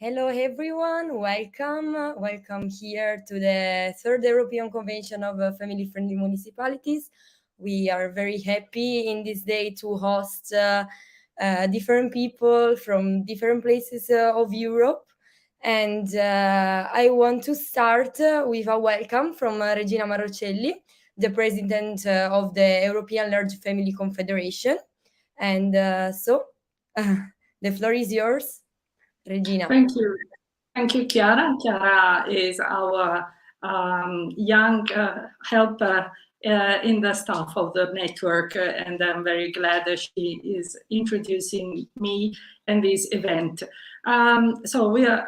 Hello everyone, welcome here to the third European Convention of Family-Friendly Municipalities. We are very happy in this day to host different people from different places of Europe. And I want to start with a welcome from Regina Maroncelli, the president of the European Large Family Confederation. And the floor is yours, Regina. Thank you, Chiara. Chiara is our young helper in the staff of the network, and I'm very glad that she is introducing me in this event. So I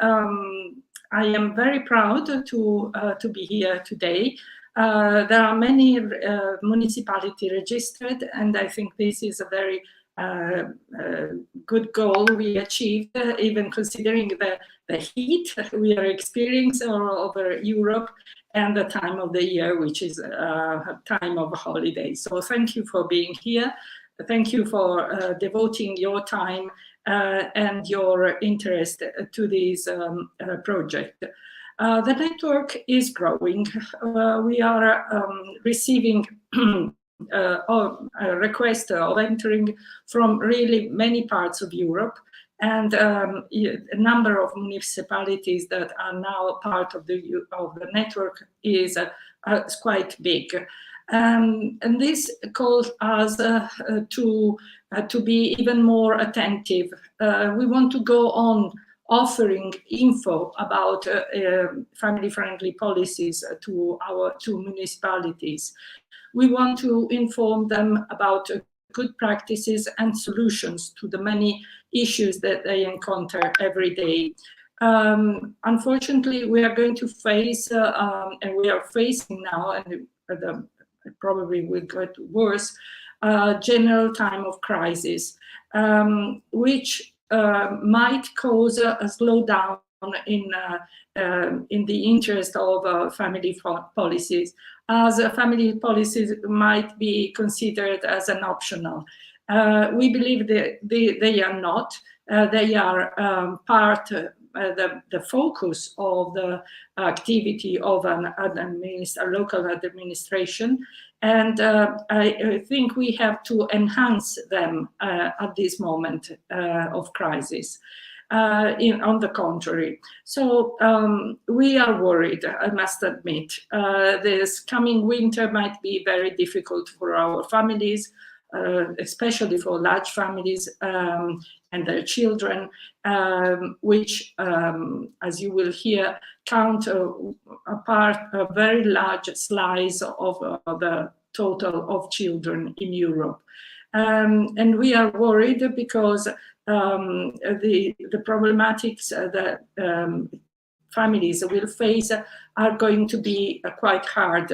am very proud to be here today. There are many municipalities registered, and I think this is a very good goal we achieved, even considering the heat we are experiencing all over Europe and the time of the year, which is a time of holidays. So thank you for being here. Thank you for devoting your time and your interest to this project. The network is growing. We are receiving a request of entering from really many parts of Europe, and a number of municipalities that are now part of the network is quite big. And this calls us to be even more attentive. We want to go on offering info about family-friendly policies to our two municipalities. We want to inform them about good practices and solutions to the many issues that they encounter every day. Unfortunately, we are going to face, and we are facing now, and probably will get worse, general time of crisis, which might cause a slowdown in the interest of family policies, as family policies might be considered as an optional. We believe that they are not. They are the focus of the activity of a local administration, and I think we have to enhance them at this moment of crisis. On the contrary. So we are worried, I must admit. This coming winter might be very difficult for our families, especially for large families and their children, which, as you will hear, count a very large slice of the total of children in Europe. And we are worried because the problematics that families will face are going to be quite hard,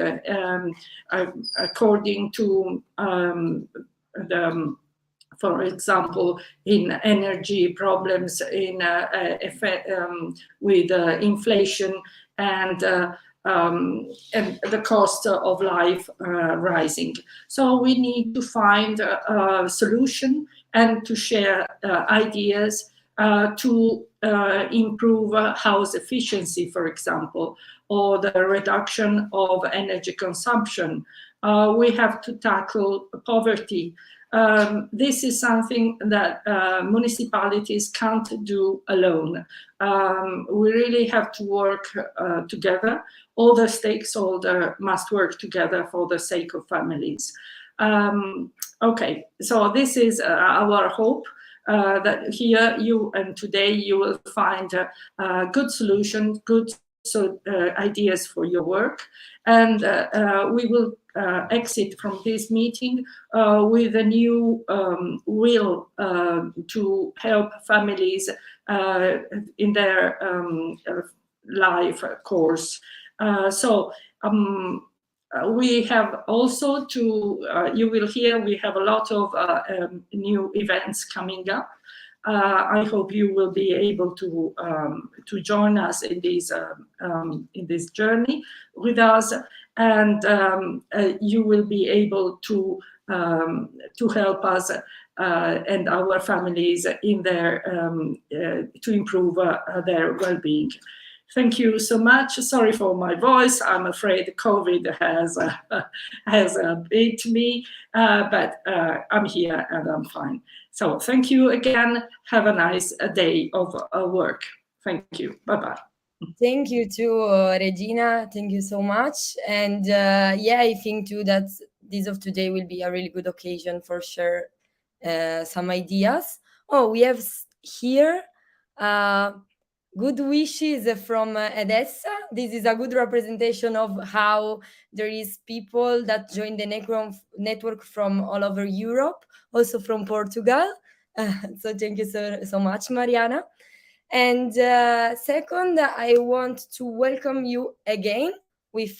according to for example, in energy problems, with inflation and the cost of life rising. So we need to find a solution and to share ideas to improve house efficiency, for example, or the reduction of energy consumption. We have to tackle poverty. This is something that municipalities can't do alone. We really have to work together. All the stakeholders must work together for the sake of families. Okay, so this is our hope, that here today you will find good solutions, good ideas for your work, and we will exit from this meeting with a new will to help families in their life course. We have also you will hear, we have a lot of new events coming up. I hope you will be able to join us in this journey with us, and you will be able to help us and our families in their to improve their well-being. Thank you so much. Sorry for my voice. I'm afraid COVID has beat me, but I'm here and I'm fine. So thank you again. Have a nice day of work. Thank you. Bye-bye. Thank you too, Regina. Thank you so much. And yeah, I think too that this of today will be a really good occasion for share some ideas. Oh, we have here good wishes from Edessa. This is a good representation of how there is people that join the network from all over Europe, also from Portugal. So thank you so much, Mariana. And second, I want to welcome you again with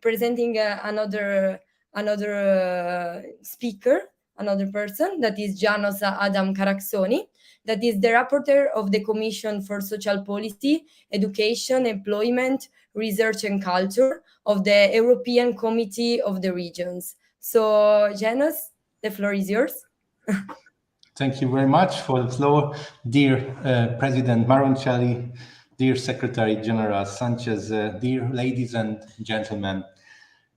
presenting another speaker, another person, that is János Ádám Karácsony, that is the rapporteur of the Commission for Social Policy, Education, Employment, Research and Culture of the European Committee of the Regions. So, János, the floor is yours. Thank you very much for the floor, dear President Maroncelli, dear Secretary General Sanchez, dear ladies and gentlemen.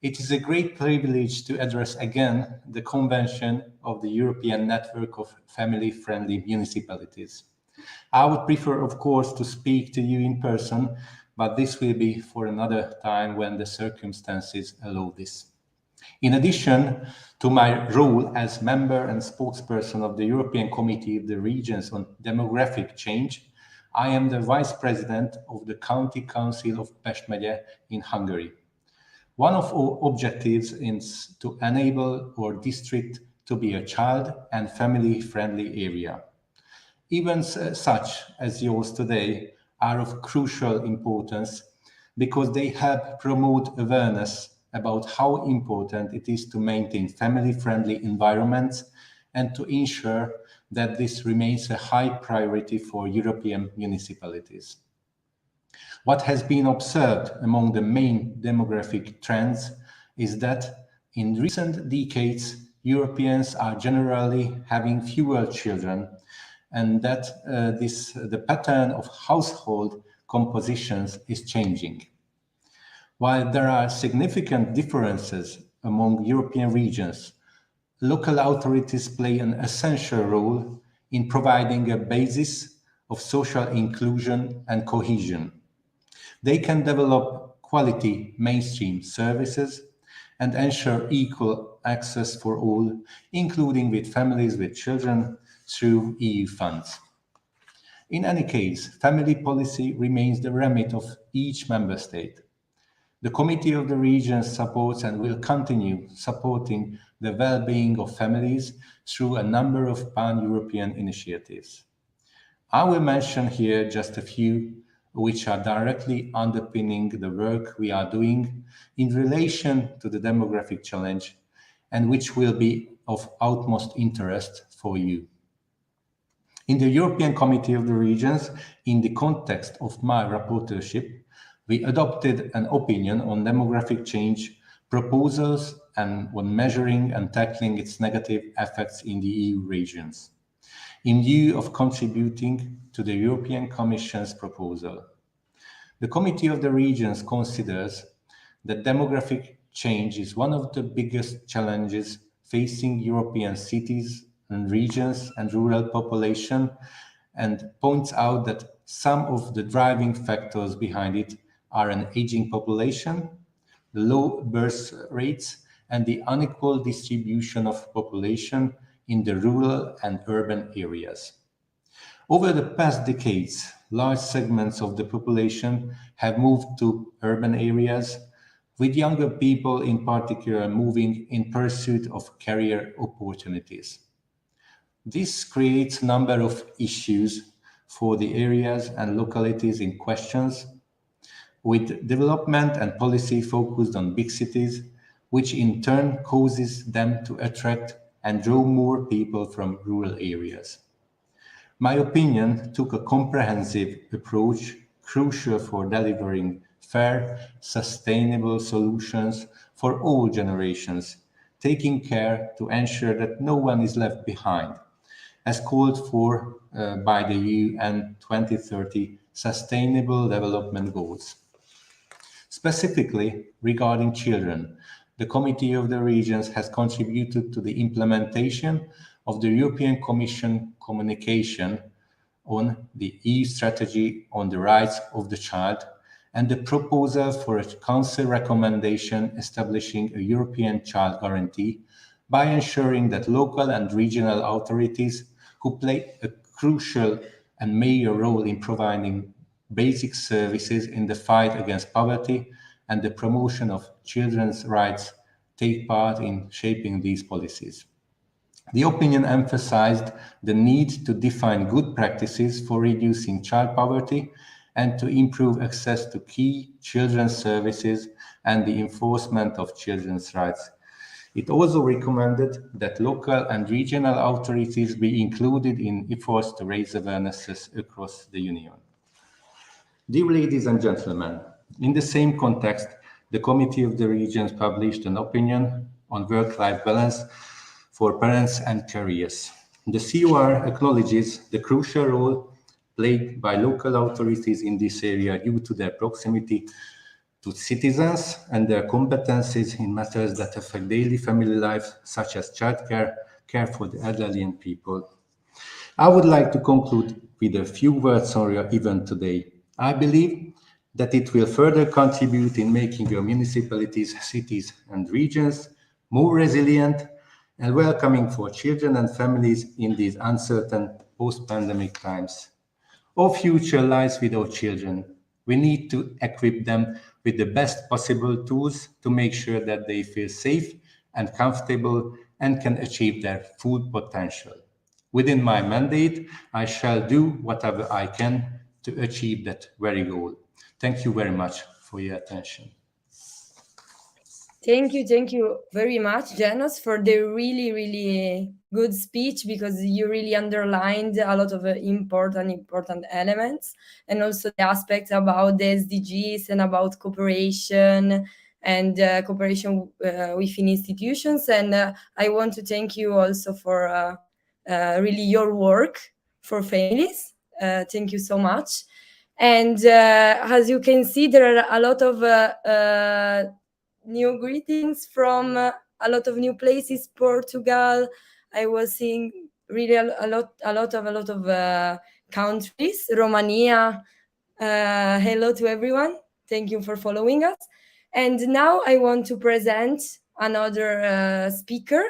It is a great privilege to address again the convention of the European Network of Family-Friendly Municipalities. I would prefer, of course, to speak to you in person, but this will be for another time when the circumstances allow this. In addition to my role as member and spokesperson of the European Committee of the Regions on Demographic Change, I am the Vice President of the County Council of Pest megye in Hungary. One of our objectives is to enable our district to be a child and family-friendly area. Events such as yours today are of crucial importance because they help promote awareness about how important it is to maintain family-friendly environments and to ensure that this remains a high priority for European municipalities. What has been observed among the main demographic trends is that in recent decades, Europeans are generally having fewer children, and that the pattern of household compositions is changing. While there are significant differences among European regions, local authorities play an essential role in providing a basis of social inclusion and cohesion. They can develop quality mainstream services and ensure equal access for all, including with families with children, through EU funds. In any case, family policy remains the remit of each member state. The Committee of the Regions supports and will continue supporting the well-being of families through a number of pan-European initiatives. I will mention here just a few which are directly underpinning the work we are doing in relation to the demographic challenge and which will be of utmost interest for you. In the European Committee of the Regions, in the context of my rapporteurship, we adopted an opinion on demographic change proposals and on measuring and tackling its negative effects in the EU regions, in view of contributing to the European Commission's proposal. The Committee of the Regions considers that demographic change is one of the biggest challenges facing European cities and regions and rural population, and points out that some of the driving factors behind it are an aging population, the low birth rates, and the unequal distribution of population in the rural and urban areas. Over the past decades, large segments of the population have moved to urban areas, with younger people in particular moving in pursuit of career opportunities. This creates a number of issues for the areas and localities in questions, with development and policy focused on big cities, which in turn causes them to attract and draw more people from rural areas. My opinion took a comprehensive approach crucial for delivering fair, sustainable solutions for all generations, taking care to ensure that no one is left behind, as called for by the UN 2030 Sustainable Development Goals. Specifically, regarding children, the Committee of the Regions has contributed to the implementation of the European Commission communication on the EU strategy on the rights of the child and the proposal for a Council recommendation establishing a European child guarantee by ensuring that local and regional authorities who play a crucial and major role in providing basic services in the fight against poverty and the promotion of children's rights take part in shaping these policies. The opinion emphasized the need to define good practices for reducing child poverty and to improve access to key children's services and the enforcement of children's rights. It also recommended that local and regional authorities be included in efforts to raise awarenesses across the Union. Dear ladies and gentlemen, in the same context, the Committee of the Regions published an opinion on work-life balance for parents and careers. The COR acknowledges the crucial role played by local authorities in this area due to their proximity to citizens and their competencies in matters that affect daily family life, such as childcare, care for the elderly and people. I would like to conclude with a few words on your event today. I believe that it will further contribute in making your municipalities, cities and regions more resilient and welcoming for children and families in these uncertain post-pandemic times. Our future lies with our children. We need to equip them with the best possible tools to make sure that they feel safe and comfortable and can achieve their full potential. Within my mandate, I shall do whatever I can to achieve that very goal. Thank you very much for your attention. Thank you very much, János, for the really good speech, because you really underlined a lot of important elements, and also the aspects about the SDGs and about cooperation and cooperation within institutions. And I want to thank you also for really your work for families. Thank you so much. And as you can see, there are a lot of new greetings from a lot of new places. Portugal, I was seeing really a lot of countries. Romania, hello to everyone. Thank you for following us. And now I want to present another speaker,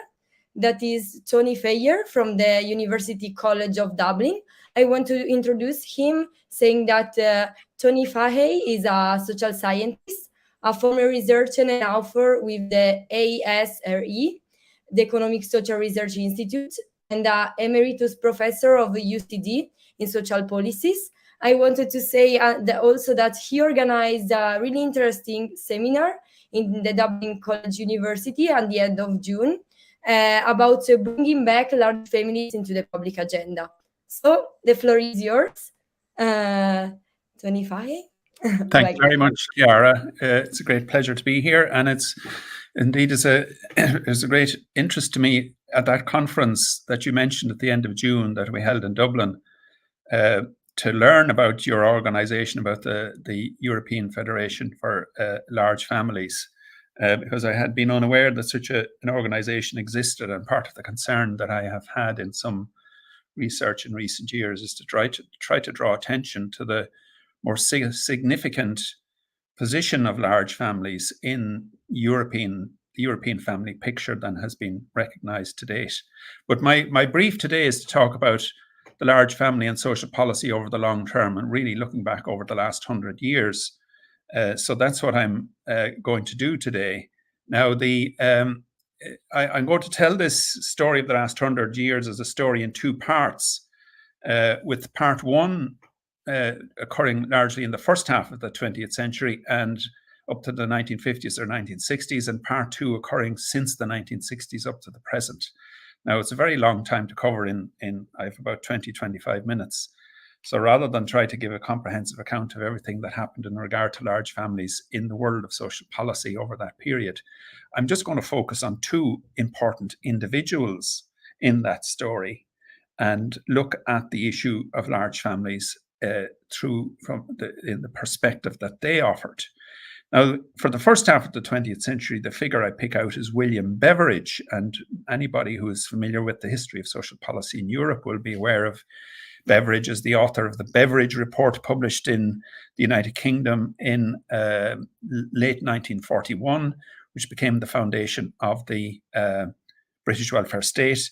that is Tony Fahey from the University College of Dublin. I want to introduce him, saying that Tony Fahey is a social scientist, a former researcher and author with the ASRE, the Economic Social Research Institute, and an emeritus professor of the UCD in social policies. I wanted to say also that he organized a really interesting seminar in the Dublin College University at the end of June about bringing back large families into the public agenda. So the floor is yours, Tony Fahey. Thank you very much, Chiara. It's a great pleasure to be here, and it's indeed is a great interest to me at that conference that you mentioned at the end of June that we held in Dublin to learn about your organisation, about the European Federation for Large Families, because I had been unaware that such an organisation existed, and part of the concern that I have had in some research in recent years is to try to draw attention to the more significant position of large families in the European family picture than has been recognised to date. But my brief today is to talk about the large family and social policy over the long term, and really looking back over the last 100 years. So that's what I'm going to do today. Now, I'm going to tell this story of the last 100 years as a story in two parts, with part one occurring largely in the first half of the 20th century and up to the 1950s or 1960s, and part two occurring since the 1960s up to the present. Now, it's a very long time to cover in I have about 20-25 minutes. So rather than try to give a comprehensive account of everything that happened in regard to large families in the world of social policy over that period, I'm just going to focus on two important individuals in that story and look at the issue of large families in the perspective that they offered. Now, for the first half of the 20th century, the figure I pick out is William Beveridge, and anybody who is familiar with the history of social policy in Europe will be aware of Beveridge as the author of the Beveridge Report, published in the United Kingdom in late 1941, which became the foundation of the British welfare state.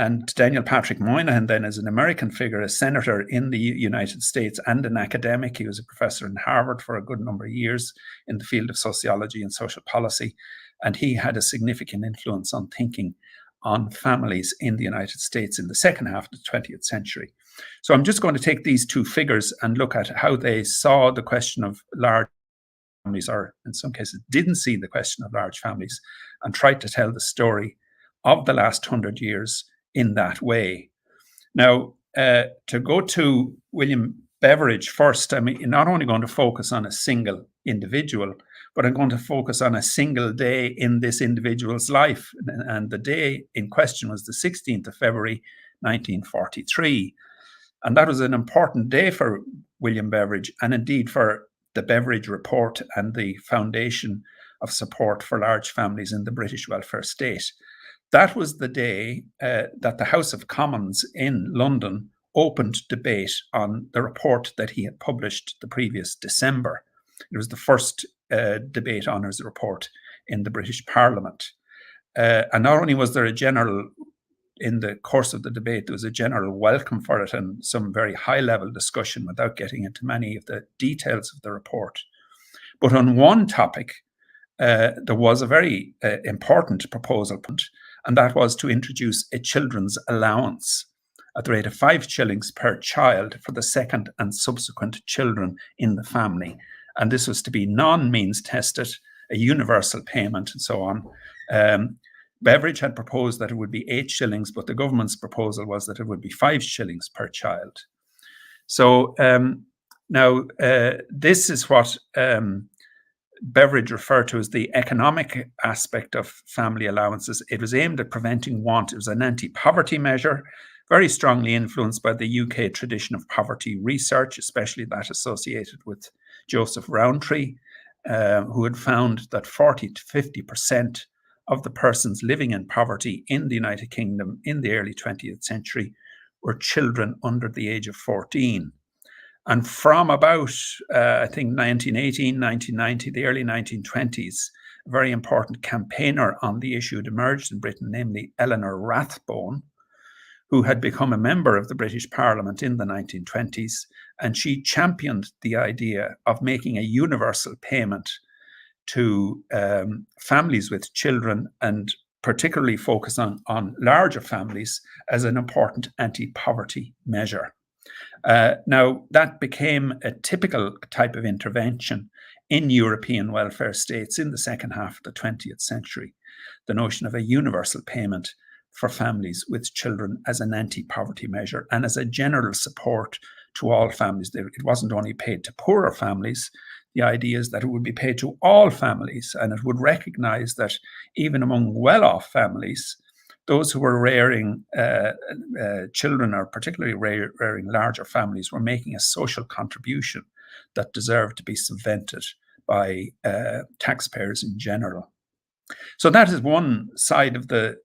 And Daniel Patrick Moynihan then is an American figure, a senator in the United States and an academic. He was a professor in Harvard for a good number of years in the field of sociology and social policy. And he had a significant influence on thinking on families in the United States in the second half of the 20th century. So I'm just going to take these two figures and look at how they saw the question of large families, or in some cases didn't see the question of large families, and tried to tell the story of the last 100 years in that way. Now, to go to William Beveridge first, I'm not only going to focus on a single individual, but I'm going to focus on a single day in this individual's life. And the day in question was the 16th of February, 1943. And that was an important day for William Beveridge, and indeed for the Beveridge Report and the foundation of support for large families in the British welfare state. That was the day that the House of Commons in London opened debate on the report that he had published the previous December. It was the first debate on his report in the British Parliament. And not only was there a general, in the course of the debate, there was a general welcome for it and some very high-level discussion without getting into many of the details of the report. But on one topic, there was a very important proposal, and that was to introduce a children's allowance at the rate of 5 shillings per child for the second and subsequent children in the family. And this was to be non-means tested, a universal payment, and so on. Beveridge had proposed that it would be 8 shillings, but the government's proposal was that it would be 5 shillings per child. So now this is what Beveridge referred to as the economic aspect of family allowances. It was aimed at preventing want. It was an anti-poverty measure, very strongly influenced by the UK tradition of poverty research, especially that associated with Joseph Rowntree, who had found that 40 to 50% of the persons living in poverty in the United Kingdom in the early 20th century were children under the age of 14. And from about, I think, 1918, 1990, the early 1920s, a very important campaigner on the issue had emerged in Britain, namely Eleanor Rathbone, who had become a member of the British Parliament in the 1920s. And she championed the idea of making a universal payment to families with children, and particularly focus on larger families as an important anti-poverty measure. Now, that became a typical type of intervention in European welfare states in the second half of the 20th century, the notion of a universal payment for families with children as an anti-poverty measure and as a general support to all families. It wasn't only paid to poorer families. The idea is that it would be paid to all families, and it would recognize that even among well-off families, those who were rearing children, or particularly rearing larger families, were making a social contribution that deserved to be subvented by taxpayers in general. So that is one side of the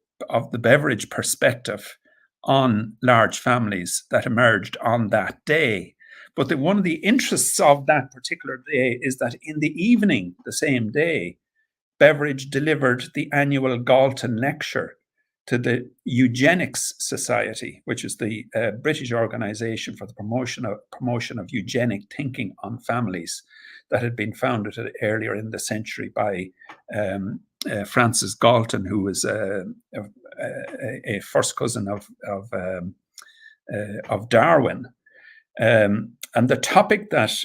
Beveridge perspective on large families that emerged on that day. But one of the interests of that particular day is that in the evening, the same day, Beveridge delivered the annual Galton Lecture to the Eugenics Society, which is the British organisation for the promotion of eugenic thinking on families, that had been founded earlier in the century by Francis Galton, who was a first cousin of Darwin. And the topic that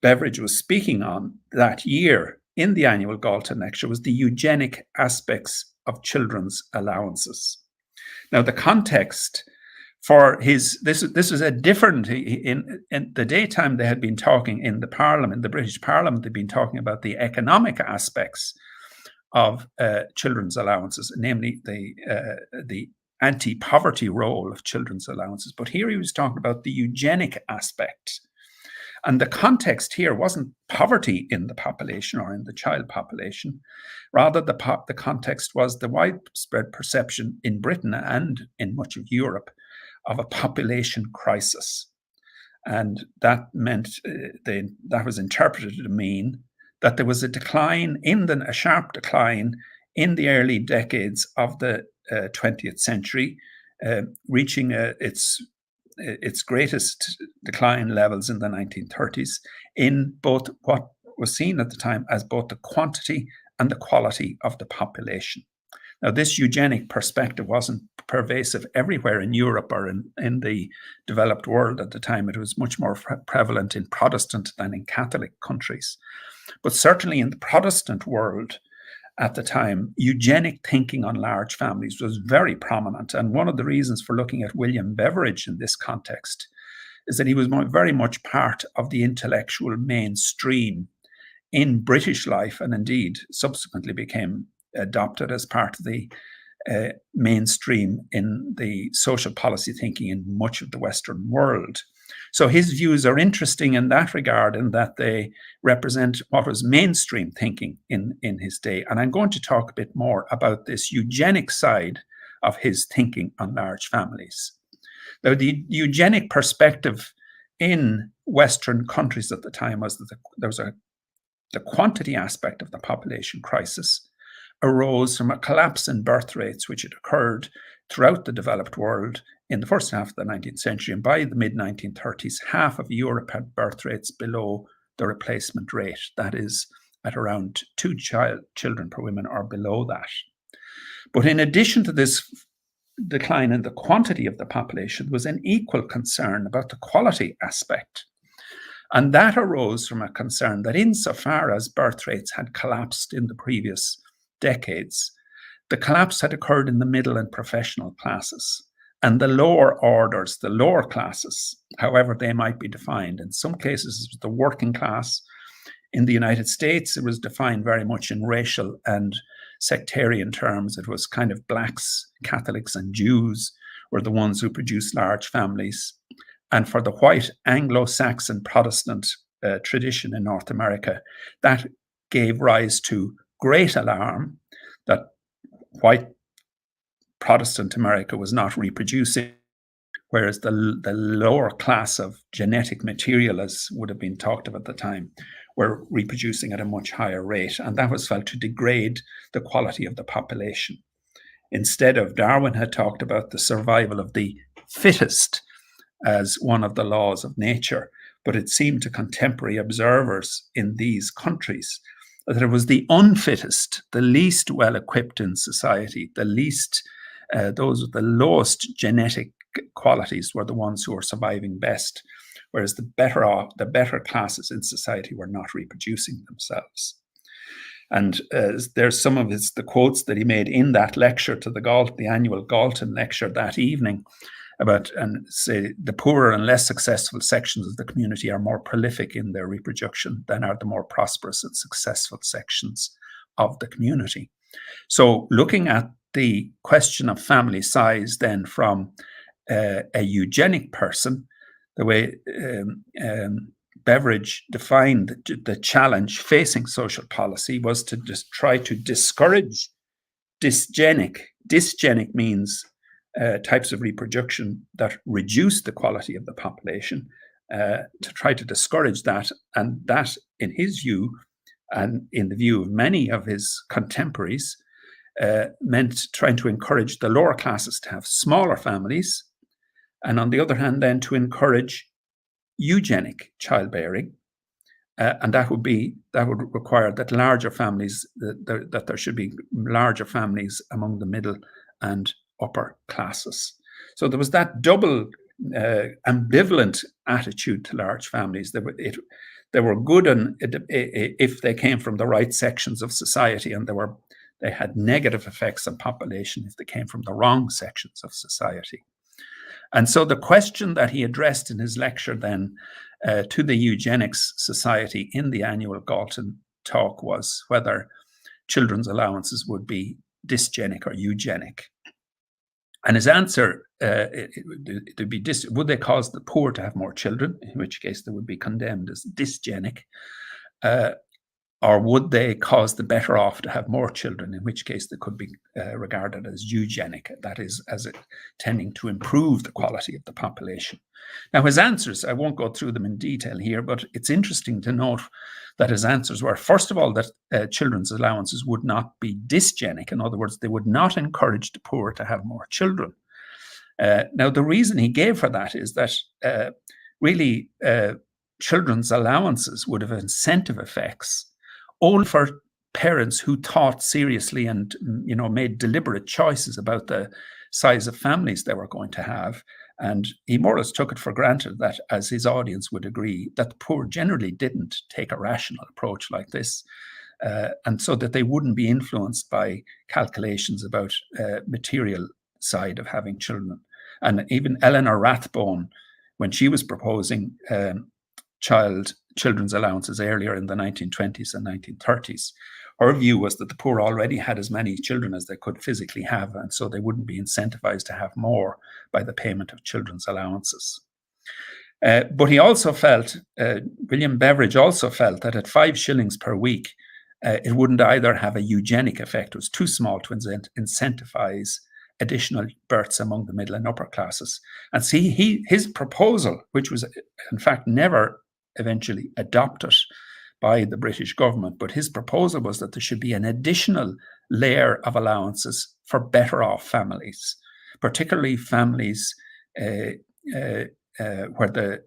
Beveridge was speaking on that year in the annual Galton Lecture was the eugenic aspects of children's allowances. Now, the context for his, this was a different, in the daytime they had been talking in the Parliament, the British Parliament, they'd been talking about the economic aspects of children's allowances, namely the anti-poverty role of children's allowances. But here he was talking about the eugenic aspect. And the context here wasn't poverty in the population or in the child population. Rather, the context was the widespread perception in Britain and in much of Europe of a population crisis. And that meant that was interpreted to mean that there was a decline a sharp decline in the early decades of the 20th century, reaching its greatest decline levels in the 1930s in both what was seen at the time as both the quantity and the quality of the population. Now, this eugenic perspective wasn't pervasive everywhere in Europe or in the developed world at the time. It was much more prevalent in Protestant than in Catholic countries. But certainly in the Protestant world at the time, eugenic thinking on large families was very prominent. And one of the reasons for looking at William Beveridge in this context is that he was very much part of the intellectual mainstream in British life, and indeed subsequently became adopted as part of the mainstream in the social policy thinking in much of the Western world. So his views are interesting in that regard, in that they represent what was mainstream thinking in his day. And I'm going to talk a bit more about this eugenic side of his thinking on large families. Now, the eugenic perspective in Western countries at the time was that there was the quantity aspect of the population crisis arose from a collapse in birth rates, which had occurred throughout the developed world in the first half of the 19th century. And by the mid-1930s, half of Europe had birth rates below the replacement rate. That is, at around 2 children per woman or below that. But in addition to this decline in the quantity of the population, was an equal concern about the quality aspect. And that arose from a concern that insofar as birth rates had collapsed in the previous decades, the collapse had occurred in the middle and professional classes, and the lower orders, the lower classes, however they might be defined. In some cases, it was the working class. In the United States, it was defined very much in racial and sectarian terms. It was kind of blacks, Catholics, and Jews were the ones who produced large families. And for the white Anglo-Saxon Protestant tradition in North America, that gave rise to great alarm that white Protestant America was not reproducing, whereas the lower class of genetic material, as would have been talked of at the time, were reproducing at a much higher rate. And that was felt to degrade the quality of the population. Instead of, Darwin had talked about the survival of the fittest as one of the laws of nature, but it seemed to contemporary observers in these countries that it was the unfittest, the least well-equipped in society, the least, those with the lowest genetic qualities were the ones who were surviving best, whereas the better classes in society were not reproducing themselves. And there's some of the quotes that he made in that lecture to the annual Galton lecture that evening about, and say, the poorer and less successful sections of the community are more prolific in their reproduction than are the more prosperous and successful sections of the community. So looking at the question of family size then from a eugenic person, the way Beveridge defined the challenge facing social policy was to just try to discourage dysgenic. Dysgenic means types of reproduction that reduce the quality of the population, to try to discourage that. And that, in his view, and in the view of many of his contemporaries, meant trying to encourage the lower classes to have smaller families, and on the other hand, then to encourage eugenic childbearing, and that would require that larger families, that there should be larger families among the middle and upper classes. So there was that double ambivalent attitude to large families. They were good if they came from the right sections of society, and they had negative effects on population if they came from the wrong sections of society. And so the question that he addressed in his lecture then to the Eugenics Society in the annual Galton talk was whether children's allowances would be dysgenic or eugenic. And his answer, would they cause the poor to have more children, in which case they would be condemned as dysgenic, or would they cause the better off to have more children, in which case they could be regarded as eugenic, that is, as it tending to improve the quality of the population. Now, his answers, I won't go through them in detail here, but it's interesting to note that his answers were, first of all, that children's allowances would not be dysgenic. In other words, they would not encourage the poor to have more children. Now, the reason he gave for that is that really children's allowances would have incentive effects only for parents who thought seriously and, you know, made deliberate choices about the size of families they were going to have. And he more or less took it for granted that, as his audience would agree, that the poor generally didn't take a rational approach like this, and so that they wouldn't be influenced by calculations about material side of having children. And even Eleanor Rathbone, when she was proposing children's allowances earlier in the 1920s and 1930s, her view was that the poor already had as many children as they could physically have, and so they wouldn't be incentivized to have more by the payment of children's allowances. But he also felt, William Beveridge also felt, that at 5 shillings per week, it wouldn't either have a eugenic effect, it was too small to incentivize additional births among the middle and upper classes. And see, his proposal, which was in fact never eventually adopted by the British government, but his proposal was that there should be an additional layer of allowances for better off families, particularly families where the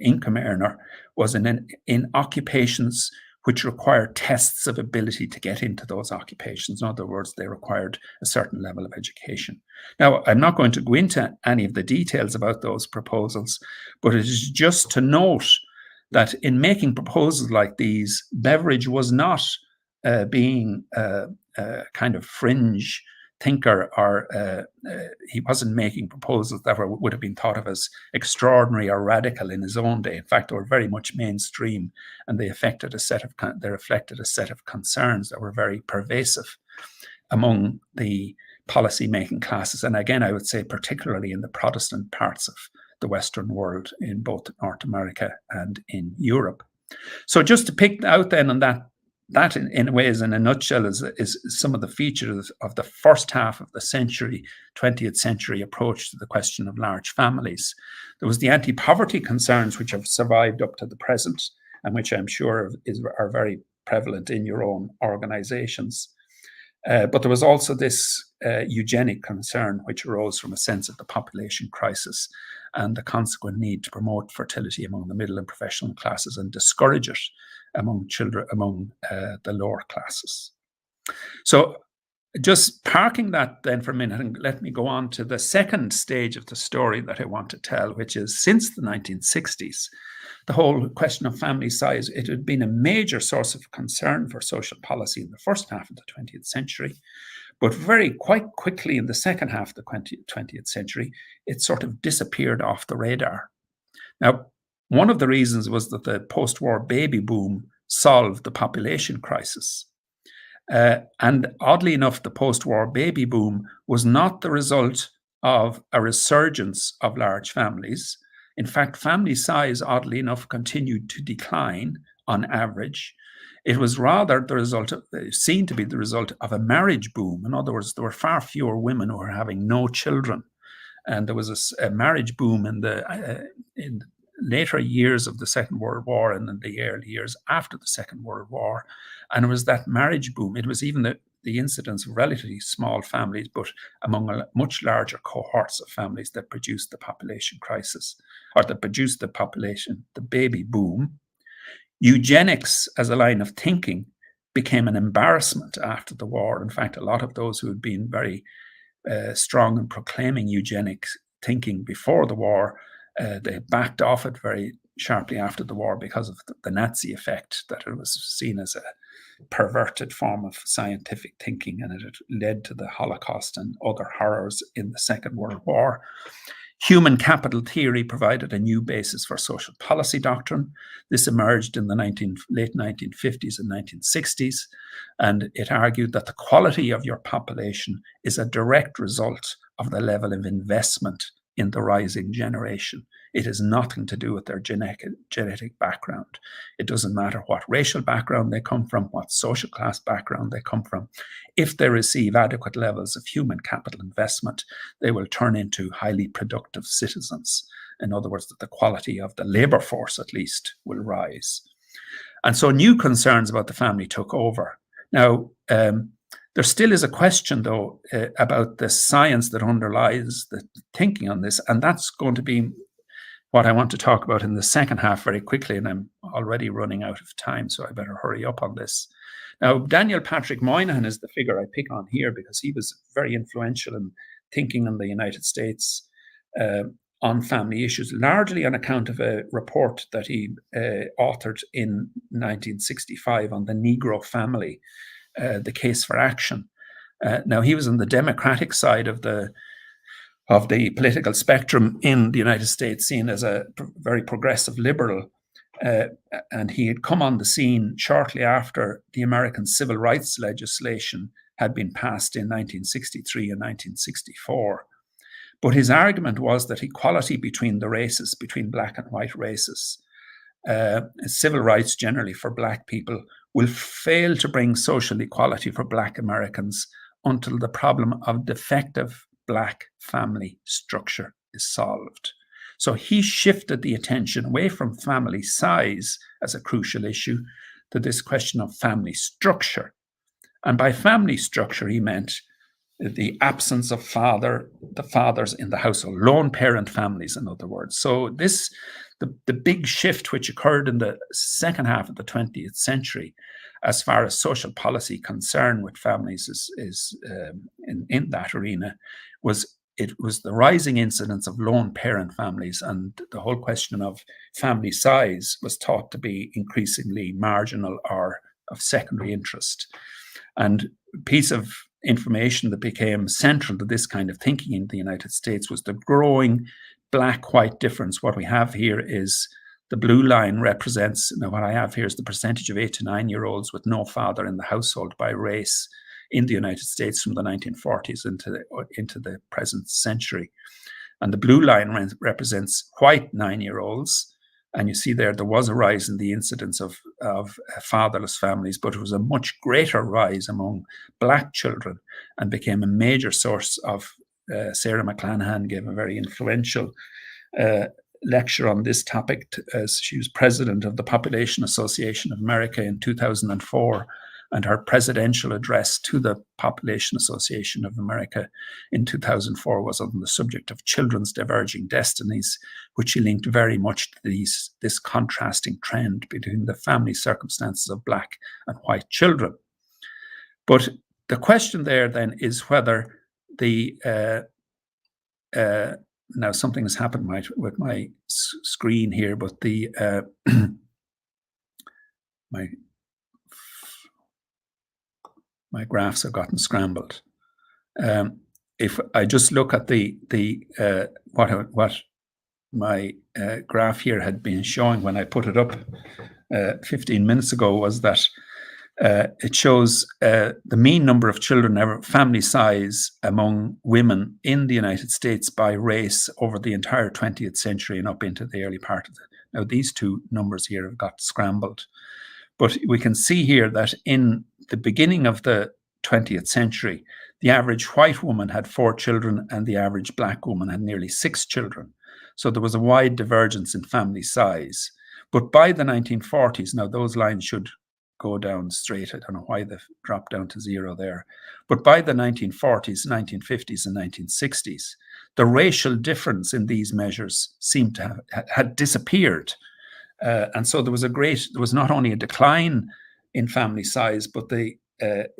income earner was in occupations which required tests of ability to get into those occupations. In other words, they required a certain level of education. Now, I'm not going to go into any of the details about those proposals, but it is just to note that in making proposals like these, Beveridge was not being a kind of fringe thinker, or he wasn't making proposals that would have been thought of as extraordinary or radical in his own day. In fact, they were very much mainstream, and they reflected a set of concerns that were very pervasive among the policy-making classes. And again, I would say particularly in the Protestant parts of the Western world, in both North America and in Europe. So just to pick out then on that in ways, in a nutshell, is some of the features of the first half of the century, 20th century approach to the question of large families. There was the anti-poverty concerns, which have survived up to the present, and which I'm sure are very prevalent in your own organizations. But there was also this eugenic concern, which arose from a sense of the population crisis and the consequent need to promote fertility among the middle and professional classes and discourage it among children, among the lower classes. So just parking that then for a minute, and let me go on to the second stage of the story that I want to tell, which is since the 1960s, the whole question of family size, it had been a major source of concern for social policy in the first half of the 20th century. But quite quickly in the second half of the 20th century, it sort of disappeared off the radar. Now, one of the reasons was that the post-war baby boom solved the population crisis. And oddly enough, the post-war baby boom was not the result of a resurgence of large families. In fact, family size, oddly enough, continued to decline on average. It was rather the result of, seen to be the result of a marriage boom. In other words, there were far fewer women who were having no children. And there was a marriage boom in later years of the Second World War and in the early years after the Second World War. And it was that marriage boom. It was even the incidence of relatively small families, but among a much larger cohorts of families that produced the population crisis, or that produced the baby boom. Eugenics as a line of thinking became an embarrassment after the war. In fact, a lot of those who had been very strong in proclaiming eugenics thinking before the war, they backed off it very sharply after the war because of the Nazi effect, that it was seen as perverted form of scientific thinking, and it led to the Holocaust and other horrors in the Second World War. Human capital theory provided a new basis for social policy doctrine. This emerged in the late 1950s and 1960s, and it argued that the quality of your population is a direct result of the level of investment in the rising generation. It has nothing to do with their genetic background. It doesn't matter what racial background they come from, what social class background they come from. If they receive adequate levels of human capital investment, they will turn into highly productive citizens. In other words, that the quality of the labor force, at least, will rise. And so new concerns about the family took over. Now, there still is a question, though, about the science that underlies the thinking on this, and that's going to be what I want to talk about in the second half very quickly, and I'm already running out of time, so I better hurry up on this. Now, Daniel Patrick Moynihan is the figure I pick on here because he was very influential in thinking in the United States on family issues, largely on account of a report that he authored in 1965 on the Negro family, the case for action. Now, he was on the Democratic side of the political spectrum in the United States, seen as a very progressive liberal. And he had come on the scene shortly after the American civil rights legislation had been passed in 1963 and 1964. But his argument was that equality between the races, between black and white races, civil rights generally for black people, will fail to bring social equality for black Americans until the problem of defective black family structure is solved. So he shifted the attention away from family size as a crucial issue to this question of family structure. And by family structure, he meant the absence of the fathers in the household, lone parent families, in other words. So the big shift which occurred in the second half of the 20th century, as far as social policy concern with families is in that arena, was the rising incidence of lone parent families, and the whole question of family size was thought to be increasingly marginal or of secondary interest. And a piece of information that became central to this kind of thinking in the United States was the growing black-white difference. What we have here is the blue line represents, now what I have here is the percentage of 8 to 9 year olds with no father in the household by race in the United States from the 1940s into the present century. And the blue line represents white 9-year-olds. And you see there was a rise in the incidence of fatherless families, but it was a much greater rise among black children and became a major source of, Sarah McClanahan gave a very influential lecture on this topic as she was president of the Population Association of America in 2004. And her presidential address to the Population Association of America in 2004 was on the subject of children's diverging destinies, which she linked very much to this contrasting trend between the family circumstances of black and white children. But the question there then is whether now something has happened with my screen here, but my graphs have gotten scrambled. If I just look at what my graph here had been showing when I put it up 15 minutes ago, was that it shows the mean number of children, family size among women in the United States by race over the entire 20th century and up into the early part of it. Now, these two numbers here have got scrambled. But we can see here that in the beginning of the 20th century, the average white woman had 4 children and the average black woman had nearly 6 children. So there was a wide divergence in family size. But by the 1940s, now those lines should go down straight. I don't know why they've dropped down to 0 there. But by the 1940s, 1950s and 1960s, the racial difference in these measures seemed to had disappeared. And so there was not only a decline in family size, but the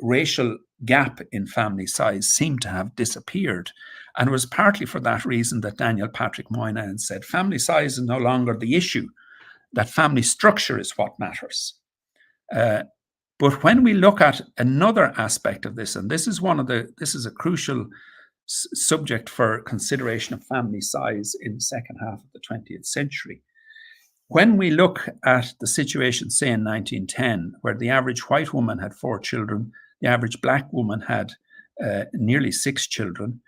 racial gap in family size seemed to have disappeared. And it was partly for that reason that Daniel Patrick Moynihan said family size is no longer the issue, that family structure is what matters. But when we look at another aspect of this, and this is a crucial subject for consideration of family size in the second half of the 20th century. When we look at the situation, say in 1910, where the average white woman had 4 children, the average black woman had nearly 6 children,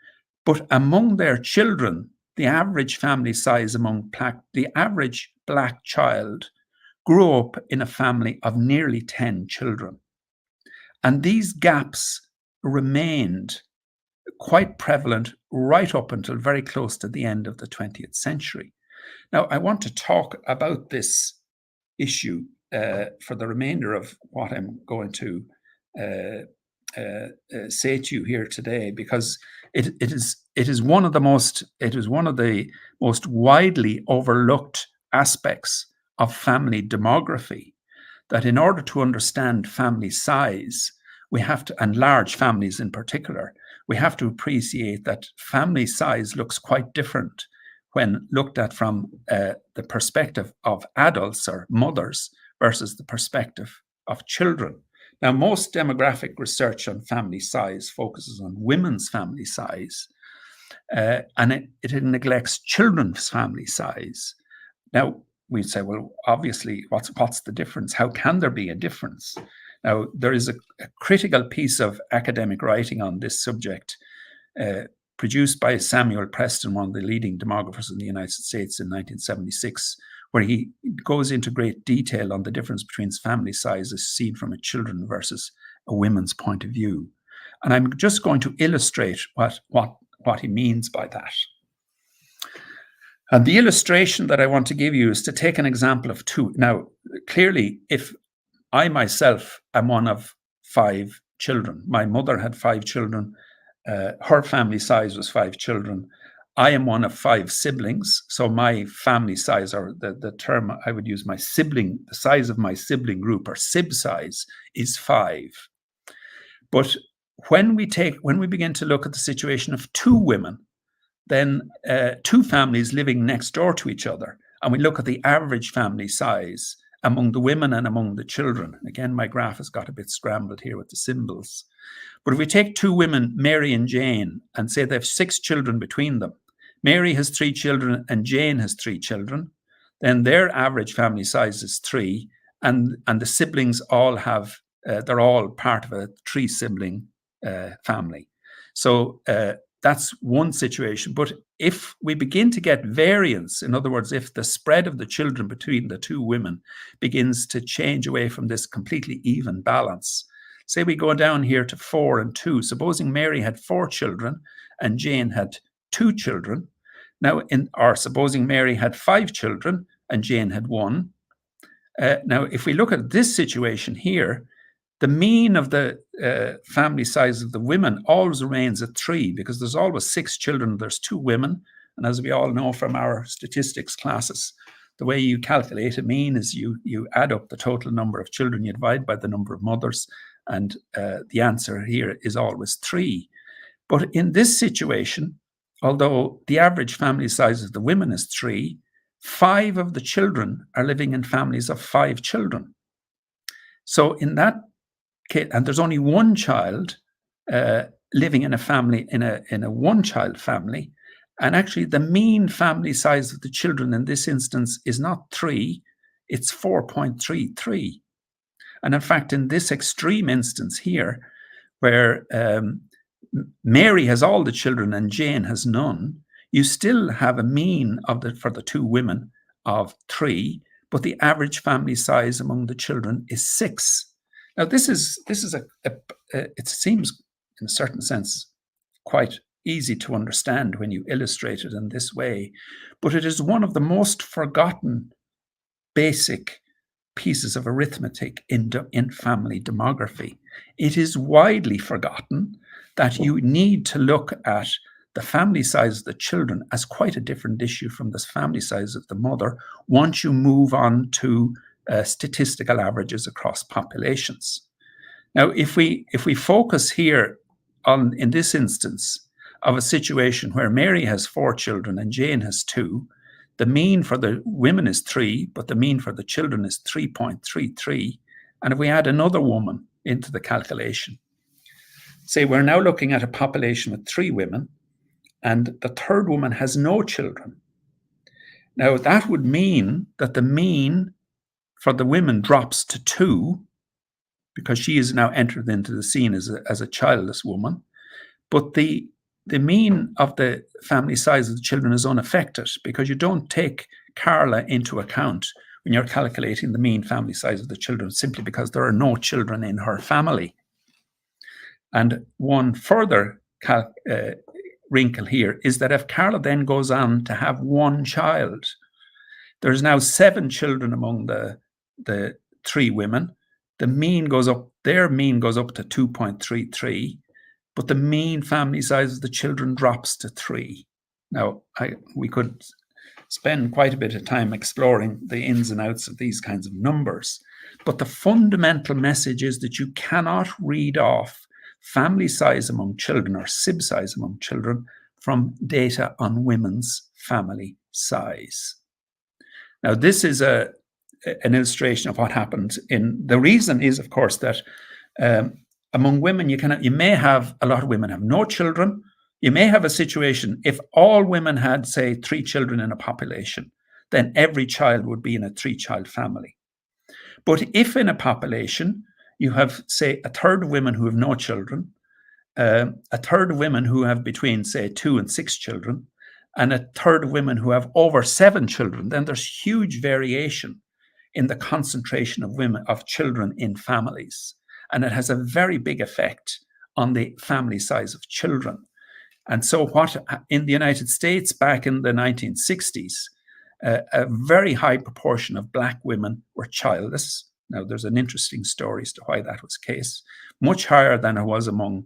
but among their children, the average family size the average black child grew up in a family of nearly 10 children. And these gaps remained quite prevalent right up until very close to the end of the 20th century. Now, I want to talk about this issue for the remainder of what I'm going to say to you here today, because it is one of the most widely overlooked aspects of family demography, that in order to understand family size, we have to, and large families in particular, we have to appreciate that family size looks quite different when looked at from the perspective of adults or mothers versus the perspective of children. Now, most demographic research on family size focuses on women's family size, and it neglects children's family size. Now, we'd say, well, obviously, what's the difference? How can there be a difference? Now, there is a critical piece of academic writing on this subject produced by Samuel Preston, one of the leading demographers in the United States, in 1976, where he goes into great detail on the difference between family sizes seen from a children versus a women's point of view. And I'm just going to illustrate what he means by that. And the illustration that I want to give you is to take an example of 2. Now, clearly, if I myself am one of 5 children, my mother had 5 children, her family size was 5 children. I am one of 5 siblings, so my family size, or the term I would use, the size of my sibling group, or sib size, is 5. But when we begin to look at the situation of 2 women, then 2 families living next door to each other, and we look at the average family size among the women and among the children. Again, my graph has got a bit scrambled here with the symbols. But if we take 2 women, Mary and Jane, and say they have 6 children between them, Mary has 3 children and Jane has 3 children, then their average family size is 3, and the siblings all have, they're all part of a 3-sibling family. So that's one situation. But if we begin to get variance, in other words, if the spread of the children between the 2 women begins to change away from this completely even balance, say we go down here to 4 and 2, supposing Mary had 4 children and Jane had 2 children. Now, or supposing Mary had 5 children and Jane had 1. Now, if we look at this situation here, the mean of the family size of the women always remains at 3, because there's always 6 children, there's 2 women. And as we all know from our statistics classes, the way you calculate a mean is you add up the total number of children, you divide by the number of mothers, and the answer here is always 3. But in this situation, although the average family size of the women is 3, 5 of the children are living in families of 5 children. So in that case, and there's only 1 child living in a family, in a 1-child family, and actually the mean family size of the children in this instance is not 3, it's 4.33. And in fact, in this extreme instance here, where Mary has all the children and Jane has none, you still have a mean for the 2 women of 3, but the average family size among the children is 6. Now, this is it seems in a certain sense quite easy to understand when you illustrate it in this way, but it is one of the most forgotten basic pieces of arithmetic in family demography. It is widely forgotten that you need to look at the family size of the children as quite a different issue from the family size of the mother once you move on to statistical averages across populations. Now, if we focus here on, in this instance, of a situation where Mary has 4 children and Jane has 2, the mean for the women is 3, but the mean for the children is 3.33, And if we add another woman into the calculation, say we're now looking at a population with 3 women, and the third woman has no children. Now, that would mean that the mean for the women drops to 2, because she is now entered into the scene as a childless woman. But the mean of the family size of the children is unaffected, because you don't take Carla into account when you're calculating the mean family size of the children, simply because there are no children in her family. And one further wrinkle here is that if Carla then goes on to have 1 child, there's now 7 children among the 3 women. The mean goes up, their mean goes up to 2.33, but the mean family size of the children drops to 3. Now, we could spend quite a bit of time exploring the ins and outs of these kinds of numbers, but the fundamental message is that you cannot read off family size among children or SIB size among children from data on women's family size. Now, this is an illustration of what happened the reason is, of course, that among women, you may have a lot of women have no children. You may have a situation, if all women had, say, 3 children in a population, then every child would be in a 3-child family. But if in a population, you have, say, a third of women who have no children, a third of women who have between, say, 2 and 6 children, and a third of women who have over 7 children, then there's huge variation in the concentration of children in families. And it has a very big effect on the family size of children. And so what in the United States back in the 1960s, a very high proportion of Black women were childless. Now, there's an interesting story as to why that was the case, much higher than it was among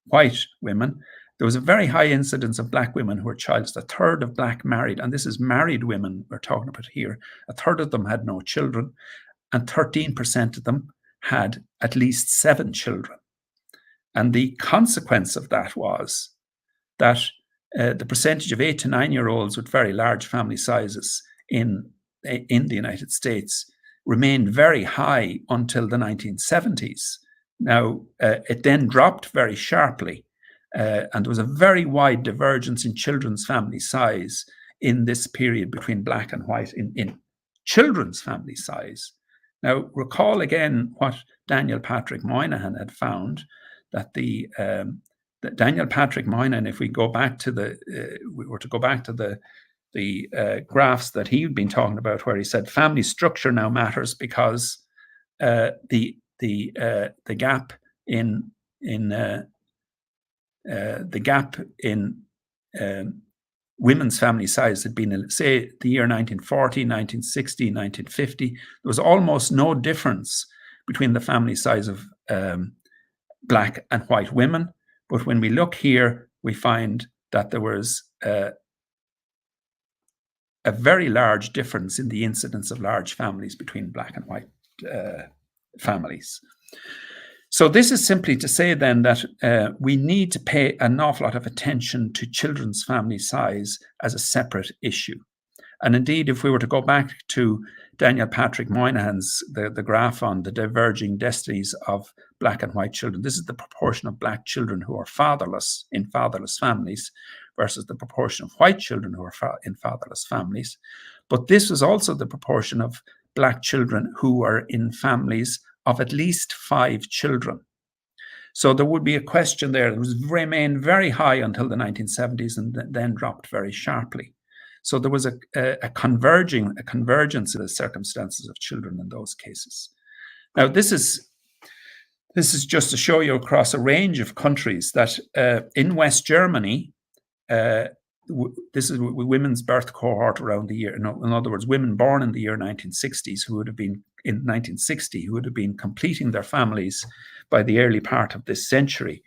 white women. There was a very high incidence of Black women who were childless. A third of Black married, and this is married women we're talking about here, a third of them had no children, and 13% of them had at least 7 children. And the consequence of that was that the percentage of 8 to 9-year-olds with very large family sizes in the United States remained very high until the 1970s. Now, it then dropped very sharply, and there was a very wide divergence in children's family size in this period between Black and white in children's family size. Now, recall again what Daniel Patrick Moynihan had found, that that Daniel Patrick Moynihan, if we go back to the graphs that he'd been talking about, where he said family structure now matters because the gap in women's family size had been, say, the year 1940, 1960, 1950. There was almost no difference between the family size of Black and white women. But when we look here, we find that there was a very large difference in the incidence of large families between Black and white families. So this is simply to say then that we need to pay an awful lot of attention to children's family size as a separate issue. And indeed, if we were to go back to Daniel Patrick Moynihan's, the graph on the diverging destinies of Black and white children, this is the proportion of Black children who are fatherless in fatherless families versus the proportion of white children who are in fatherless families. But this was also the proportion of Black children who are in families of at least 5 children. So there would be a question there. It was remained very high until the 1970s and then dropped very sharply. So there was a convergence of the circumstances of children in those cases. Now, this is just to show you across a range of countries that in West Germany, this is women's birth cohort around the year. In other words, women born in the year 1960s who would have been in 1960, who would have been completing their families by the early part of this century.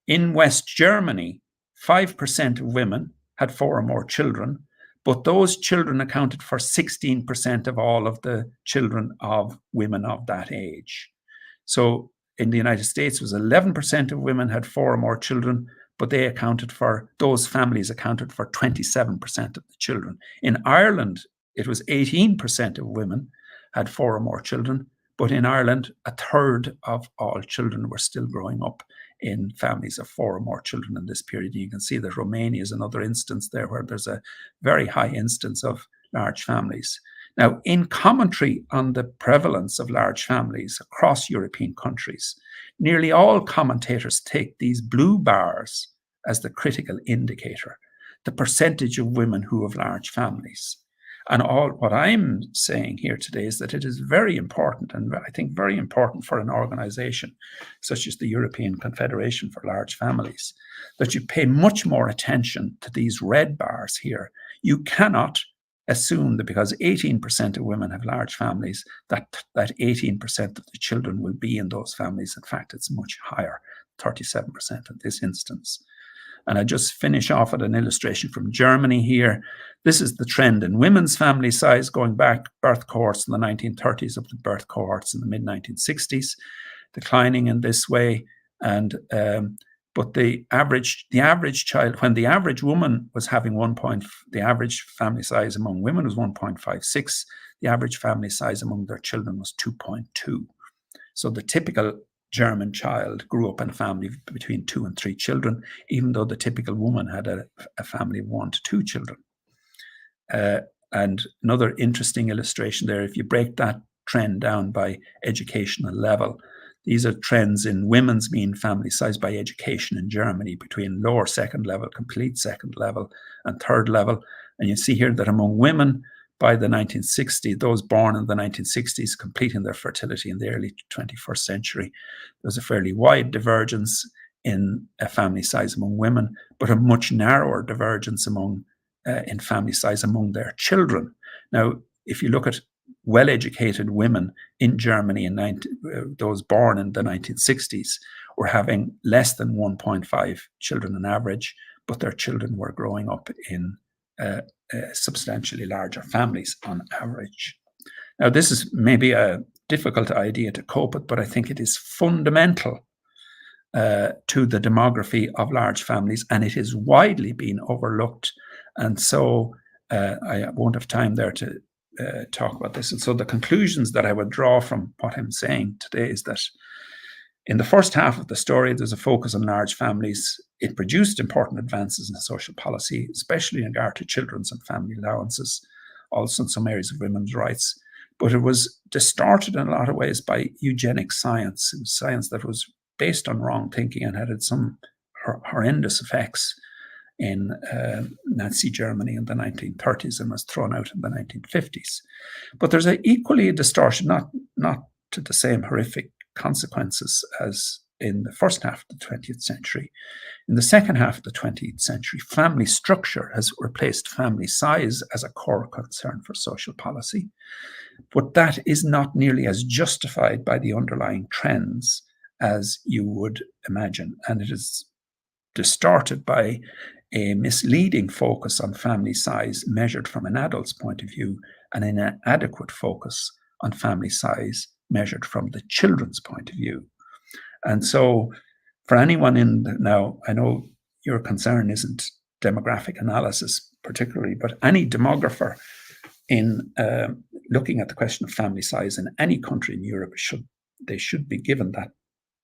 In West Germany, 5% of women had 4 or more children, but those children accounted for 16% of all of the children of women of that age. So in the United States, it was 11% of women had 4 or more children, but those families accounted for 27% of the children. In Ireland, it was 18% of women had 4 or more children, But in Ireland, a third of all children were still growing up in families of 4 or more children in this period. You can see that Romania is another instance there where there's a very high instance of large families. Now, in commentary on the prevalence of large families across European countries, nearly all commentators take these blue bars as the critical indicator, the percentage of women who have large families. And what I'm saying here today is that it is very important, and I think very important for an organization such as the European Confederation for Large Families, that you pay much more attention to these red bars here. You cannot assume that because 18% of women have large families, that 18% of the children will be in those families. In fact, it's much higher, 37% in this instance. And I just finish off with an illustration from Germany here. This is the trend in women's family size going back birth cohorts in the 1930s up to birth cohorts in the mid-1960s, declining in this way. And but the average child, when the average woman was having the average family size among women was 1.56. The average family size among their children was 2.2. So the typical German child grew up in a family between 2 and 3 children, even though the typical woman had a family of 1 to 2 children. And another interesting illustration there, if you break that trend down by educational level, these are trends in women's mean family size by education in Germany between lower second level, complete second level, and third level. And you see here that among women, by the 1960s, those born in the 1960s, completing their fertility in the early 21st century, there's a fairly wide divergence in family size among women, but a much narrower divergence in family size among their children. Now, if you look at well-educated women in Germany, those born in the 1960s, were having less than 1.5 children on average, but their children were growing up in substantially larger families on average. Now, this is maybe a difficult idea to cope with, but I think it is fundamental to the demography of large families, and it is widely being overlooked. And so I won't have time there to talk about this. And so the conclusions that I would draw from what I'm saying today is that in the first half of the story, there's a focus on large families. It produced important advances in social policy, especially in regard to children's and family allowances, also in some areas of women's rights. But it was distorted in a lot of ways by eugenic science. It was science that was based on wrong thinking and had some horrendous effects in Nazi Germany in the 1930s and was thrown out in the 1950s. But there's equally a distortion, not to the same horrific consequences as in the first half of the 20th century. In the second half of the 20th century, family structure has replaced family size as a core concern for social policy. But that is not nearly as justified by the underlying trends as you would imagine. And it is distorted by a misleading focus on family size measured from an adult's point of view and an inadequate focus on family size measured from the children's point of view. And so for anyone now, I know your concern isn't demographic analysis particularly, but any demographer in looking at the question of family size in any country in Europe should be given that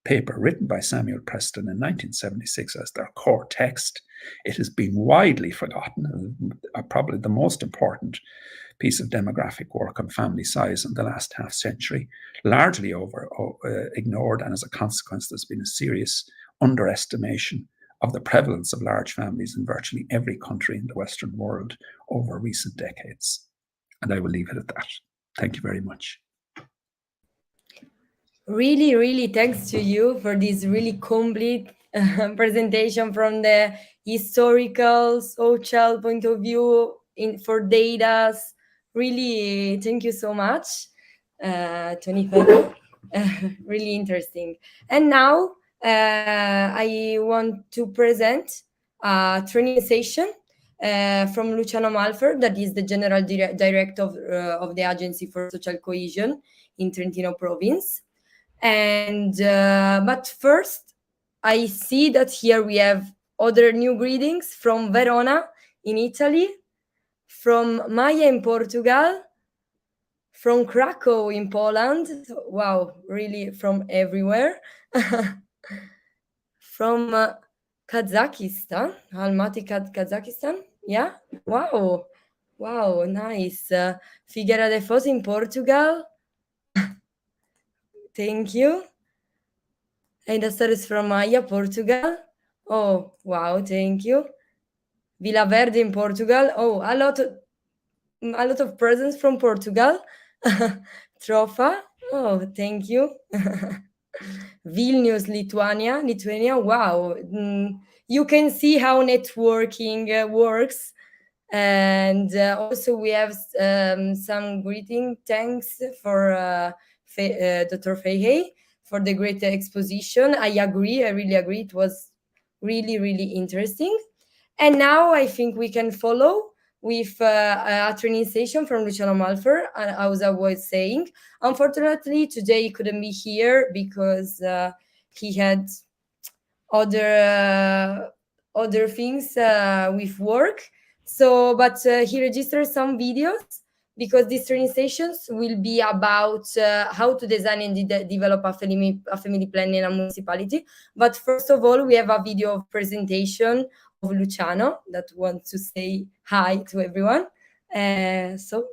paper written by Samuel Preston in 1976 as their core text. It has been widely forgotten, probably the most important piece of demographic work on family size in the last half century, largely ignored, and as a consequence there's been a serious underestimation of the prevalence of large families in virtually every country in the Western world over recent decades. And I will leave it at that. Thank you very much. Really, really thanks to you for this really complete presentation from the historical, social point of view for data. Really, thank you so much, Tony. Really interesting. And now I want to present a training session from Luciano Malfer, that is the General Director of the Agency for Social Cohesion in Trentino Province. And but first, I see that here we have other new greetings from Verona in Italy, from Maya in Portugal, from Krakow in Poland. Wow, really from everywhere. From Kazakhstan, Almaty, Kazakhstan. Yeah, wow, nice. Castelldefels in Portugal. Thank you. And the story is from Maia, Portugal. Oh, wow, thank you. Vila Verde in Portugal. Oh, a lot of presents from Portugal. Trofa. Oh, thank you. Vilnius, Lithuania. Wow. You can see how networking works. And also we have some greeting. Thanks for Dr. Fahey for the great exposition. I really agree. It was really, really interesting. And now I think we can follow with a training session from Luciano Malfer, as I was saying. Unfortunately, today he couldn't be here because he had other things with work. So, but he registered some videos because these training sessions will be about how to design and develop a family plan in a municipality. But first of all, we have a video of presentation of Luciano that wants to say hi to everyone. So.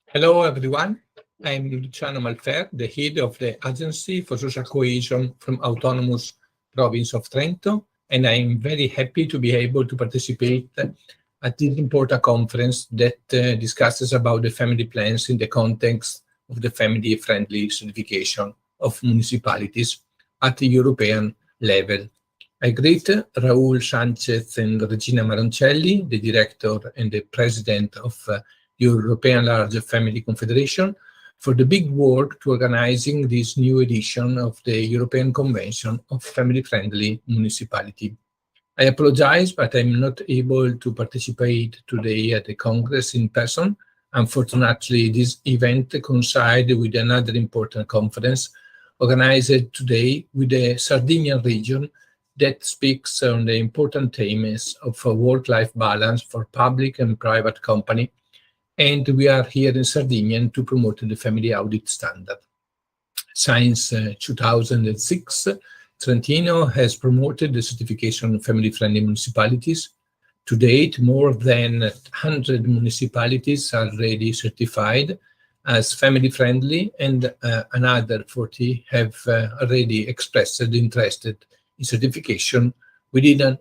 Hello, everyone. I'm Luciano Malfer, the head of the Agency for Social Cohesion from Autonomous Province of Trento, and I'm very happy to be able to participate at this important conference that discusses about the family plans in the context of the family-friendly certification of municipalities at the European level. I greet Raúl Sánchez and Regina Maroncelli, the director and the president of European Large Family Confederation, for the big work to organizing this new edition of the European Convention of Family-Friendly Municipality. I apologize, but I'm not able to participate today at the Congress in person. Unfortunately, this event coincided with another important conference organized today with the Sardinian region that speaks on the important themes of a work-life balance for public and private company. And we are here in Sardinia to promote the family audit standard. Since 2006, Trentino has promoted the certification of family-friendly municipalities. To date, more than 100 municipalities are already certified as family-friendly, and another 40 have already expressed interest in certification within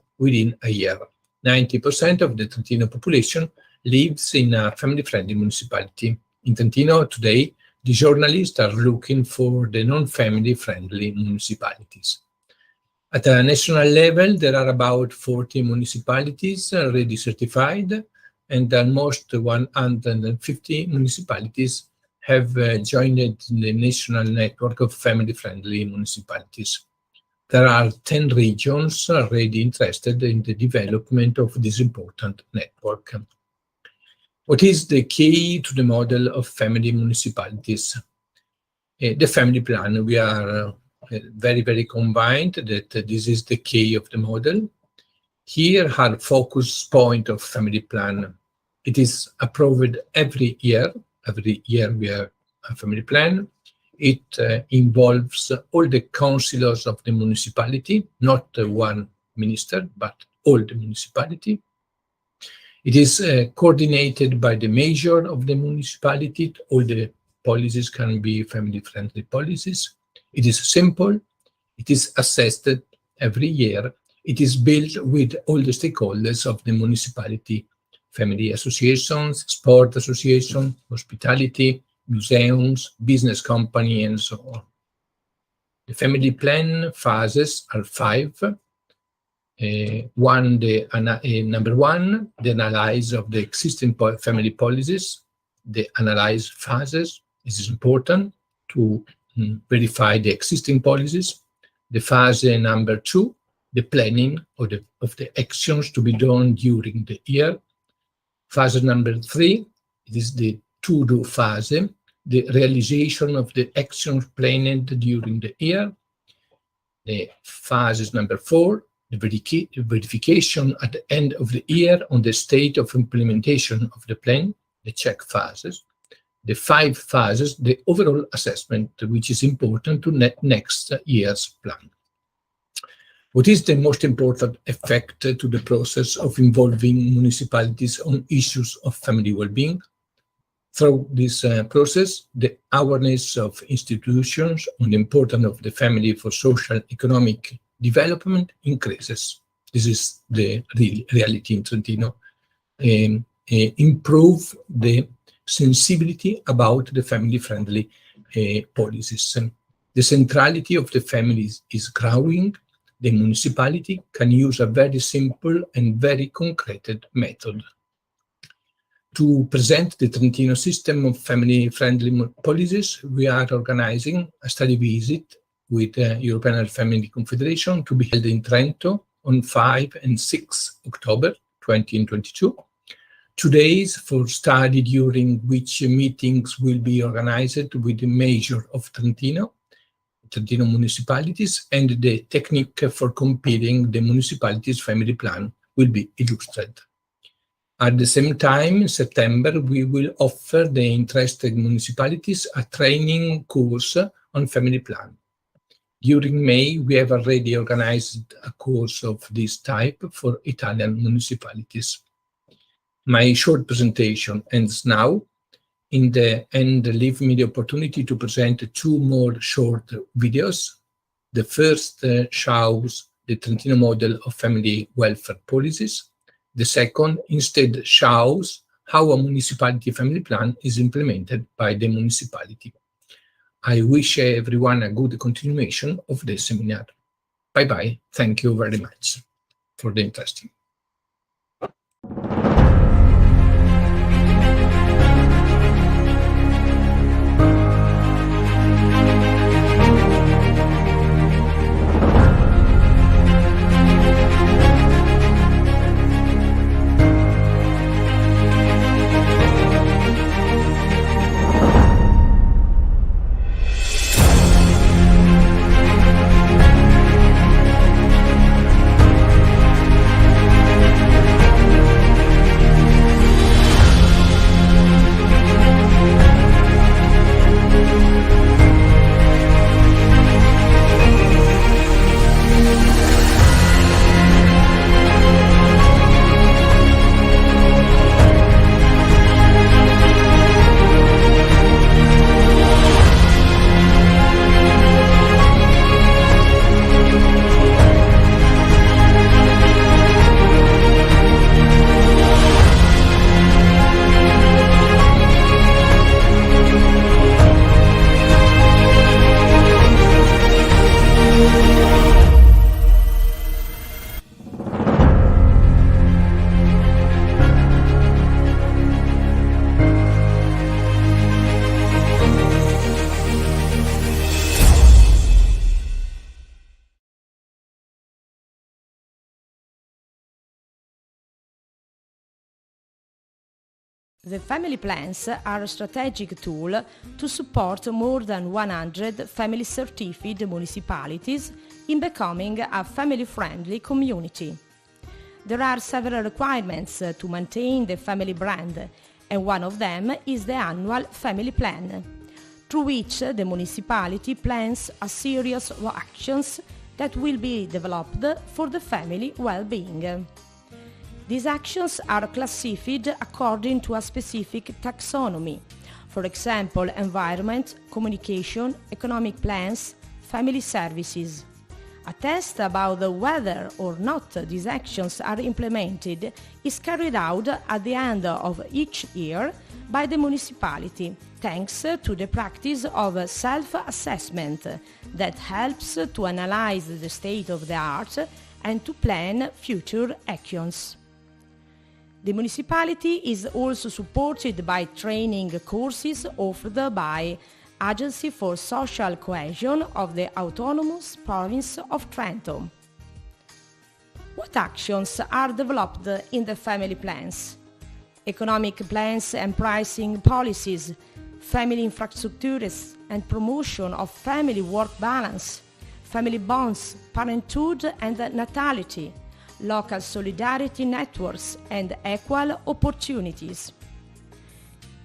a year. 90% of the Trentino population lives in a family-friendly municipality. In Trentino today, the journalists are looking for the non-family-friendly municipalities. At a national level, there are about 40 municipalities already certified, and almost 150 municipalities have joined the national network of family-friendly municipalities. There are 10 regions already interested in the development of this important network. What is the key to the model of family municipalities? The family plan. We are very, very convinced that this is the key of the model. Here are focus point of family plan. It is approved every year. Every year we have a family plan. It involves all the councillors of the municipality, not one minister, but all the municipality. It is coordinated by the mayor of the municipality. All the policies can be family-friendly policies. It is simple. It is assessed every year. It is built with all the stakeholders of the municipality, family associations, sport associations, hospitality, museums, business company, and so on. The family plan phases are 5. Number one, the analysis of the existing family policies. The analyze phases. This is important to verify the existing policies. The phase number 2, the planning of the actions to be done during the year. Phase number 3, it is the to-do phase, the realization of the actions planned during the year. The phase number 4, the verification at the end of the year on the state of implementation of the plan, the check phases, the 5 phases, the overall assessment, which is important to next year's plan. What is the most important effect to the process of involving municipalities on issues of family well-being? Through this process, the awareness of institutions on the importance of the family for social economic development increases. This is the reality in Trentino. Improve the sensibility about the family-friendly policies. The centrality of the families is growing. The municipality can use a very simple and very concrete method. To present the Trentino system of family-friendly policies, we are organizing a study visit with the European Family Confederation to be held in Trento on 5 and 6 October 2022. 2 days for study, during which meetings will be organized with the mayor of Trentino municipalities, and the technique for compiling the municipality's family plan will be illustrated. At the same time, in September, we will offer the interested municipalities a training course on family plan. During May, we have already organized a course of this type for Italian municipalities. My short presentation ends now. In the end, leave me the opportunity to present 2 more short videos. The first shows the Trentino model of family welfare policies. The second instead shows how a municipality family plan is implemented by the municipality. I wish everyone a good continuation of the seminar. Bye-bye. Thank you very much for the interest. The family plans are a strategic tool to support more than 100 family certified municipalities in becoming a family-friendly community. There are several requirements to maintain the family brand, and one of them is the annual family plan, through which the municipality plans a series of actions that will be developed for the family well-being. These actions are classified according to a specific taxonomy, for example, environment, communication, economic plans, family services. A test about whether or not these actions are implemented is carried out at the end of each year by the municipality, thanks to the practice of self-assessment that helps to analyze the state of the art and to plan future actions. The municipality is also supported by training courses offered by Agency for Social Cohesion of the Autonomous Province of Trento. What actions are developed in the family plans? Economic plans and pricing policies, family infrastructures and promotion of family work balance, family bonds, parenthood and natality, local solidarity networks, and equal opportunities.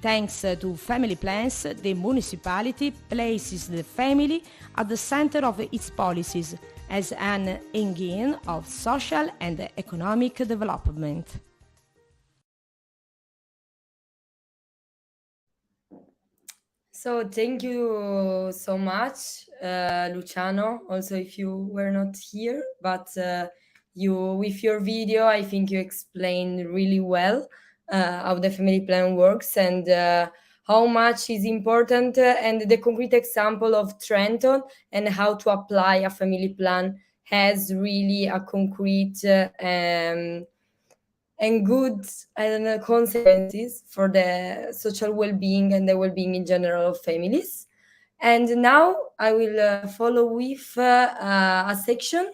Thanks to family plans, the municipality places the family at the center of its policies as an engine of social and economic development. So thank you so much, Luciano. Also, if you were not here, but you, with your video, I think you explained really well how the family plan works and how much is important, and the concrete example of Trenton and how to apply a family plan has really a concrete and good, I don't know, consequences for the social well-being and the well-being in general of families. And now I will follow with a section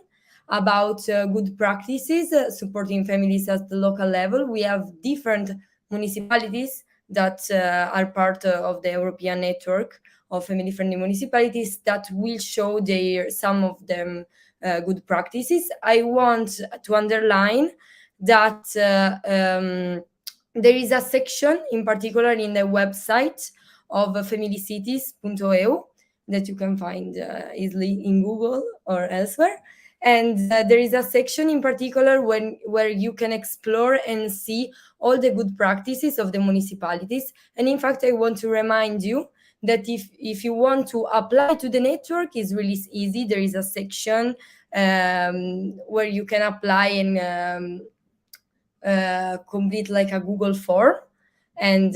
about good practices supporting families at the local level. We have different municipalities that are part of the European network of family-friendly municipalities that will show some of them good practices. I want to underline that there is a section in particular in the website of familycities.eu that you can find easily in Google or elsewhere. And there is a section in particular where you can explore and see all the good practices of the municipalities. And in fact, I want to remind you that if you want to apply to the network, it's really easy. There is a section where you can apply and complete like a Google form, and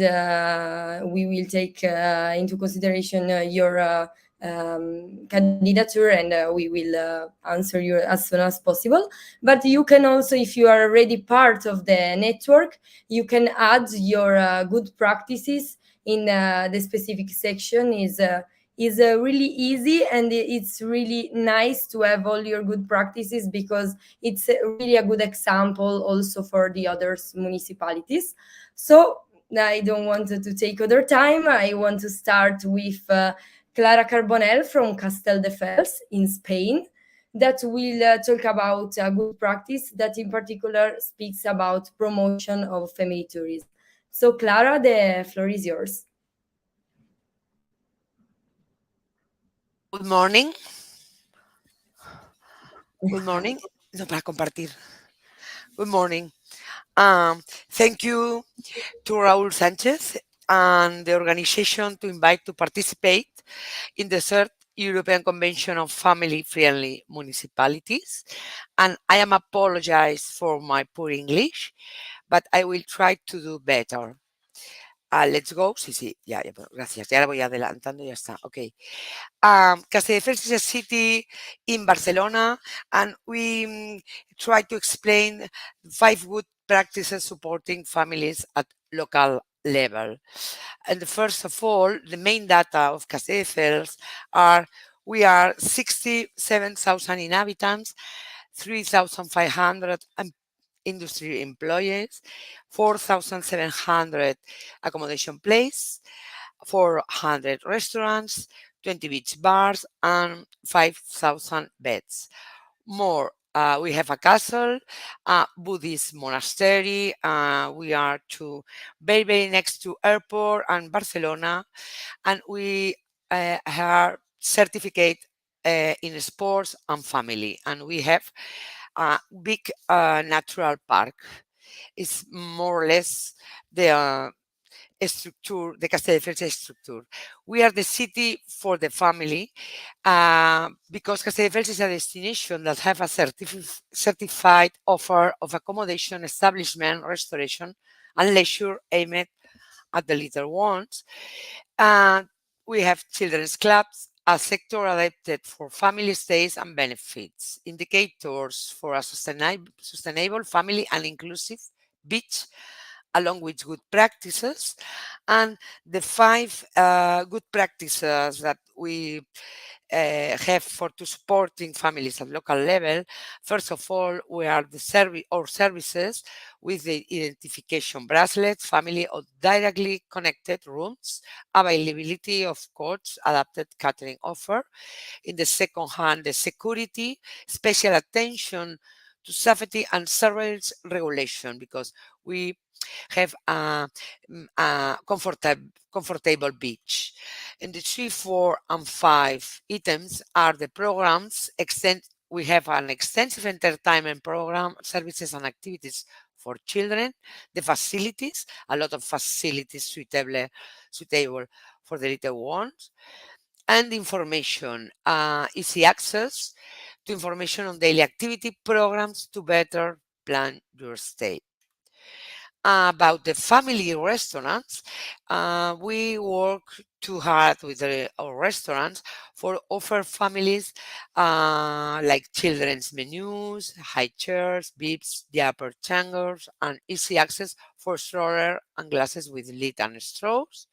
we will take into consideration your candidature, and we will answer you as soon as possible. But you can also, if you are already part of the network, you can add your good practices in the specific section. Is really easy, and it's really nice to have all your good practices because it's really a good example also for the other municipalities. So I don't want to take other time. I want to start with Clara Carbonell from Castelldefels in Spain, that will talk about a good practice that in particular speaks about promotion of family tourism. So Clara, the floor is yours. Good morning. Good morning. No, para compartir. Good morning. Thank you to Raúl Sánchez and the organization to invite to participate in the third European Convention of Family-Friendly Municipalities. And I am apologize for my poor English, but I will try to do better. Let's go. Sí, ya, gracias. Ya la voy adelantando, ya está. Okay. Castelldefels is a city in Barcelona, and we try to explain 5 good practices supporting families at local level. And first of all, the main data of Castelldefels are we are 67,000 inhabitants, 3,500 industry employees, 4,700 accommodation places, 400 restaurants, 20 beach bars, and 5,000 beds. More, we have a castle, a Buddhist monastery. We are very next to airport and Barcelona, and we are certificate in sports and family, and we have a big natural park. It's more or less the structure, the Castelldefels structure. We are the city for the family because Castelldefels is a destination that have a certified offer of accommodation, establishment, restoration, and leisure aimed at the little ones. We have children's clubs, a sector adapted for family stays and benefits, indicators for a sustainable family and inclusive beach, along with good practices. And the 5 good practices that we have for to supporting families at local level. First of all, we are the services with the identification bracelets, family or directly connected rooms, availability of coach adapted catering offer. In the second hand, the security, special attention to safety and surveillance regulation, because we have a comfortable beach. And the 3, 4, and 5 items are the programs. We have an extensive entertainment program, services and activities for children. The facilities, a lot of facilities suitable for the little ones. And information, easy access to information on daily activity programs to better plan your stay. About the family restaurants, we work too hard with our restaurants for offer families like children's menus, high chairs, beeps, the upper chambers, and easy access for stroller and glasses with lid and straws.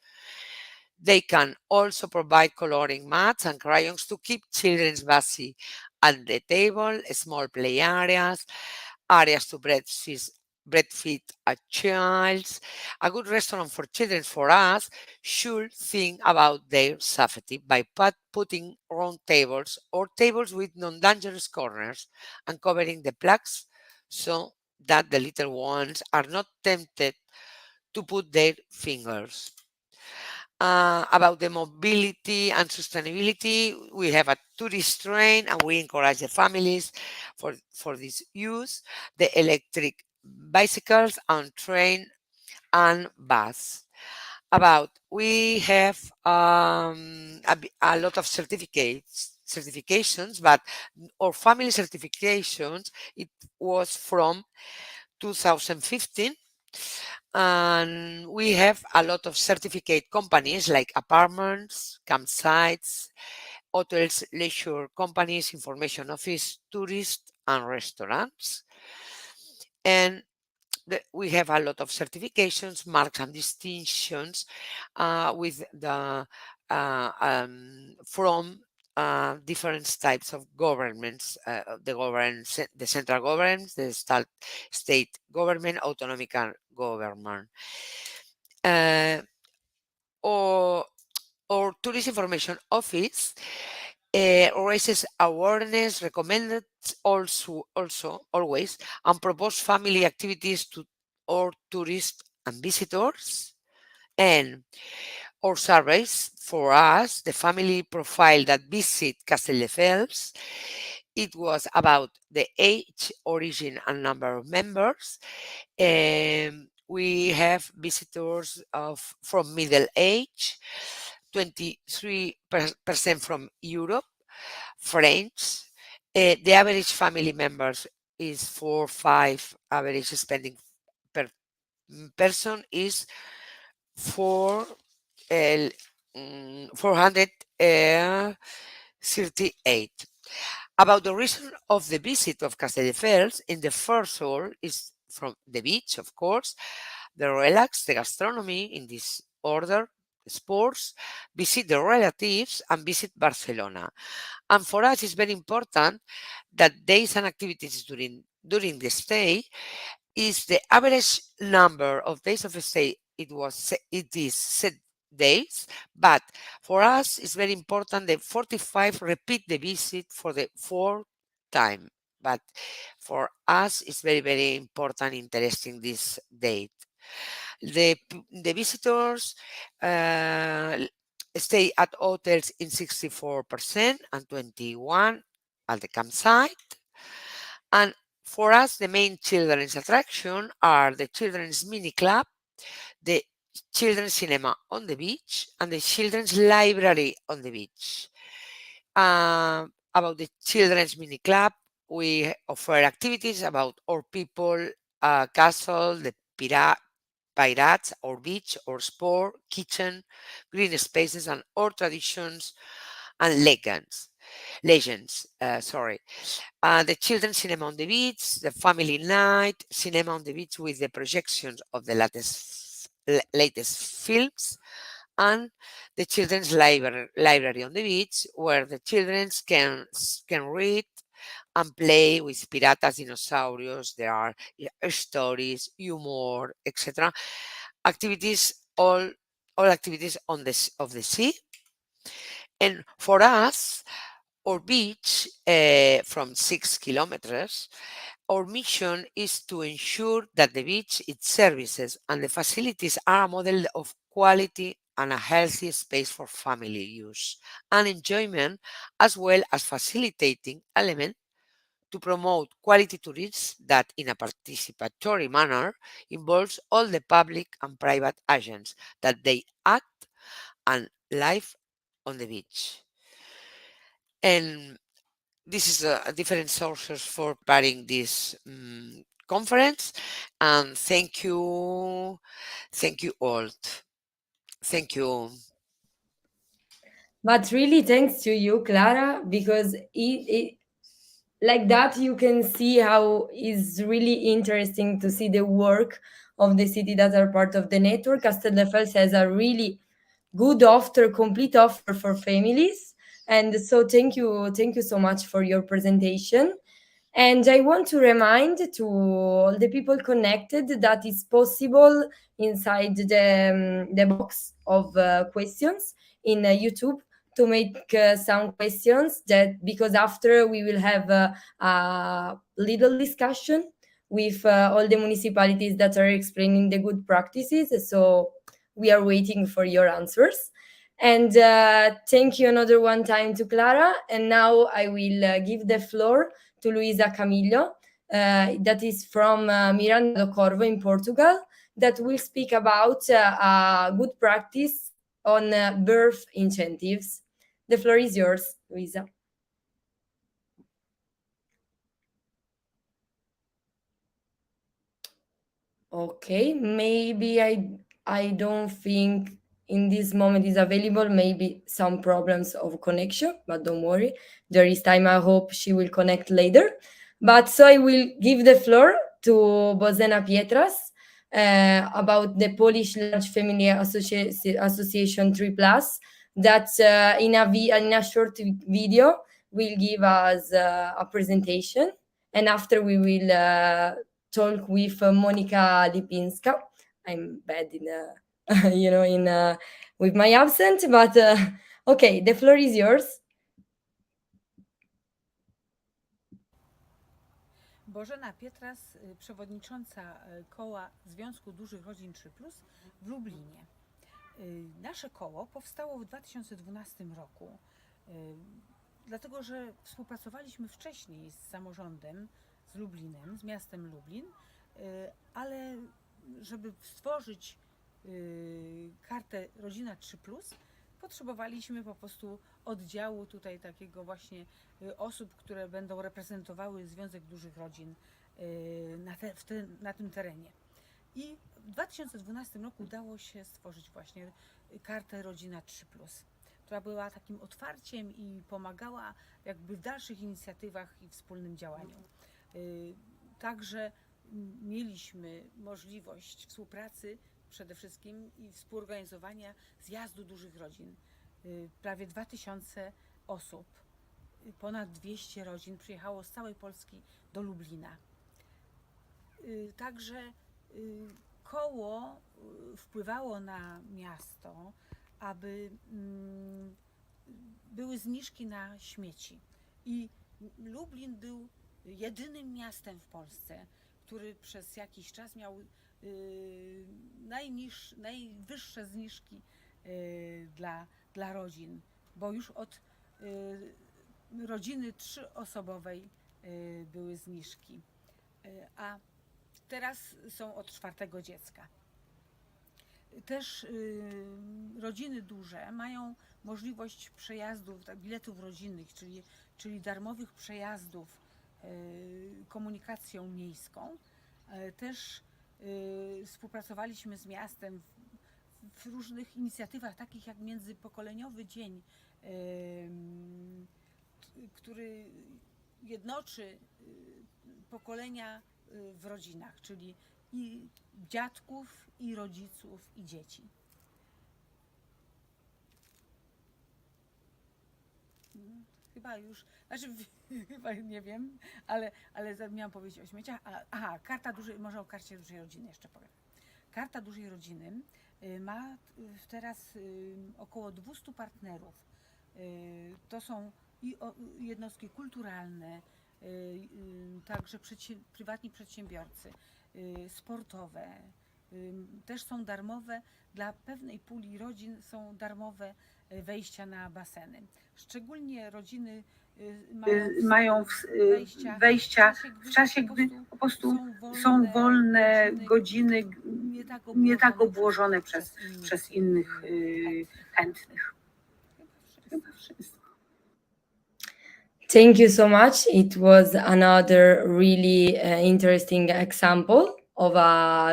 They can also provide coloring mats and crayons to keep children busy at the table, small play areas to breastfeed a child. A good restaurant for children for us should think about their safety by putting round tables or tables with non-dangerous corners and covering the plugs so that the little ones are not tempted to put their fingers. About the mobility and sustainability, we have a tourist train and we encourage the families for this use, the electric bicycles and train and bus. We have a lot of certifications, but our family certifications, it was from 2015. And we have a lot of certificate companies like apartments, campsites, hotels, leisure companies, information office, tourists, and restaurants. And we have a lot of certifications, marks, and distinctions with the from different types of governments, the central government, the state government, autonomic government. Or Tourist Information Office raises awareness, recommended also always, and propose family activities to all tourists and visitors. And our surveys for us, the family profile that visit Castelldefels, it was about the age, origin, and number of members. We have visitors from middle age, 23% from Europe, French. The average family members is 4 or 5. Average spending per person is 438. About the reason of the visit of Castelldefels, in the first order is from the beach, of course, the relax, the gastronomy in this order, sports, visit the relatives, and visit Barcelona. And for us, it's very important that days and activities during the stay is the average number of days of stay. It is 7 days, but for us, it's very important that 45 repeat the visit for the 4th time. But for us, it's very, very important, interesting this date. The visitors stay at hotels in 64% and 21 at the campsite. And for us, the main children's attraction are the children's mini club, the children's cinema on the beach, and the children's library on the beach. About the children's mini club, we offer activities about our people, castle, the pirates, or beach, or sport, kitchen, green spaces, and our traditions and legends. The children's cinema on the beach, the family night, cinema on the beach with the projections of the latest films, and the children's library on the beach, where the children can read and play with piratas, dinosaurs. There are stories, humor, etc. Activities, all activities of the sea. And for us, our beach, from 6 kilometers, our mission is to ensure that the beach, its services, and the facilities are a model of quality and a healthy space for family use and enjoyment, as well as facilitating element to promote quality tourism that, in a participatory manner, involves all the public and private agents that they act and live on the beach. And this is different sources for preparing this conference. And thank you all. Thank you. But really, thanks to you, Clara, because it like that you can see how is really interesting to see the work of the city that are part of the network. Castelldefels has a really good offer, complete offer for families. And so thank you so much for your presentation. And I want to remind to all the people connected that it's possible inside the box of questions in YouTube to make some questions, that because after we will have a little discussion with all the municipalities that are explaining the good practices. So we are waiting for your answers. And thank you another one time to Clara. And now I will give the floor to Luisa Camilo, that is from Miranda do Corvo in Portugal, that will speak about good practice on birth incentives. The floor is yours, Luisa. Okay, maybe I don't think in this moment is available, maybe some problems of connection, but don't worry, there is time. I hope she will connect later. But so I will give the floor to Bożena Pietras about the Polish Large Family Association 3+, that in a short video will give us a presentation, and after we will talk with Monika Lipinska. I'm bad in with my accent, but okay, the floor is yours. Bożena Pietras, przewodnicząca koła Związku Dużych Rodzin 3+ w Lublinie. Nasze koło powstało w 2012 roku, dlatego że współpracowaliśmy wcześniej z samorządem, z Lublinem, z miastem Lublin, ale żeby stworzyć kartę Rodzina 3+, potrzebowaliśmy po prostu oddziału tutaj takiego właśnie osób, które będą reprezentowały Związek Dużych Rodzin na tym terenie. I w 2012 roku udało się stworzyć właśnie kartę Rodzina 3+, która była takim otwarciem i pomagała jakby w dalszych inicjatywach i wspólnym działaniu. Także mieliśmy możliwość współpracy przede wszystkim i współorganizowania zjazdu dużych rodzin. Prawie 2000 osób, ponad 200 rodzin przyjechało z całej Polski do Lublina. Także koło wpływało na miasto, aby były zniżki na śmieci. I Lublin był jedynym miastem w Polsce, który przez jakiś czas miał najwyższe zniżki dla rodzin, bo już od rodziny 3-osobowej były zniżki, a teraz są od 4. dziecka. Też rodziny duże mają możliwość przejazdów, biletów rodzinnych, czyli darmowych przejazdów komunikacją miejską. Też współpracowaliśmy z miastem w różnych inicjatywach, takich jak Międzypokoleniowy Dzień, który jednoczy pokolenia w rodzinach, czyli i dziadków, i rodziców, i dzieci. chyba już, znaczy chyba nie wiem, ale miałam powiedzieć o śmieciach. Aha, karta dużej, może o karcie dużej rodziny jeszcze powiem. Karta dużej rodziny ma teraz około 200 partnerów. To są i jednostki kulturalne, także prywatni przedsiębiorcy, sportowe, też są darmowe, dla pewnej puli rodzin są darmowe wejścia na baseny. Szczególnie rodziny mają wejścia w czasie, gdy po prostu są wolne godziny, nie tak obłożone przez innych chętnych. Chyba wszystko. Thank you so much. It was another really interesting example of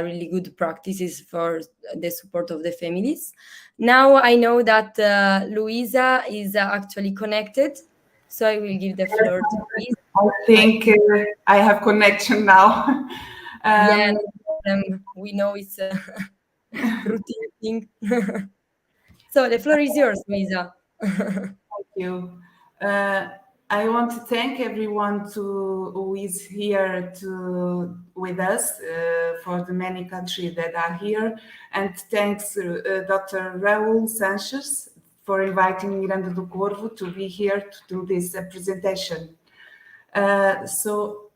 really good practices for the support of the families. Now I know that Luisa is actually connected, so I will give the floor to Luisa. I think I have connection now. Yeah, no problem. We know it's a routine thing. So the floor is yours, Luisa. Thank you. I want to thank everyone who is here with us for the many countries that are here, and thanks Dr. Raul Sanchez for inviting Miranda do Corvo to be here to do this presentation. So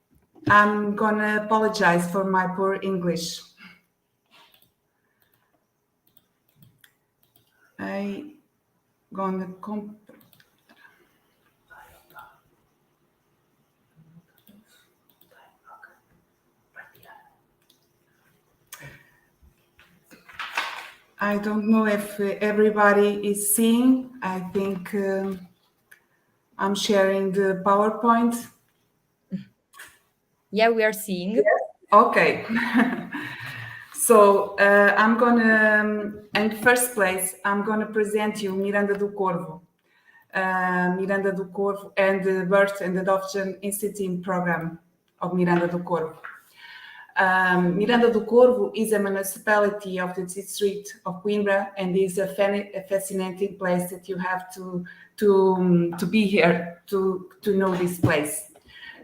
I'm gonna apologize for my poor English. I don't know if everybody is seeing. I think I'm sharing the PowerPoint. Yeah, we are seeing. Yes? Okay. So I'm gonna, in the first place, I'm gonna present you Miranda do Corvo. Miranda do Corvo and the Birth and Adoption Institute program of Miranda do Corvo. Miranda do Corvo is a municipality of the district of Coimbra, and is a fascinating place that you have to be here to know this place.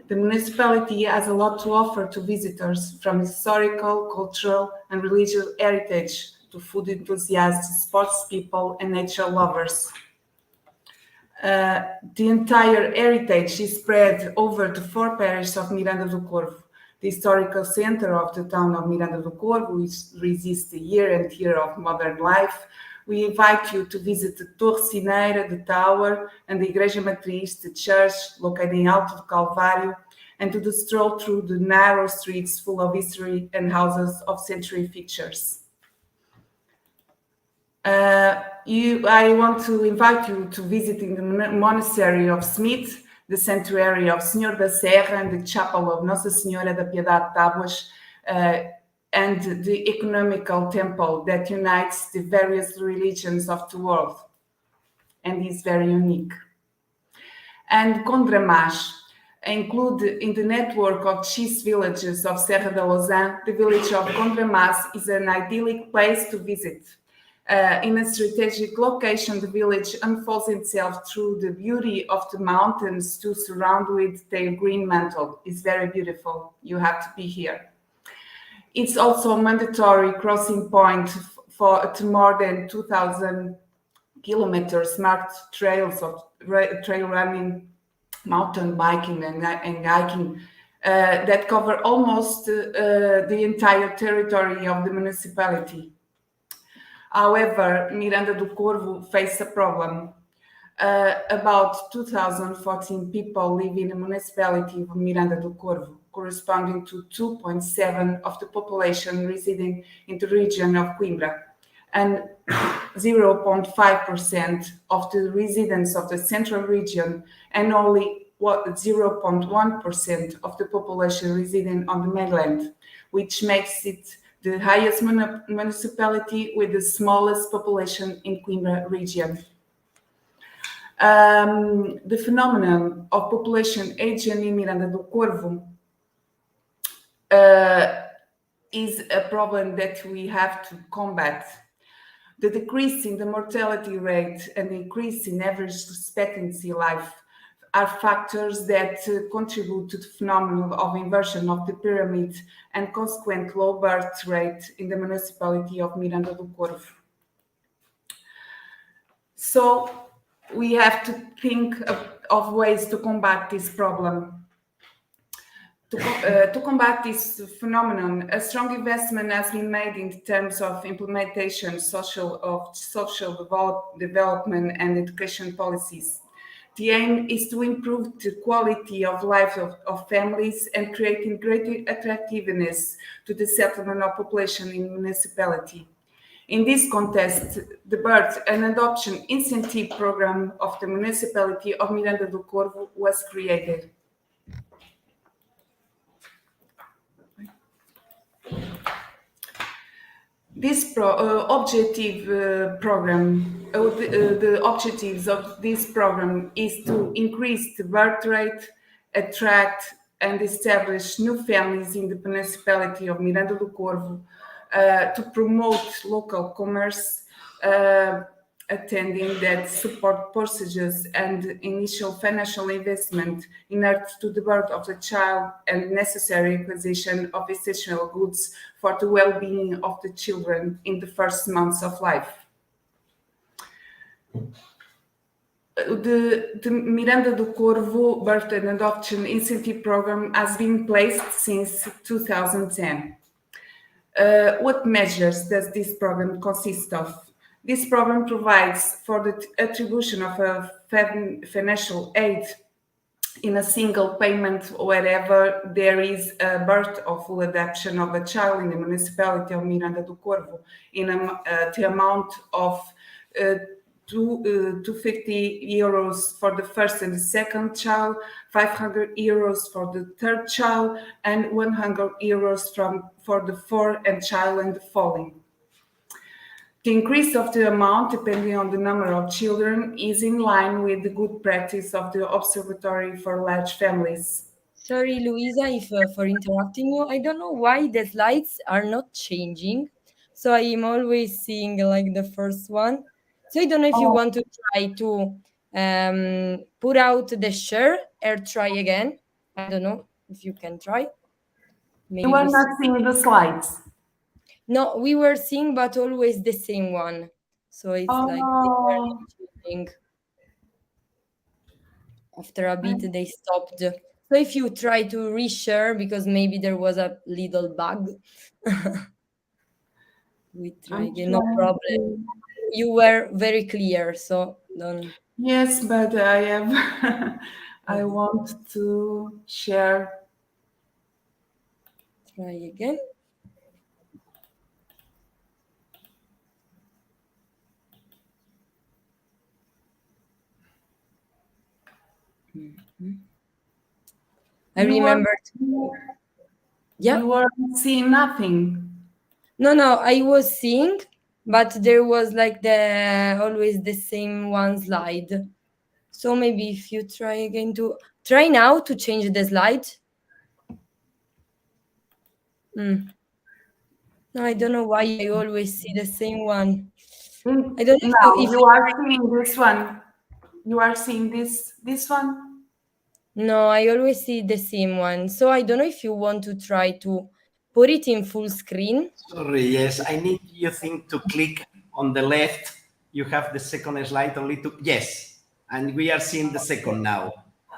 The municipality has a lot to offer to visitors, from historical, cultural, and religious heritage to food enthusiasts, sports people, and nature lovers. The entire heritage is spread over the 4 parishes of Miranda do Corvo. The historical center of the town of Miranda do Corvo, which resists the year and year of modern life. We invite you to visit the Torre Cineira, the tower, and the Igreja Matriz, the church located in Alto do Calvário, and to stroll through the narrow streets full of history and houses of century features. I want to invite you to visit the monastery of Smith, the sanctuary of Senhor da Serra, and the chapel of Nossa Senhora da Piedade Tábuas, and the economical temple that unites the various religions of the world, and is very unique. And Condramás include in the network of cheese villages of Serra da Lousã. The village of Condramás is an idyllic place to visit. In a strategic location, the village unfolds itself through the beauty of the mountains to surround with their green mantle. It's very beautiful. You have to be here. It's also a mandatory crossing point to more than 2,000 kilometers marked trails of trail running, mountain biking, and hiking that cover almost the entire territory of the municipality. However, Miranda do Corvo faces a problem. About 2,014 people live in the municipality of Miranda do Corvo, corresponding to 2.7% of the population residing in the region of Coimbra, and 0.5% of the residents of the central region, and only 0.1% of the population residing on the mainland, which makes it the highest municipality with the smallest population in Coimbra region. The phenomenon of population aging in Miranda do Corvo is a problem that we have to combat. The decrease in the mortality rate and the increase in average expectancy life are factors that contribute to the phenomenon of inversion of the pyramid and consequent low birth rate in the municipality of Miranda do Corvo. So we have to think of ways to combat this problem. To combat this phenomenon, a strong investment has been made in terms of implementation of social development and education policies. The aim is to improve the quality of life of families and creating greater attractiveness to the settlement of population in the municipality. In this context, the Birth and Adoption Incentive Program of the Municipality of Miranda do Corvo was created. This the objectives of this program is to increase the birth rate, attract and establish new families in the municipality of Miranda do Corvo, to promote local commerce, attending that support purchases and initial financial investment in order to the birth of the child and necessary acquisition of essential goods for the well-being of the children in the first months of life. The Miranda do Corvo Birth and Adoption Incentive Program has been placed since 2010. What measures does this program consist of? This program provides for the attribution of a financial aid in a single payment wherever there is a birth or full adoption of a child in the municipality of Miranda do Corvo in the amount of 250 euros for the first and the second child, 500 euros for the third child, and 100 euros for the fourth child and the following. The increase of the amount, depending on the number of children, is in line with the good practice of the Observatory for Large Families. Sorry, Luisa, for interrupting you. I don't know why the slides are not changing. So I am always seeing like the first one. So I don't know if you want to try to put out the share or try again. I don't know if you can try. Maybe you are not seeing the slides. No, we were seeing, but always the same one. So it's like they were changing. After a bit, they stopped. So if you try to reshare, because maybe there was a little bug, we try again. No problem. You were very clear, so don't. Yes, but I have. I want to share. Try again. Mm-hmm. I remember. You were seeing nothing. No, I was seeing, but there was like always the same one slide. So maybe if you try now to change the slide. No, I don't know why I always see the same one. I don't know if you are seeing this one. You are seeing this one? No, I always see the same one. So I don't know if you want to try to put it in full screen. Sorry, yes, I need you to click on the left. You have the second slide only to, yes, and we are seeing the second now.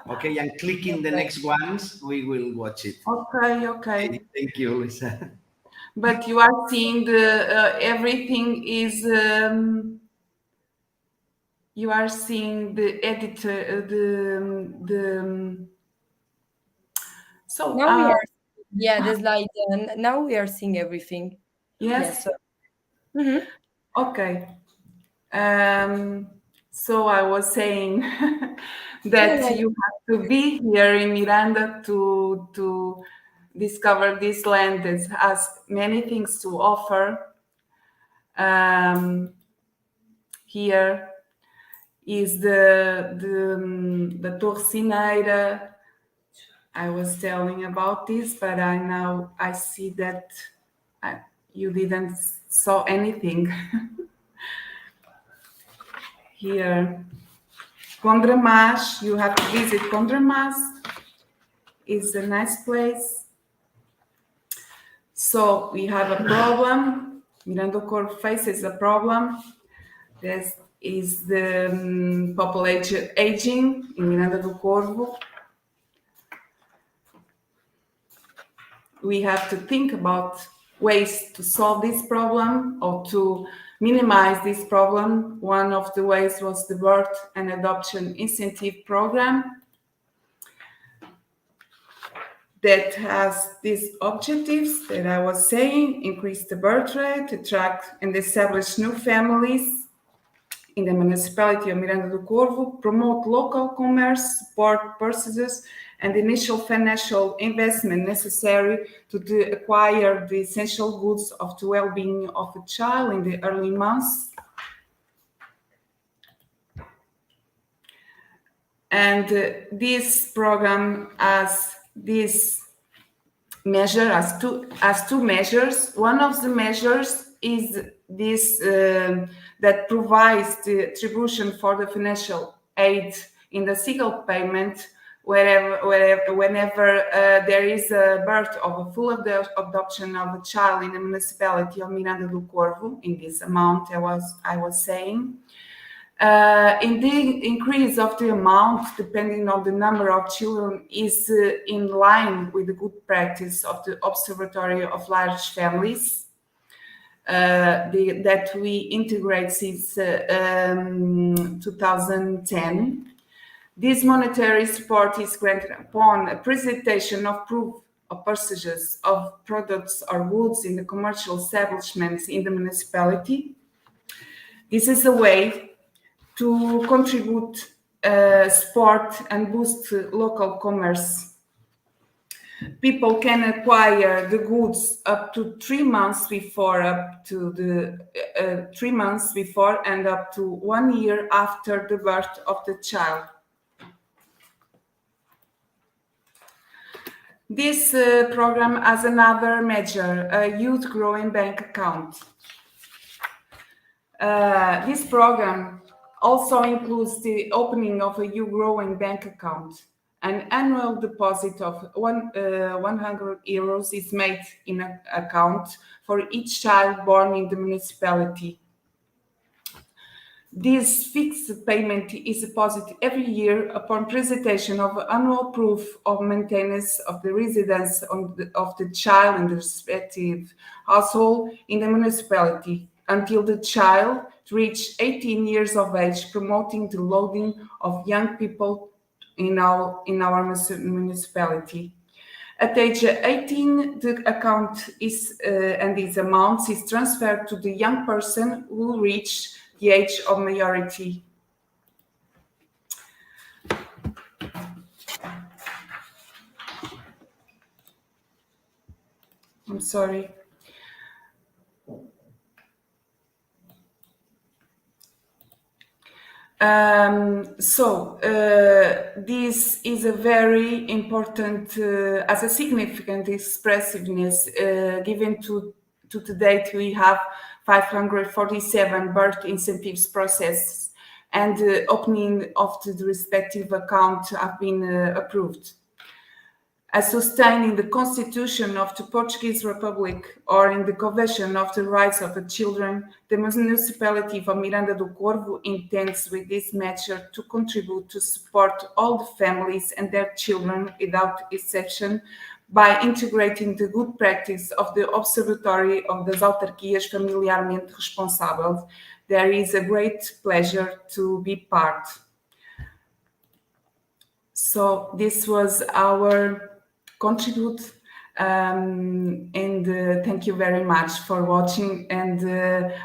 Okay, and clicking the next ones, we will watch it. Okay. Thank you, Luisa. But you are seeing everything is, you are seeing the editor, so now we are, the slide, now we are seeing everything. Yes. Okay. So I was saying that you have to be here in Miranda to discover this land that has many things to offer. Here is the Torcineira. I was telling about this, but I see that you didn't saw anything. here. Condremas, you have to visit Condremas. It's a nice place. So we have a problem. Miranda do Corvo faces a problem. This is the population aging in Miranda do Corvo. We have to think about ways to solve this problem or to minimize this problem. One of the ways was the birth and adoption incentive program that has these objectives that I was saying: increase the birth rate, attract and establish new families in the municipality of Miranda do Corvo, promote local commerce, support purchases and initial financial investment necessary to acquire the essential goods of the well-being of a child in the early months. And this program has this measure as two measures. One of the measures is this that provides the attribution for the financial aid in the single payment whenever there is a birth of a full adoption of a child in the municipality of Miranda do Corvo, in this amount I was saying. In the increase of the amount, depending on the number of children, is in line with the good practice of the Observatory of Large Families that we integrate since 2010. This monetary support is granted upon a presentation of proof of purchases of products or goods in the commercial establishments in the municipality. This is a way to contribute support and boost local commerce. People can acquire the goods up to 3 months before, and up to 1 year after the birth of the child. This program has another measure, a youth growing bank account. This program also includes the opening of a youth growing bank account. An annual deposit of 100 euros is made in an account for each child born in the municipality. This fixed payment is deposited every year upon presentation of annual proof of maintenance of the residence of the child in the respective household in the municipality until the child reaches 18 years of age, promoting the loading of young people in our municipality. At age 18, the account is and its amounts is transferred to the young person who reached the age of majority. I'm sorry. This is a very important, as a significant expressiveness given to date. We have 547 birth incentives processes, and the opening of the respective account have been approved. As sustained in the Constitution of the Portuguese Republic or in the Convention of the Rights of the Children, the municipality of Miranda do Corvo intends with this measure to contribute to support all the families and their children without exception by integrating the good practice of the Observatory of das Autarquias Familiarmente Responsáveis. There is a great pleasure to be part. So this was our contribute, and thank you very much for watching, and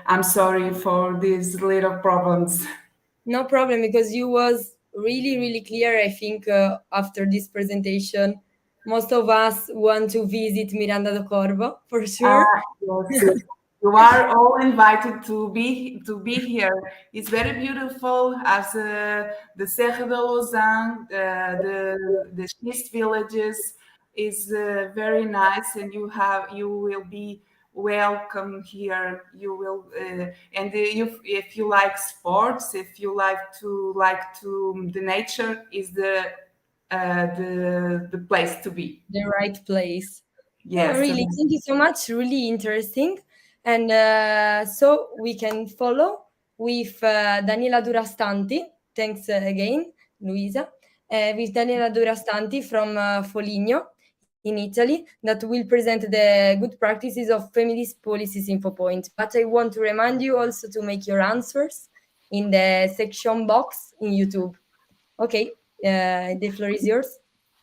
I'm sorry for these little problems. No problem, because you was really clear. I think after this presentation, most of us want to visit Miranda do Corvo for sure. Yes. You are all invited to be here. It's very beautiful, as the Serra da Lausanne, the schist villages is very nice, and you will be welcome here. You will, and if you like sports, if you like to the nature, is the place to be. The right place. Yes, Oh, really. Thank you so much. Really interesting. And so we can follow with Daniela Durastanti. Thanks again, Luisa. With Daniela Durastanti from Foligno in Italy, that will present the good practices of Families Policies Info Point. But I want to remind you also to make your answers in the section box in YouTube. Okay, the floor is yours.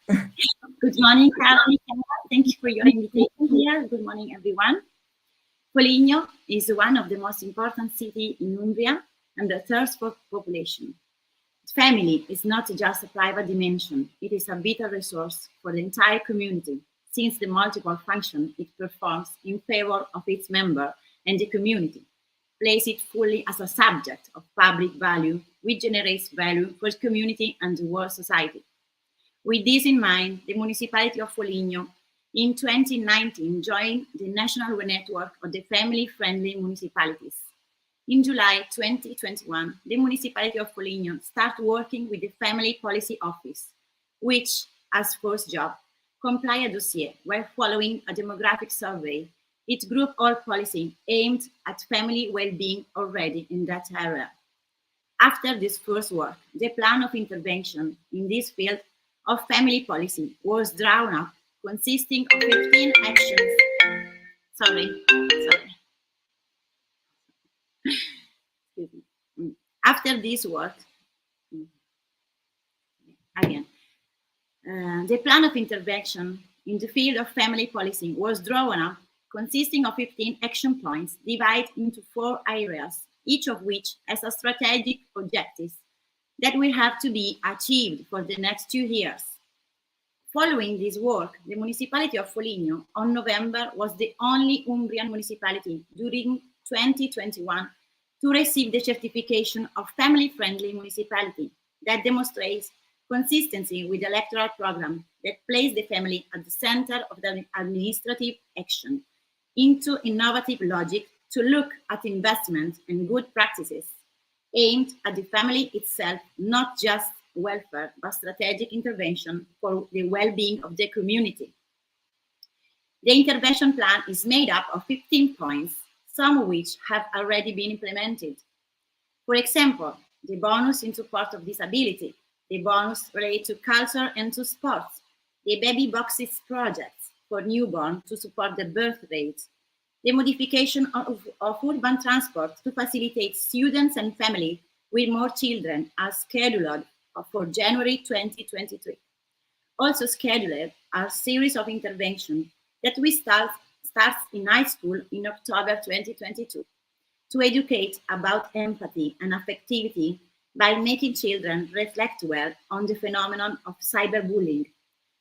Good morning, Caroline. Thank you for your invitation here. Good morning, everyone. Foligno is one of the most important cities in Umbria and the third for population. Family is not just a private dimension, it is a vital resource for the entire community, since the multiple function it performs in favor of its member and the community, place it fully as a subject of public value, which generates value for the community and the world society. With this in mind, the municipality of Foligno in 2019 joined the national network of the family-friendly municipalities. In July 2021, the municipality of Foligno started working with the Family Policy Office, which, as first job, compiled a dossier while following a demographic survey. It grouped all policy aimed at family well-being already in that area. After this first work, the plan of intervention in this field of family policy was drawn up, consisting of 15 actions. After this work, the plan of intervention in the field of family policy was drawn up, consisting of 15 action points divided into 4 areas, each of which has a strategic objectives that will have to be achieved for the next 2 years. Following this work, the municipality of Foligno on November was the only Umbrian municipality during 2021 to receive the certification of family-friendly municipality that demonstrates consistency with the electoral program that placed the family at the center of the administrative action into innovative logic to look at investment and good practices aimed at the family itself, not just welfare, but strategic intervention for the well-being of the community. The intervention plan is made up of 15 points, some of which have already been implemented. For example, the bonus in support of disability, the bonus related to culture and to sports, the baby boxes projects for newborn to support the birth rate, the modification of urban transport to facilitate students and families with more children as scheduled for January 2023. Also scheduled are a series of interventions that we starts in high school in October 2022 to educate about empathy and affectivity by making children reflect well on the phenomenon of cyberbullying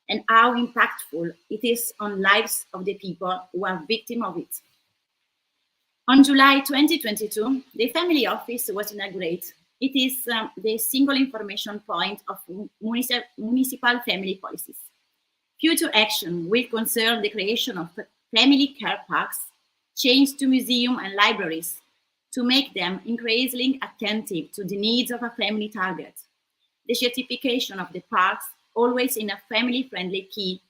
and how impactful it is on lives of the people who are victims of it. On July 2022, the Family Office was inaugurated. It is the single information point of municipal family policies. Future action will concern the creation of family care parks, change to museums and libraries to make them increasingly attentive to the needs of a family target. The certification of the parks, always in a family-friendly key.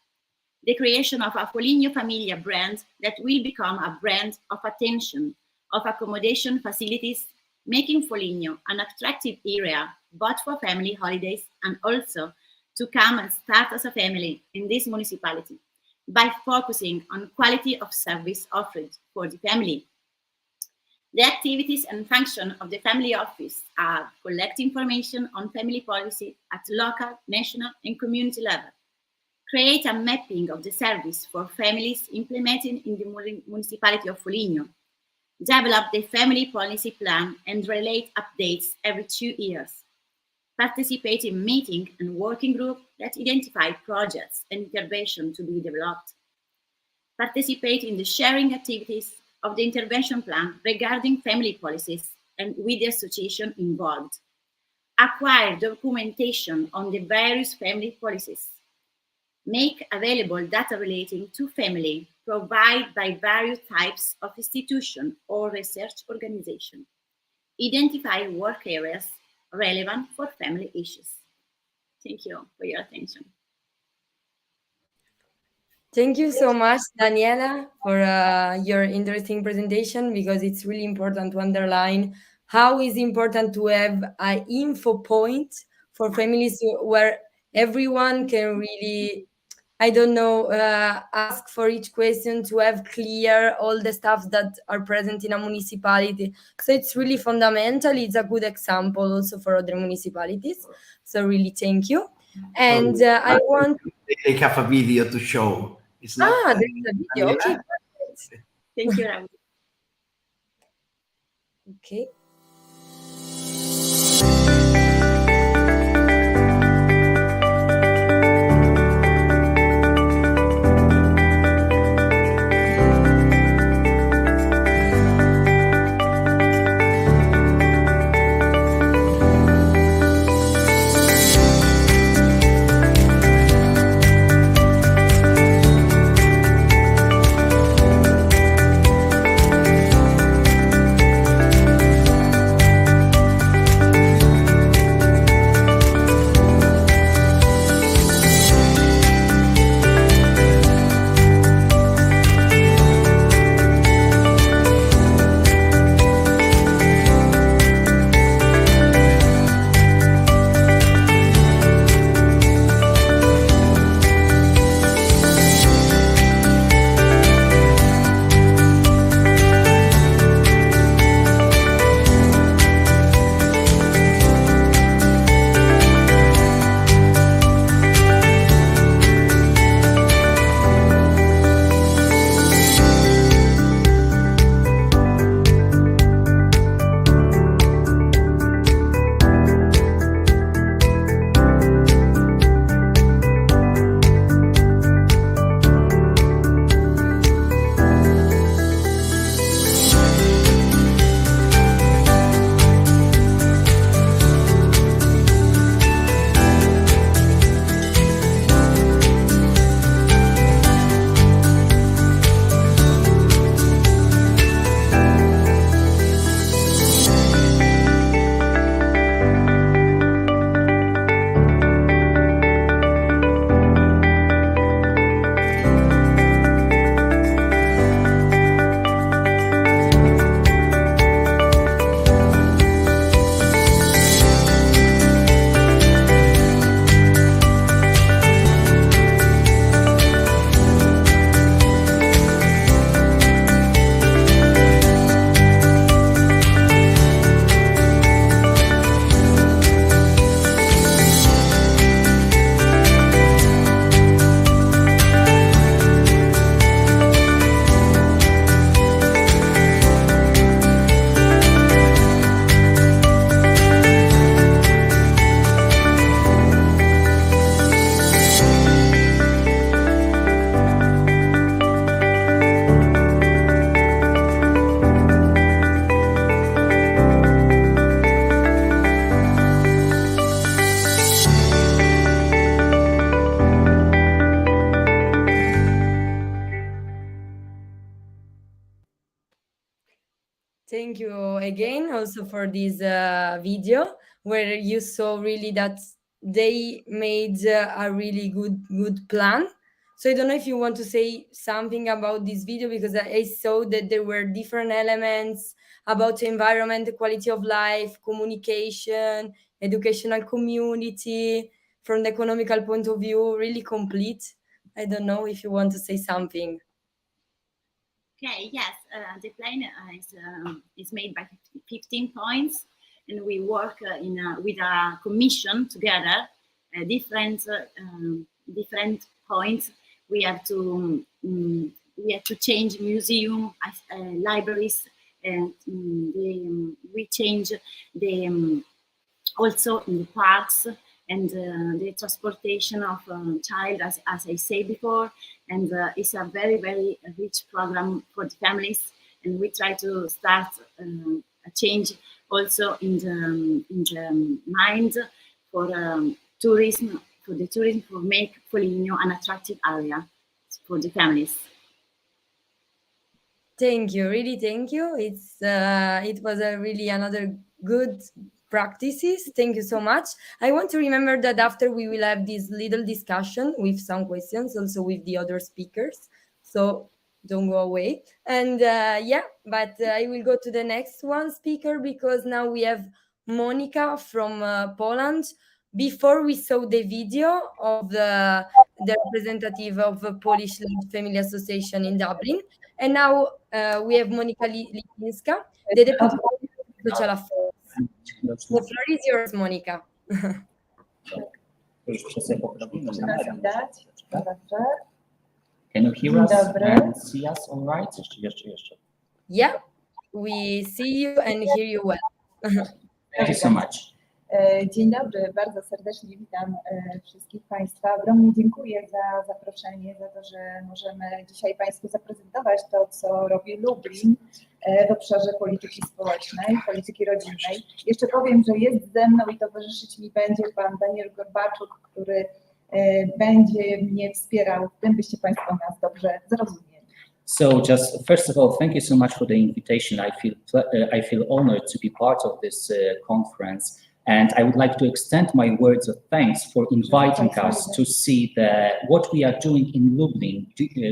The creation of a Foligno Familia brand that will become a brand of attention, of accommodation facilities, making Foligno an attractive area both for family holidays and also to come and start as a family in this municipality by focusing on quality of service offered for the family. The activities and function of the Family Office are collect information on family policy at local, national, and community level, create a mapping of the service for families implemented in the municipality of Foligno, develop the family policy plan and relate updates every 2 years, participate in meeting and working group that identify projects and intervention to be developed, participate in the sharing activities of the intervention plan regarding family policies and with the association involved, acquire documentation on the various family policies, make available data relating to family provided by various types of institution or research organization, identify work areas relevant for family issues. Thank you for your attention. Thank you so much, Daniela, for your interesting presentation, because it's really important to underline how it's important to have an info point for families where everyone can really, I don't know, ask for each question, to have clear all the stuff that are present in a municipality. So it's really fundamental. It's a good example also for other municipalities. So really, thank you. And I want... They have a video to show. It's not, there's a video. Okay, perfect. Thank you, Raul. Okay. Thank you again also for this video, where you saw really that they made a really good plan. So I don't know if you want to say something about this video, because I saw that there were different elements about environment, quality of life, communication, educational community, from the economical point of view, really complete. I don't know if you want to say something. Okay, yes, the plan is made by 15 points, and we work with a commission together, different points. We have to change museum, libraries, and we change also in the parks, and the transportation of child, as I said before. And it's a very rich program for the families, and we try to start a change also in the mind for tourism for the tourism, for make Foligno an attractive area for the families. Thank you, really thank you. It was a really another good practices. Thank you so much. I want to remember that after we will have this little discussion with some questions also with the other speakers. So don't go away. And but I will go to the next one speaker because now we have Monika from Poland. Before we saw the video of the representative of the Polish Family Association in Dublin. And now we have Monika Lipinska, the Deputy Mayor of Social Affairs. The floor is yours, Monika. Can you hear us and see us all right? Yeah, we see you and hear you well. Thank you so much. Dzień dobry, bardzo serdecznie witam wszystkich Państwa. Ogromnie dziękuję za zaproszenie, za to, że możemy dzisiaj Państwu zaprezentować to, co robi Lublin w obszarze polityki społecznej, polityki rodzinnej. Jeszcze powiem, że jest ze mną i towarzyszyć mi będzie pan Daniel Gorbaczuk, który będzie mnie wspierał w tym, byście Państwo nas dobrze zrozumieli. So just first of all, thank you so much for the invitation. I feel honored to be part of this conference. And I would like to extend my words of thanks for inviting us to see what we are doing in Lublin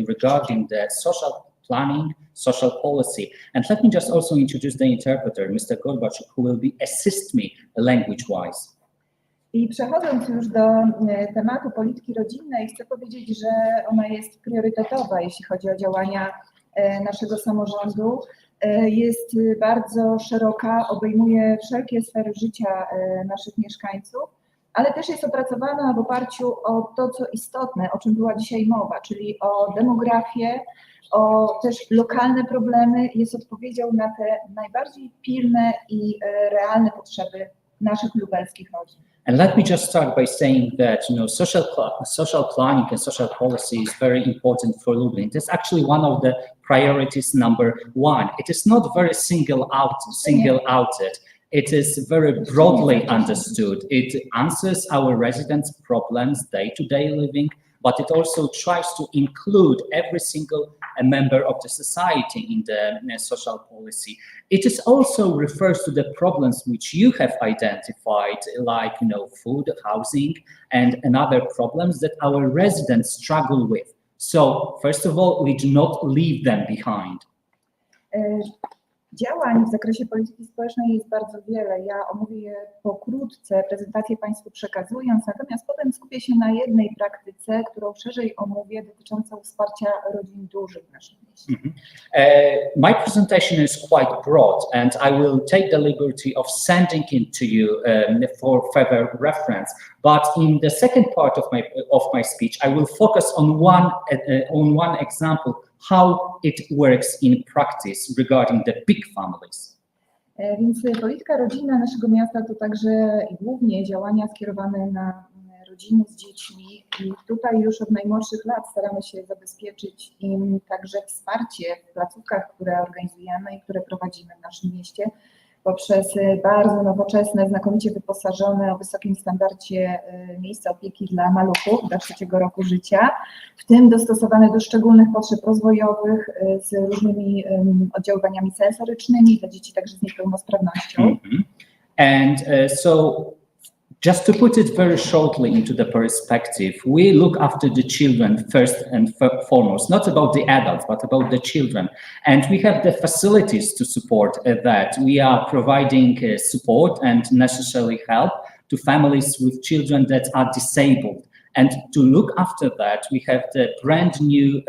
regarding the social planning, social policy. And let me just also introduce the interpreter, Mr. Gorbachuk, who will assist me language-wise. I przechodząc już do tematu polityki rodzinnej, chcę powiedzieć, że ona jest priorytetowa, jeśli chodzi o działania naszego samorządu. Jest bardzo szeroka, obejmuje wszelkie sfery życia naszych mieszkańców, ale też jest opracowana w oparciu o to, co istotne, o czym była dzisiaj mowa, czyli o demografię, o też lokalne problemy, jest odpowiedzią na te najbardziej pilne i realne potrzeby naszych lubelskich rodzin. And let me just start by saying that social planning and social policy is very important for Lublin. It is actually one of the priorities number one. It is not very single outed. It is very broadly understood. It answers our residents' problems, day-to-day living, but it also tries to include every single member of the society in the social policy. It is also refers to the problems which you have identified, like food, housing, and other problems that our residents struggle with. So, first of all, we do not leave them behind. Działań w zakresie polityki społecznej jest bardzo wiele. Ja omówię je pokrótce, prezentację Państwu przekazując, natomiast potem skupię się na jednej praktyce, którą szerzej omówię, dotyczącą wsparcia rodzin dużych w naszym mieście. My presentation is quite broad, and I will take the liberty of sending it to you for further reference. But in the second part of my speech, I will focus on one example, how it works in practice regarding the big families. Więc polityka rodzinna naszego miasta to także głównie działania skierowane na rodziny z dziećmi i tutaj już od najmłodszych lat staramy się zabezpieczyć im także wsparcie w placówkach, które organizujemy i które prowadzimy w naszym mieście poprzez bardzo nowoczesne, znakomicie wyposażone o wysokim standardzie miejsca opieki dla maluchów do 3. roku życia, w tym dostosowane do szczególnych potrzeb rozwojowych z różnymi oddziaływaniami sensorycznymi dla dzieci także z niepełnosprawnością. And so just to put it very shortly into the perspective, we look after the children first and foremost, not about the adults, but about the children. And we have the facilities to support that. We are providing support and necessary help to families with children that are disabled. And to look after that, we have the brand new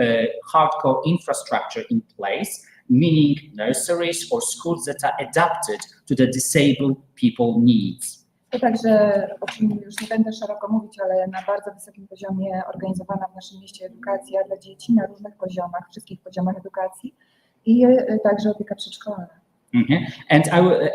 hardcore infrastructure in place, meaning nurseries or schools that are adapted to the disabled people needs. To także, o czym już nie będę szeroko mówić, ale na bardzo wysokim poziomie organizowana w naszym mieście edukacja dla dzieci na różnych poziomach, wszystkich poziomach edukacji i także opieka przedszkolna. And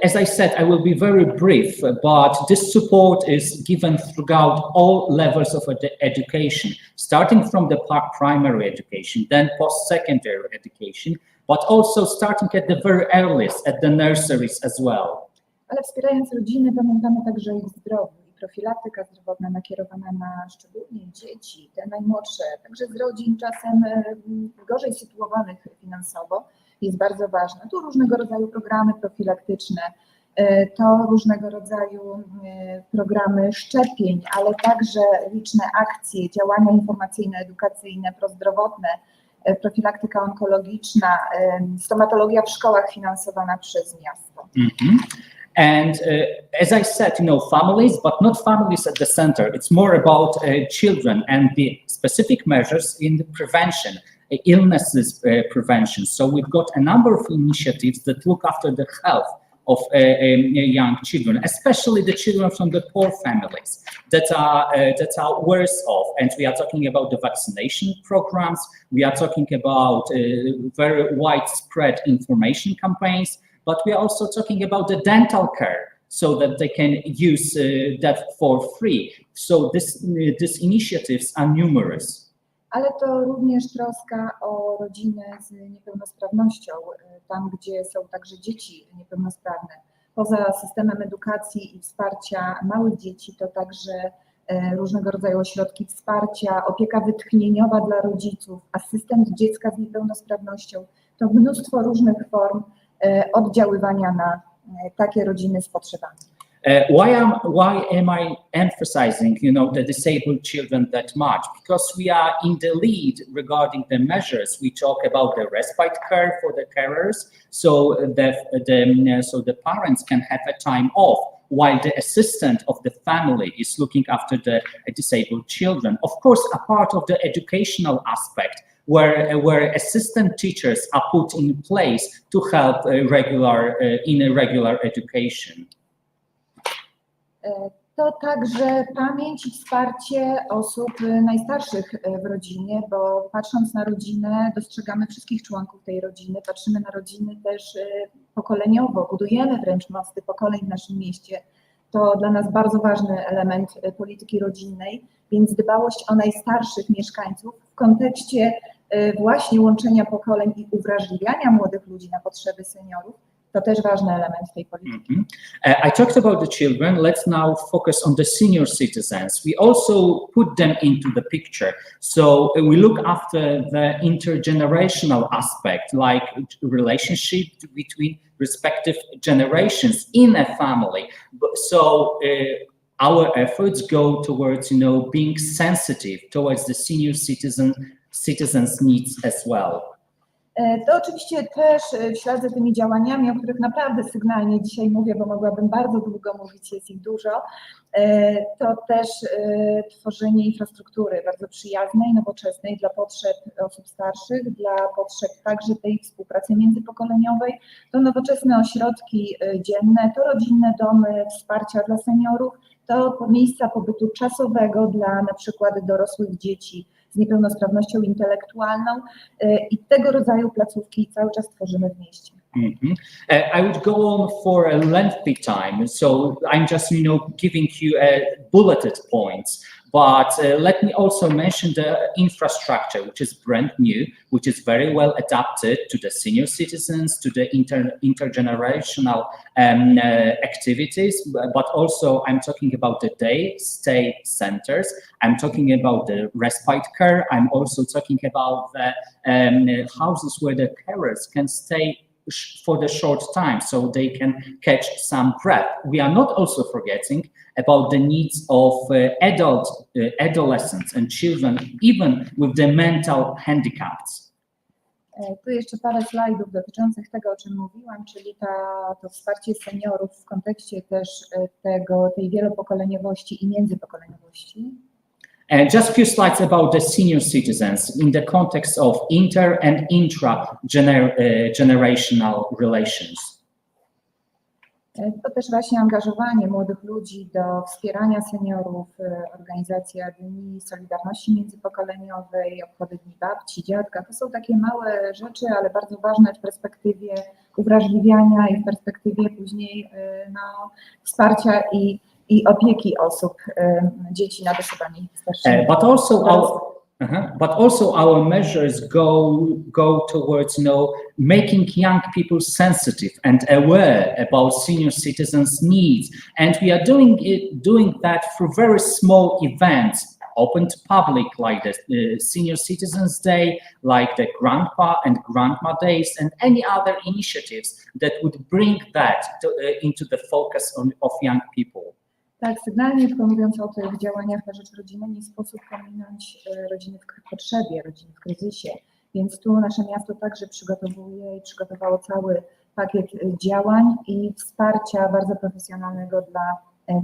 as I said, I will be very brief, but this support is given throughout all levels of education, starting from the primary education, then post-secondary education, but also starting at the very earliest, at the nurseries as well. Ale wspierając rodziny, pamiętamy także ich zdrowie. profilaktyka zdrowotna nakierowana na szczególnie dzieci, te najmłodsze, także z rodzin czasem gorzej sytuowanych finansowo, jest bardzo ważna. Tu różnego rodzaju programy profilaktyczne, to różnego rodzaju programy szczepień, ale także liczne akcje, działania informacyjne, edukacyjne, prozdrowotne, profilaktyka onkologiczna, stomatologia w szkołach finansowana przez miasto. And as I said, families, but not families at the center. It's more about children and the specific measures in the prevention, illnesses prevention. So we've got a number of initiatives that look after the health of young children, especially the children from the poor families that are worse off. And we are talking about the vaccination programs. We are talking about very widespread information campaigns, but we are also talking about the dental care so that they can use that for free. So these initiatives are numerous. Ale to również troska o rodziny z niepełnosprawnością, tam gdzie są także dzieci niepełnosprawne. Poza systemem edukacji i wsparcia małych dzieci to także różnego rodzaju ośrodki wsparcia, opieka wytchnieniowa dla rodziców, asystent dziecka z niepełnosprawnością. To mnóstwo różnych form oddziaływania na takie rodziny z potrzebami. Why am I emphasizing, the disabled children that much? Because we are in the lead regarding the measures. We talk about the respite care for the carers, so the parents can have a time off while the assistant of the family is looking after the disabled children. Of course, a part of the educational aspect, where assistant teachers are put in place to help in a regular education. To także pamięć i wsparcie osób najstarszych w rodzinie, bo patrząc na rodzinę, dostrzegamy wszystkich członków tej rodziny, patrzymy na rodziny też pokoleniowo, budujemy wręcz mosty pokoleń w naszym mieście. To dla nas bardzo ważny element polityki rodzinnej, więc dbałość o najstarszych mieszkańców w kontekście właśnie łączenia pokoleń i uwrażliwiania młodych ludzi na potrzeby seniorów, to też ważny element tej polityki. I talked about the children. Let's now focus on the senior citizens. We also put them into the picture. So we look after the intergenerational aspect, like relationship between respective generations in a family. So our efforts go towards, being sensitive towards the senior citizens' needs as well. To oczywiście też w ślad za tymi działaniami, o których naprawdę sygnalnie dzisiaj mówię, bo mogłabym bardzo długo mówić, jest ich dużo, to też tworzenie infrastruktury bardzo przyjaznej, nowoczesnej dla potrzeb osób starszych, dla potrzeb także tej współpracy międzypokoleniowej, to nowoczesne ośrodki dzienne, to rodzinne domy wsparcia dla seniorów, to miejsca pobytu czasowego dla na przykład dorosłych dzieci z niepełnosprawnością intelektualną i tego rodzaju placówki cały czas tworzymy w mieście. I would go on for a lengthy time, so I'm just, giving you bulleted points. But let me also mention the infrastructure, which is brand new, which is very well adapted to the senior citizens, to the intergenerational activities, but also I'm talking about the day stay centers. I'm talking about the respite care. I'm also talking about the houses where the carers can stay for the short time so they can catch some breath. We are not also forgetting about the needs of adolescents and children, even with the mental handicaps. Tu jeszcze parę slajdów dotyczących tego, o czym mówiłam, czyli to wsparcie seniorów w kontekście też tej wielopokoleniowości i międzypokoleniowości. And just a few slides about the senior citizens in the context of inter and intra-generational relations. To też właśnie angażowanie młodych ludzi do wspierania seniorów, organizacja Dni Solidarności Międzypokoleniowej, obchody Dni Babci, Dziadka. To są takie małe rzeczy, ale bardzo ważne w perspektywie uwrażliwiania i w perspektywie później wsparcia i opieki osób, dzieci nad osobami starszymi. But also our measures go towards, making young people sensitive and aware about senior citizens' needs, and we are doing that through very small events open to public, like the Senior Citizens Day, like the Grandpa and Grandma Days, and any other initiatives that would bring that into the focus of young people. Tak, sygnalnie informując o tych działaniach na rzecz rodziny, nie sposób pominąć rodziny w potrzebie, rodziny w kryzysie. Więc tu nasze miasto także przygotowuje i przygotowało cały pakiet działań i wsparcia bardzo profesjonalnego dla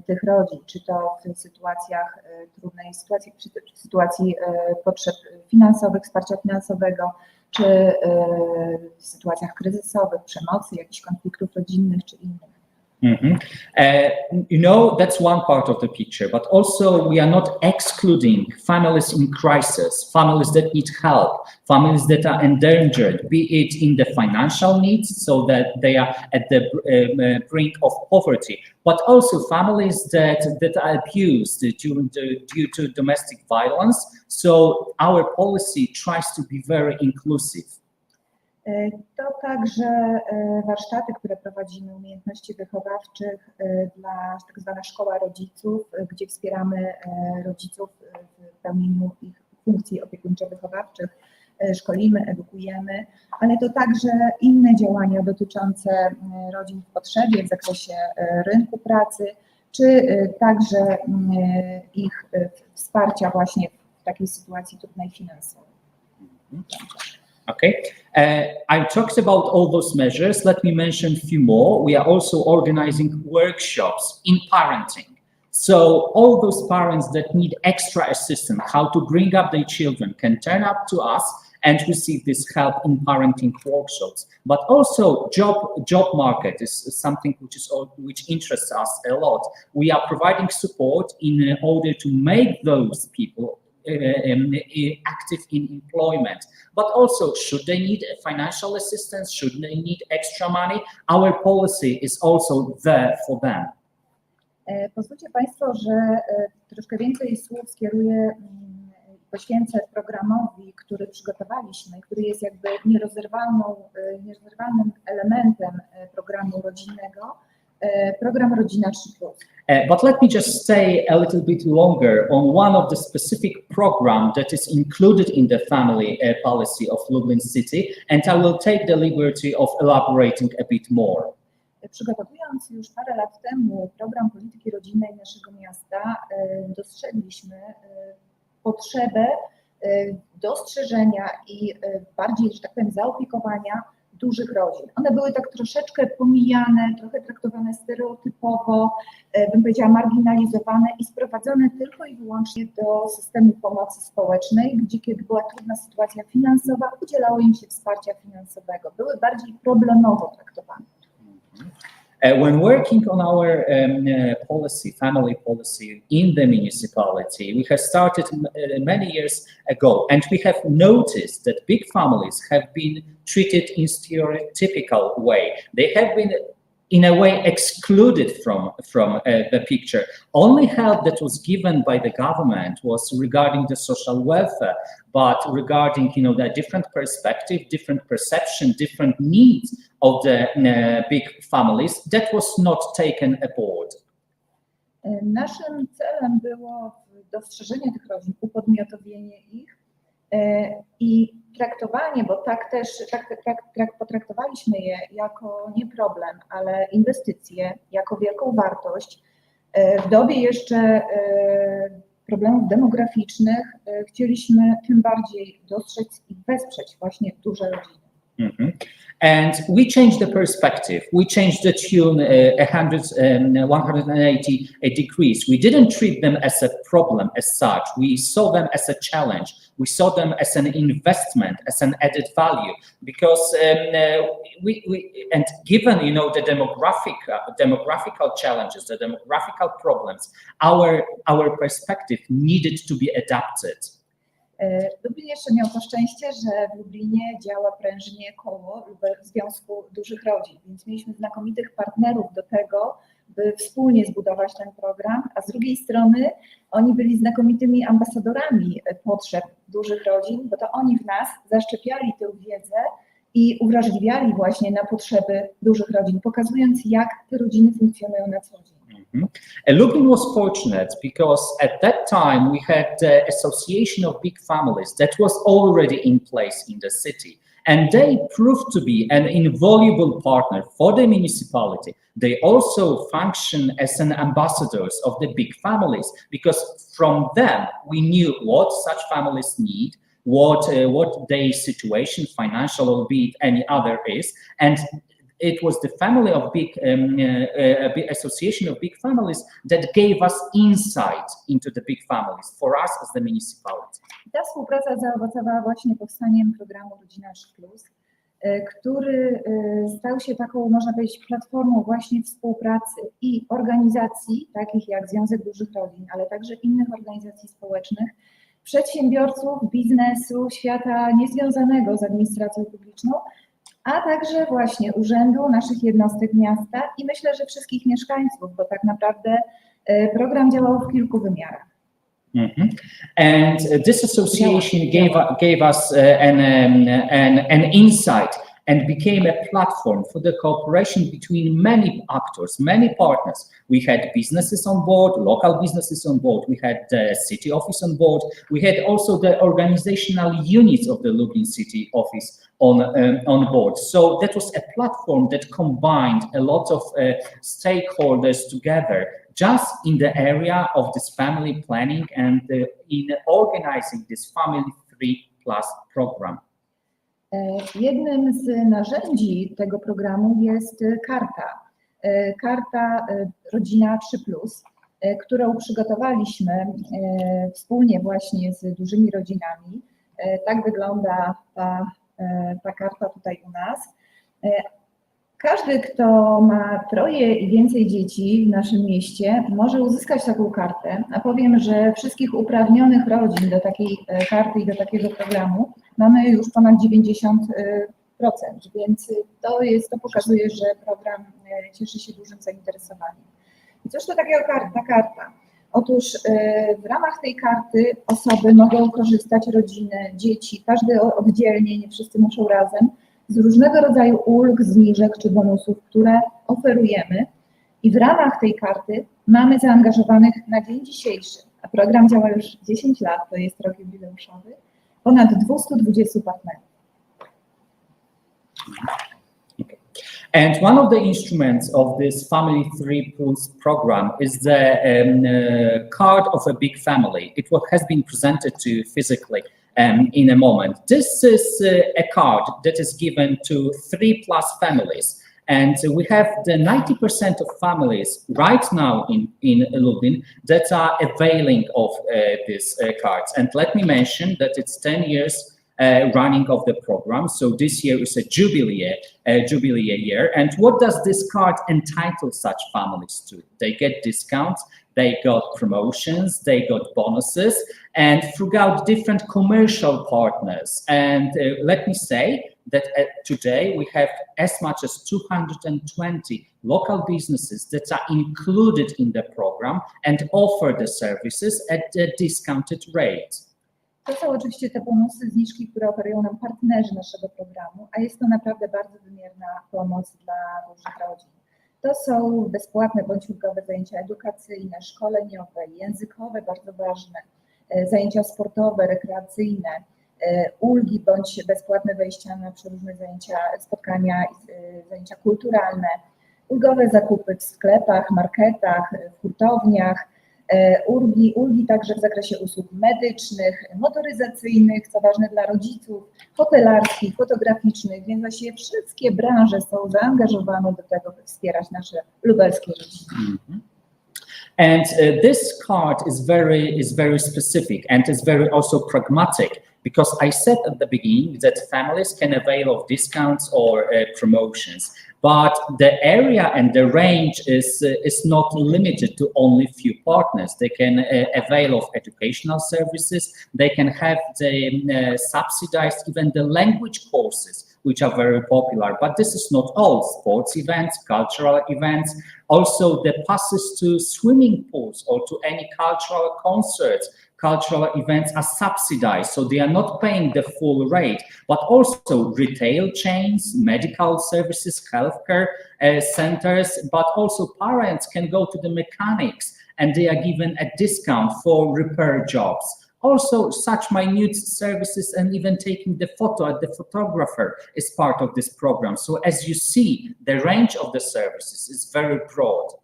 tych rodzin, czy to w sytuacjach trudnej sytuacji, czy w sytuacji potrzeb finansowych, wsparcia finansowego, czy w sytuacjach kryzysowych, przemocy, jakichś konfliktów rodzinnych, czy innych. That's one part of the picture, but also we are not excluding families in crisis, families that need help, families that are endangered, be it in the financial needs, so that they are at the brink of poverty, but also families that are abused due to domestic violence. So our policy tries to be very inclusive. To także warsztaty, które prowadzimy, umiejętności wychowawczych dla tak zwana szkoła rodziców, gdzie wspieramy rodziców w pełnieniu ich funkcji opiekuńczo-wychowawczych, szkolimy, edukujemy, ale to także inne działania dotyczące rodzin w potrzebie w zakresie rynku pracy, czy także ich wsparcia właśnie w takiej sytuacji trudnej finansowej. Okay, I talked about all those measures. Let me mention a few more. We are also organizing workshops in parenting. So all those parents that need extra assistance, how to bring up their children, can turn up to us and receive this help in parenting workshops. But also job market is something which interests us a lot. We are providing support in order to make those people active in employment, but also should they need financial assistance, should they need extra money, our policy is also there for them. Pozwólcie Państwo, że troszkę więcej słów skieruję, poświęcę programowi, który przygotowaliśmy, który jest jakby nierozerwalnym elementem programu rodzinnego, program Rodzina 3+. But let me just stay a little bit longer on one of the specific program that is included in the family policy of Lublin City, and I will take the liberty of elaborating a bit more. Przygotowując już parę lat temu program polityki rodzinnej naszego miasta, dostrzegliśmy potrzebę dostrzeżenia i bardziej, że tak powiem, zaopiekowania dużych rodzin. One były tak troszeczkę pomijane, trochę traktowane stereotypowo, bym powiedziała marginalizowane i sprowadzone tylko i wyłącznie do systemu pomocy społecznej, gdzie kiedy była trudna sytuacja finansowa, udzielało im się wsparcia finansowego. Były bardziej problemowo traktowane. When working on our policy, family policy in the municipality, we have started many years ago, and we have noticed that big families have been treated in stereotypical way. They have been in a way excluded from the picture. Only help that was given by the government was regarding the social welfare, but regarding the different perspective, different perception, different needs of the big families, that was not taken aboard. Naszym celem było dostrzeżenie tych rodzin, upodmiotowienie ich i traktowanie, bo tak też potraktowaliśmy je jako nie problem, ale inwestycje, jako wielką wartość. W dobie jeszcze problemów demograficznych chcieliśmy tym bardziej dostrzec i wesprzeć właśnie duże rodziny. And we changed the perspective. We changed the tune 180 degrees. We didn't treat them as a problem as such. We saw them as a challenge. We saw them as an investment, as an added value, because and given the demographical challenges, the demographical problems, our perspective needed to be adapted. Lublin jeszcze miał to szczęście, że w Lublinie działa prężnie koło Związku Dużych Rodzin, więc mieliśmy znakomitych partnerów do tego, by wspólnie zbudować ten program, a z drugiej strony oni byli znakomitymi ambasadorami potrzeb dużych rodzin, bo to oni w nas zaszczepiali tę wiedzę i uwrażliwiali właśnie na potrzeby dużych rodzin, pokazując, jak te rodziny funkcjonują na co dzień. Lublin was fortunate because at that time we had the Association of Big Families that was already in place in the city, and they proved to be an invaluable partner for the municipality. They also function as an ambassadors of the big families, because from them we knew what such families need, what their situation, financial or be it any other is, and it was the family of big association of big families that gave us insight into the big families for us as the municipality. Ta współpraca zaowocowała właśnie powstaniem programu Rodzina 3+, który stał się taką, można powiedzieć, platformą właśnie współpracy i organizacji, takich jak Związek Dużych Rodzin, ale także innych organizacji społecznych, przedsiębiorców, biznesu, świata niezwiązanego z administracją publiczną, a także właśnie urzędu, naszych jednostek miasta i myślę, że wszystkich mieszkańców, bo tak naprawdę program działał w kilku wymiarach. And this association gave us an insight and became a platform for the cooperation between many actors, many partners. We had businesses on board, local businesses on board, we had the city office on board, we had also the organizational units of the Lublin city office on board. So that was a platform that combined a lot of stakeholders together just in the area of this family planning and in organizing this Family 3+ program. Jednym z narzędzi tego programu jest karta Rodzina 3+, którą przygotowaliśmy wspólnie właśnie z dużymi rodzinami. Tak wygląda ta karta tutaj u nas. Każdy, kto ma 3 i więcej dzieci w naszym mieście, może uzyskać taką kartę, a powiem, że wszystkich uprawnionych rodzin do takiej karty i do takiego programu mamy już ponad 90%, więc to pokazuje, że program cieszy się dużym zainteresowaniem. I cóż to takiego ta karta? Otóż w ramach tej karty osoby mogą korzystać, rodziny, dzieci, każdy oddzielnie, nie wszyscy muszą razem, z różnego rodzaju ulg, zniżek czy bonusów, które oferujemy. I w ramach tej karty mamy zaangażowanych na dzień dzisiejszy, a program działa już 10 lat, to jest rok jubileuszowy, ponad 220 partnerów. And one of the instruments of this Family 3+ program is the card of a big family. It has been presented to you physically in a moment. This is a card that is given to 3+ families. And we have the 90% of families right now in Lublin that are availing of these cards. And let me mention that it's 10 years running of the program. So this year is a jubilee year. And what does this card entitle such families to? They get discounts, they got promotions, they got bonuses, and throughout different commercial partners. And let me say that today we have as much as 220 local businesses that are included in the program and offer the services at a discounted rate. To są oczywiście te bonusy, zniżki, które oferują nam partnerzy naszego programu, a jest to naprawdę bardzo wymierna pomoc dla dużych rodzin. To są bezpłatne bądź ulgowe zajęcia edukacyjne, szkoleniowe, językowe, bardzo ważne, zajęcia sportowe, rekreacyjne, ulgi bądź bezpłatne wejścia na przeróżne zajęcia, spotkania, zajęcia kulturalne, ulgowe zakupy w sklepach, marketach, w hurtowniach, ulgi także w zakresie usług medycznych, motoryzacyjnych, co ważne dla rodziców, hotelarskich, fotograficznych, więc właściwie wszystkie branże są zaangażowane do tego, by wspierać nasze lubelskie rodziny. And this card is very specific and is very also pragmatic, because I said at the beginning that families can avail of discounts or promotions, but the area and the range is not limited to only few partners. They can avail of educational services, they can have the subsidized even the language courses which are very popular. But this is not all. Sports events, cultural events, also the passes to swimming pools or to any cultural concerts, cultural events are subsidized, so they are not paying the full rate, but also retail chains, medical services, healthcare centers, but also parents can go to the mechanics and they are given a discount for repair jobs. Also, such minute services and even taking the photo at the photographer is part of this program. So as you see, the range of the services is very broad.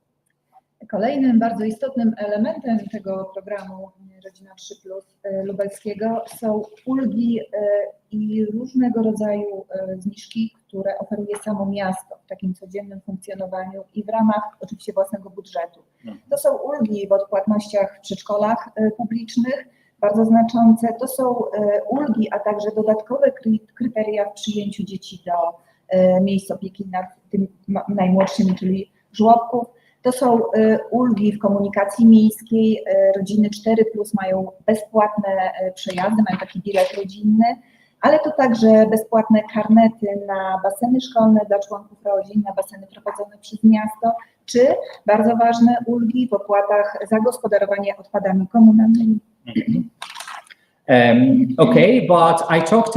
Kolejnym bardzo istotnym elementem tego programu Rodzina 3+ lubelskiego są ulgi i różnego rodzaju zniżki, które oferuje samo miasto w takim codziennym funkcjonowaniu i w ramach oczywiście własnego budżetu. To są ulgi w odpłatnościach w przedszkolach publicznych, bardzo znaczące. To są ulgi, a także dodatkowe kryteria w przyjęciu dzieci do miejsc opieki nad tymi najmłodszymi, czyli żłobków. To są ulgi w komunikacji miejskiej. Rodziny 4+ mają bezpłatne przejazdy, mają taki bilet rodzinny, ale to także bezpłatne karnety na baseny szkolne dla członków rodzin, na baseny prowadzone przez miasto, czy bardzo ważne ulgi w opłatach za gospodarowanie odpadami komunalnymi. Okay, but I talked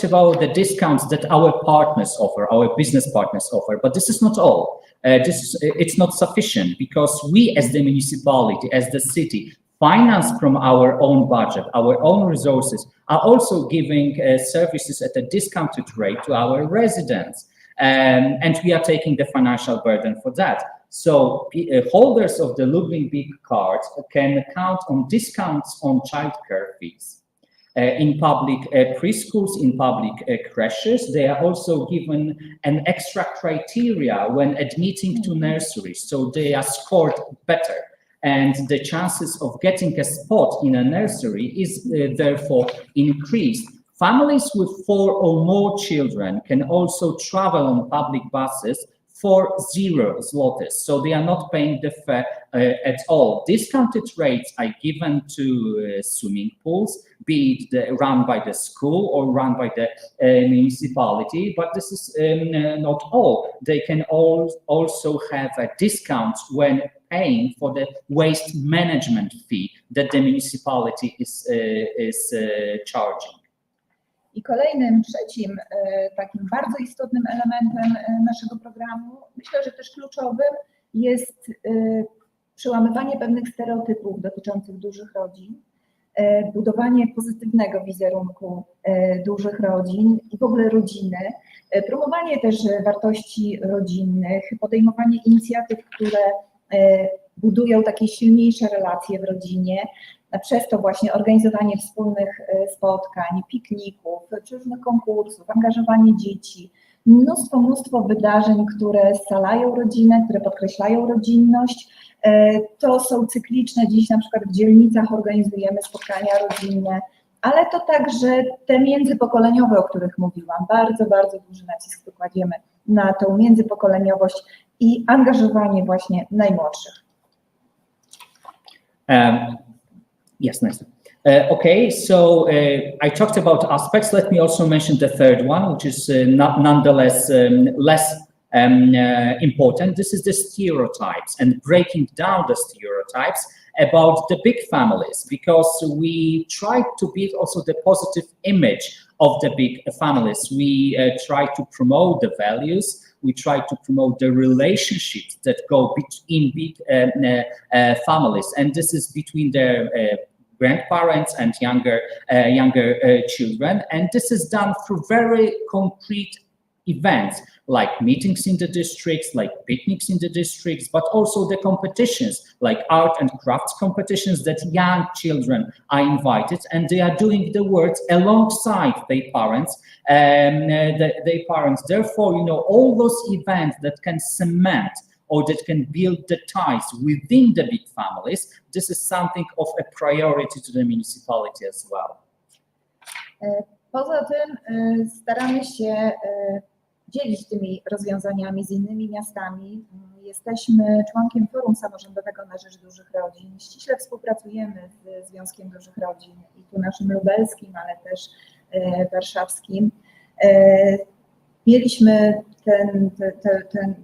about the discounts that our partners offer, our business partners offer, but this is not all. It's not sufficient, because we as the municipality, as the city, finance from our own budget, our own resources, are also giving services at a discounted rate to our residents. And we are taking the financial burden for that. So holders of the Lublin Big Card can count on discounts on childcare fees. In public preschools, in public creches, they are also given an extra criteria when admitting to nurseries, so they are scored better. And the chances of getting a spot in a nursery is therefore increased. Families with 4 or more children can also travel on public buses for 0 zlotys, so they are not paying the fare at all. Discounted rates are given to swimming pools, be it run by the school or run by the municipality, but this is not all. They can also have a discount when paying for the waste management fee that the municipality is charging. I kolejnym, trzecim takim bardzo istotnym elementem naszego programu, myślę, że też kluczowym, jest przełamywanie pewnych stereotypów dotyczących dużych rodzin, budowanie pozytywnego wizerunku dużych rodzin i w ogóle rodziny, promowanie też wartości rodzinnych, podejmowanie inicjatyw, które budują takie silniejsze relacje w rodzinie, przez to właśnie organizowanie wspólnych spotkań, pikników, czy różnych konkursów, angażowanie dzieci, mnóstwo wydarzeń, które scalają rodzinę, które podkreślają rodzinność. To są cykliczne, dziś na przykład w dzielnicach organizujemy spotkania rodzinne, ale to także te międzypokoleniowe, o których mówiłam. Bardzo duży nacisk kładziemy na tą międzypokoleniowość i angażowanie właśnie najmłodszych. Yes, nice. Okay, so I talked about aspects. Let me also mention the third one, which is nonetheless less important. This is the stereotypes and breaking down the stereotypes about the big families, because we try to build also the positive image of the big families. We try to promote the values. We try to promote the relationships that go between big families, and this is between their grandparents and younger children. And this is done through very concrete events, like meetings in the districts, like picnics in the districts, but also the competitions, like art and crafts competitions that young children are invited, and they are doing the work alongside their parents. Therefore, you know, all those events that can cement or that can build the ties within the big families, this is something of a priority to the municipality as well. Poza tym staramy się dzielić tymi rozwiązaniami z innymi miastami. Jesteśmy członkiem Forum Samorządowego na Rzecz Dużych Rodzin. Ściśle współpracujemy z Związkiem Dużych Rodzin i tu naszym lubelskim, ale też warszawskim. Mieliśmy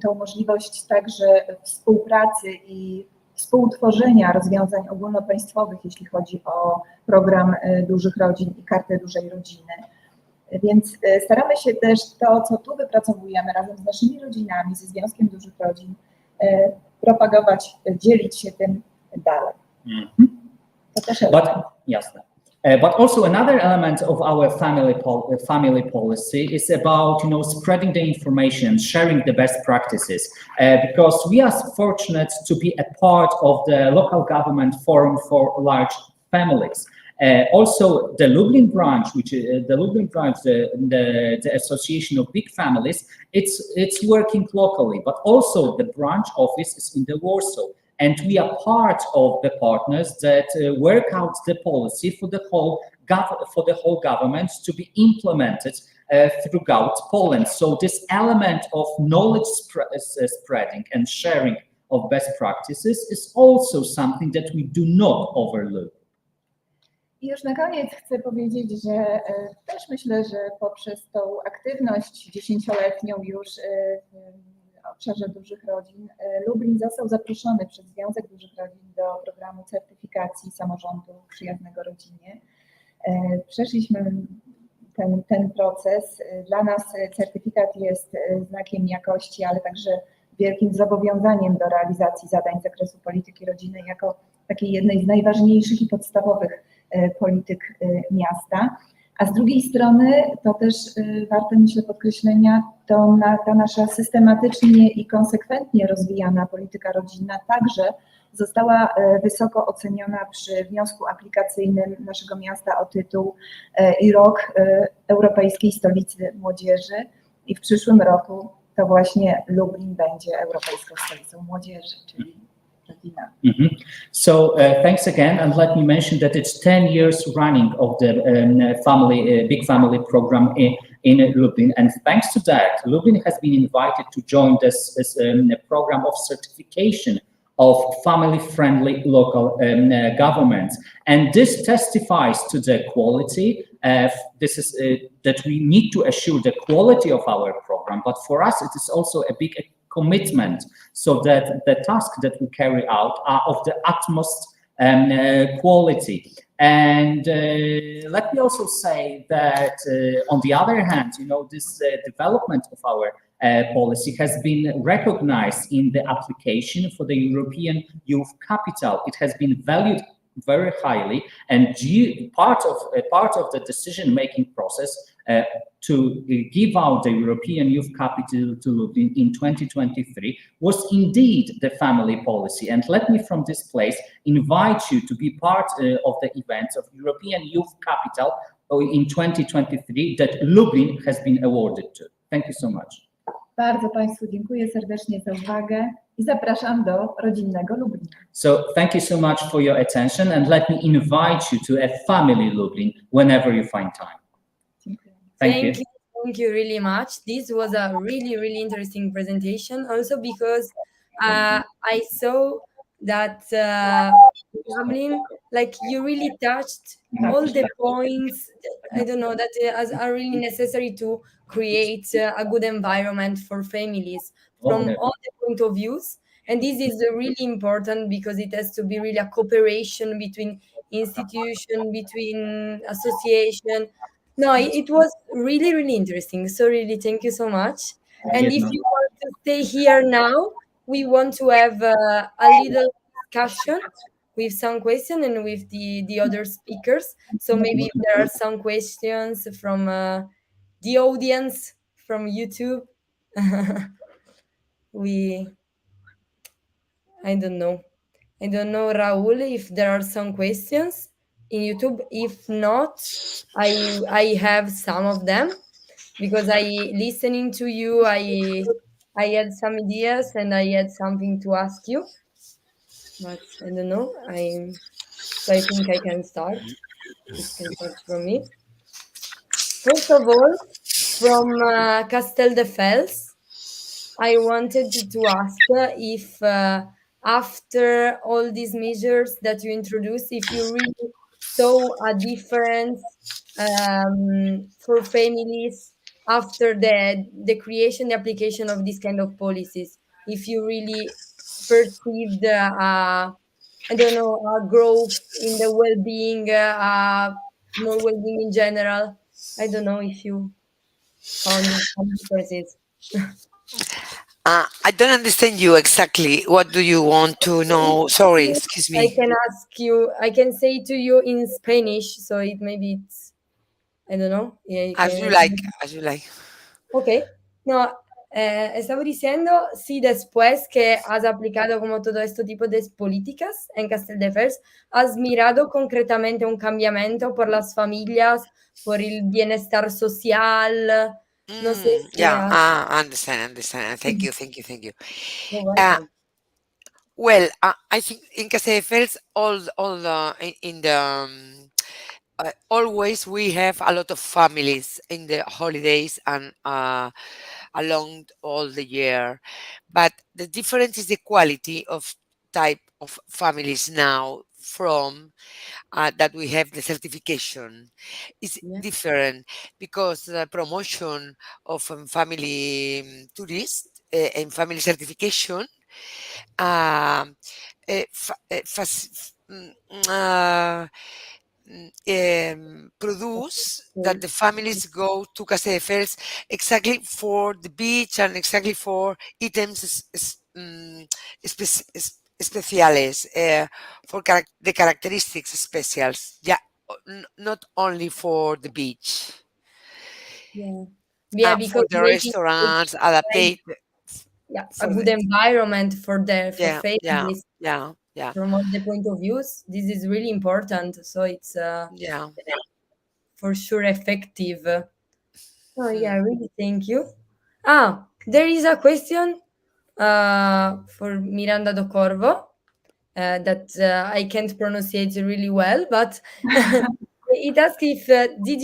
tą możliwość także współpracy i współtworzenia rozwiązań ogólnopaństwowych, jeśli chodzi o program dużych rodzin i kartę dużej rodziny. Więc staramy się też to, co tu wypracowujemy razem z naszymi rodzinami, ze Związkiem Dużych Rodzin, propagować, dzielić się tym dalej. But also another element of our family policy is about spreading the information, sharing the best practices, because we are fortunate to be a part of the local government forum for large families. Also, the Lublin branch, the Association of Big Families, it's working locally, but also the branch office is in the Warsaw. And we are part of the partners that work out the policy for the whole government to be implemented throughout Poland. So this element of knowledge spreading and sharing of best practices is also something that we do not overlook. I już na koniec chcę powiedzieć, że też myślę, że poprzez tą aktywność 10-letnią już w obszarze dużych rodzin, Lublin został zaproszony przez Związek Dużych Rodzin do programu certyfikacji samorządu przyjaznego rodzinie. Przeszliśmy ten proces. Dla nas certyfikat jest znakiem jakości, ale także wielkim zobowiązaniem do realizacji zadań z zakresu polityki rodziny jako takiej jednej z najważniejszych i podstawowych polityk miasta. A z drugiej strony, to też warte myślę podkreślenia, ta nasza systematycznie i konsekwentnie rozwijana polityka rodzinna także została wysoko oceniona przy wniosku aplikacyjnym naszego miasta o tytuł i rok Europejskiej Stolicy Młodzieży. I w przyszłym roku to właśnie Lublin będzie Europejską Stolicą Młodzieży, czyli So thanks again, and let me mention that it's 10 years running of the Big Family program in Lublin, and thanks to that, Lublin has been invited to join this program of certification of family-friendly local governments, and this testifies to the quality. That we need to assure the quality of our program, but for us it is also a big commitment, so that the tasks that we carry out are of the utmost quality. And let me also say that on the other hand, this development of our policy has been recognized in the application for the European Youth Capital. It has been valued very highly, and part of the decision-making process to give out the European Youth Capital to Lublin in 2023 was indeed the family policy. And let me from this place invite you to be part of the events of European Youth Capital in 2023 that Lublin has been awarded to. Thank you so much. Bardzo Państwu dziękuję serdecznie za uwagę i zapraszam do rodzinnego Lublina. So thank you so much for your attention, and let me invite you to a family Lublin whenever you find time. Thank you really much. This was a really interesting presentation, also because I saw that Dublin, like, you really touched all the points, I don't know, that are really necessary to create a good environment for families from all the point of views. And this is really important because it has to be really a cooperation between institution, between association. No, it was really interesting. So really, thank you so much. And if you want to stay here now, we want to have a little discussion with some questions and with the other speakers. So maybe if there are some questions from the audience from YouTube, I don't know, Raul, if there are some questions in YouTube. If not, I have some of them, because listening to you, I had some ideas and I had something to ask you, but I don't know. So I think I can start. It can start from me. First of all, from Castelldefels, I wanted to ask if after all these measures that you introduced, if you really saw a difference for families after the creation, the application of this kind of policies, if you really perceived I don't know, growth in the well-being, more well-being in general. I don't know if you found some differences. I don't understand you exactly. What do you want to know? Sorry, excuse I me. can ask you, I can say to you in Spanish, so it maybe it's, I don't know. Yeah, you As you can. like, as you like. Ok. No, estaba diciendo, sí, después que has aplicado como todo este tipo de políticas en Castelldefels, has mirado concretamente un cambiamiento por las familias, por el bienestar social. No sé si Yeah, I understand. Thank you. You're welcome. Well, I think in Castelldefels, in the always we have a lot of families in the holidays and along all the year, but the difference is the quality of type of families now from that we have the certification is different because the promotion of family tourist and family certification produce that the families go to Castelldefels exactly for the beach and exactly for items especiales, for the characteristics specials. Yeah, not only for the beach. Yeah, because for the maybe restaurants, adaptate. Yeah, a good environment for families. Yeah. From all the point of views, this is really important. So it's for sure effective. Oh yeah, really thank you. There is a question for Miranda do Corvo that I can't pronounce it really well, but it asks if did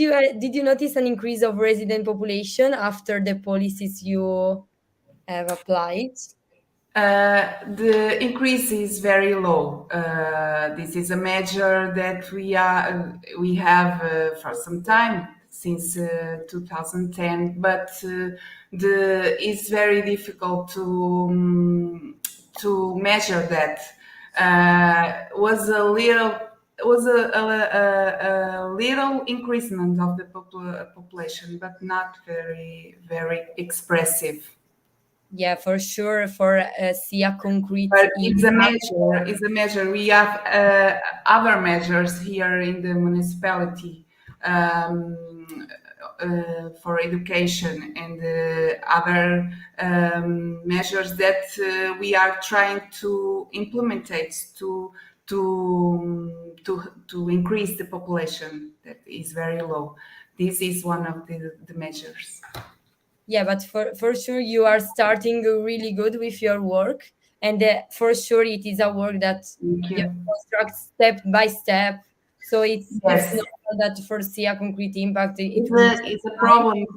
you notice an increase of resident population after the policies you have applied? The increase is very low. This is a measure that we have for some time, since 2010, but it's very difficult to measure that. Was a little increasement of the population, but not very expressive. Yeah, for sure. For see a concrete. But it's a measure. We have other measures here in the municipality for education and other measures that we are trying to implement to increase the population that is very low. This is one of the measures. Yeah, but for sure you are starting really good with your work, and for sure it is a work that you construct step by step. So it's normal that foresee a concrete impact. It's a problem.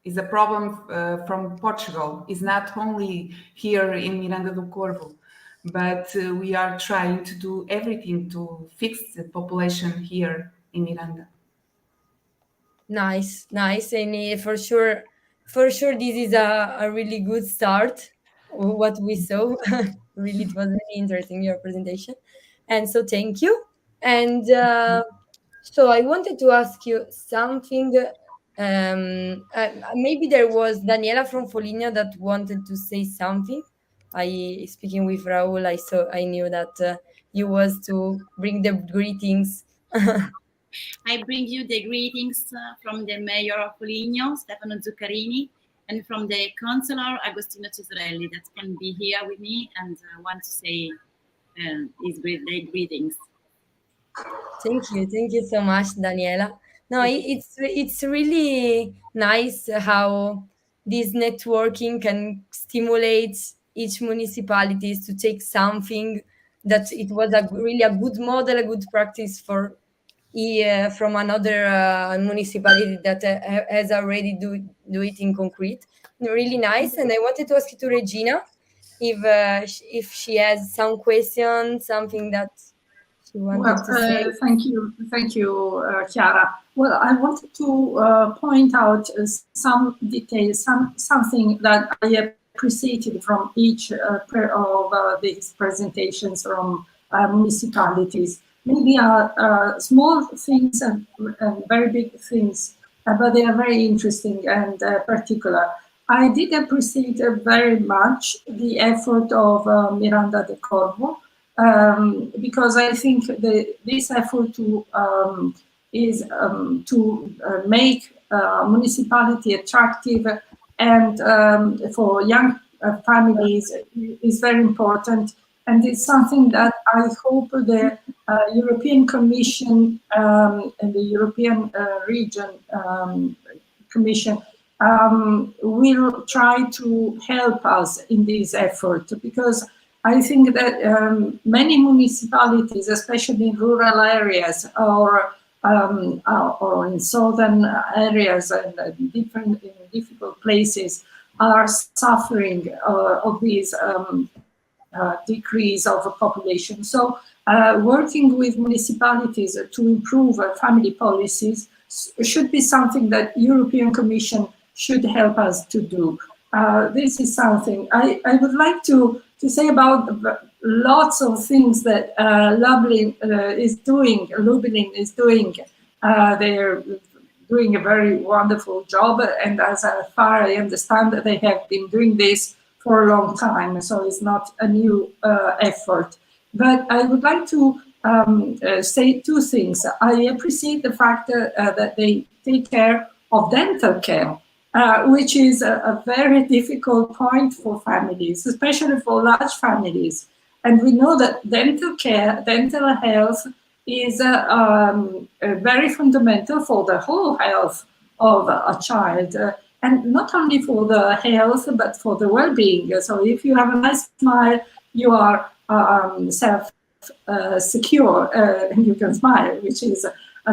It's a problem from Portugal. It's not only here in Miranda do Corvo, but we are trying to do everything to fix the population here in Miranda. Nice, and for sure this is a really good start. What we saw, really, it was really interesting, your presentation, and so thank you. And so I wanted to ask you something. Maybe there was Daniela from Foligno that wanted to say something. Speaking with Raul, I knew that you was to bring the greetings. I bring you the greetings from the mayor of Foligno, Stefano Zuccarini, and from the councillor Agostino Cesorelli that can be here with me and want to say his greetings. Thank you so much, Daniela. No, it's really nice how this networking can stimulate each municipalities to take something that it was really a good model, a good practice for from another municipality that has already do it in concrete. Really nice. And I wanted to ask you to Regina if she has some question, something that Thank you, Chiara. Well, I wanted to point out some details, something that I appreciated from each of these presentations from municipalities. Maybe small things and very big things, but they are very interesting and particular. I did appreciate very much the effort of Miranda de Corvo, because I think this effort is to make municipality attractive and for young families is very important, and it's something that I hope the European Commission and the European Region Commission will try to help us in this effort, because I think that many municipalities, especially in rural areas or in southern areas and in difficult places, are suffering of this decrease of the population. So working with municipalities to improve family policies should be something that European Commission should help us to do. This is something I would like to say about lots of things that Lublin is doing. They're doing a very wonderful job, and as far as I understand, they have been doing this for a long time, so it's not a new effort. But I would like to say two things. I appreciate the fact that they take care of dental care, which is a very difficult point for families, especially for large families. And we know that dental care, dental health is very fundamental for the whole health of a child, and not only for the health, but for the well-being. So if you have a nice smile, you are self-secure and you can smile, which is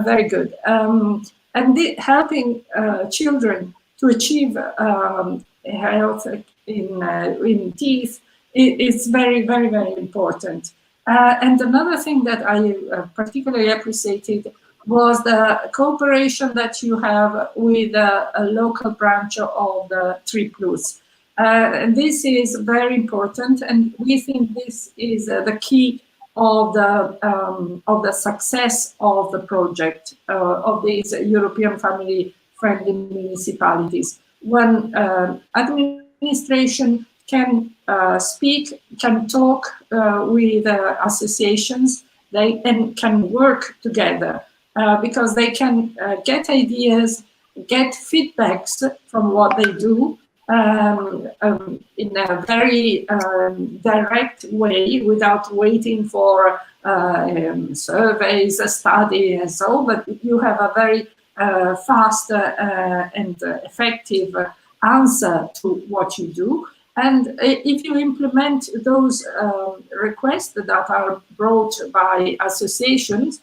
very good. And helping children to achieve health in teeth is very, very, very important. And another thing that I particularly appreciated was the cooperation that you have with a local branch of the 3+. And this is very important, and we think this is the key of the success of the project of these European family-friendly municipalities. When administration can speak, can talk with associations, they can work together because they can get ideas, get feedbacks from what they do in a very direct way, without waiting for surveys, a study, and so. But you have a very fast and effective answer to what you do. And if you implement those requests that are brought by associations,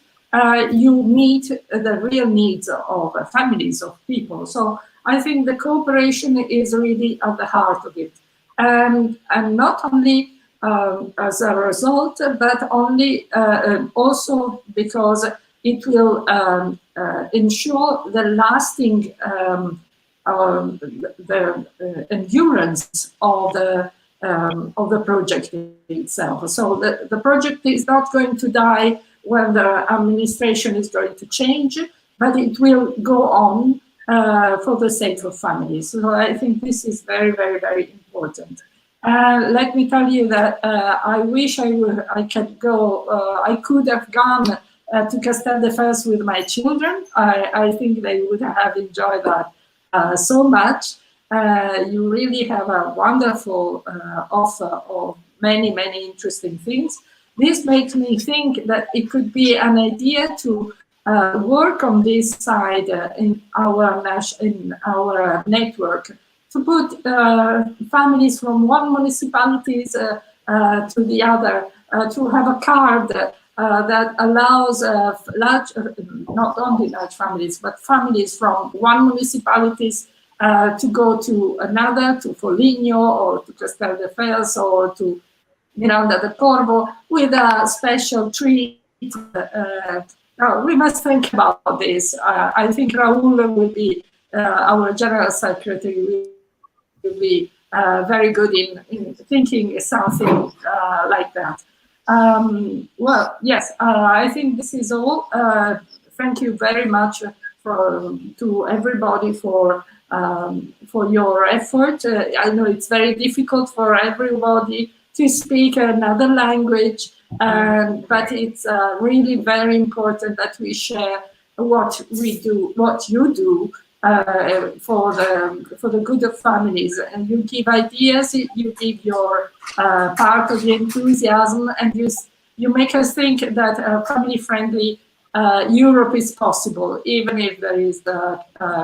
you meet the real needs of families, of people. So I think the cooperation is really at the heart of it. And not only as a result, but also because it will ensure the lasting the endurance of the project itself. So the project is not going to die when the administration is going to change, but it will go on for the sake of families. So I think this is very, very, very important. Let me tell you that I wish I could have gone to Castelldefels with my children. I think they would have enjoyed that so much. You really have a wonderful offer of many, many interesting things. This makes me think that it could be an idea to work on this side in our network, to put families from one municipality to the other, to have a card that allows not only large families, but families from one municipality to go to another, to Foligno or to Castelldefels or to Miranda de Corvo, with a special treat we must think about this. I think Raul will be our general secretary. Will be very good in thinking something like that. Well, yes, I think this is all. Thank you very much to everybody for your effort. I know it's very difficult for everybody to speak another language, but it's really very important that we share what we do, what you do for the good of families. And you give ideas, you give your part of the enthusiasm, and you make us think that family-friendly Europe is possible, even if there is the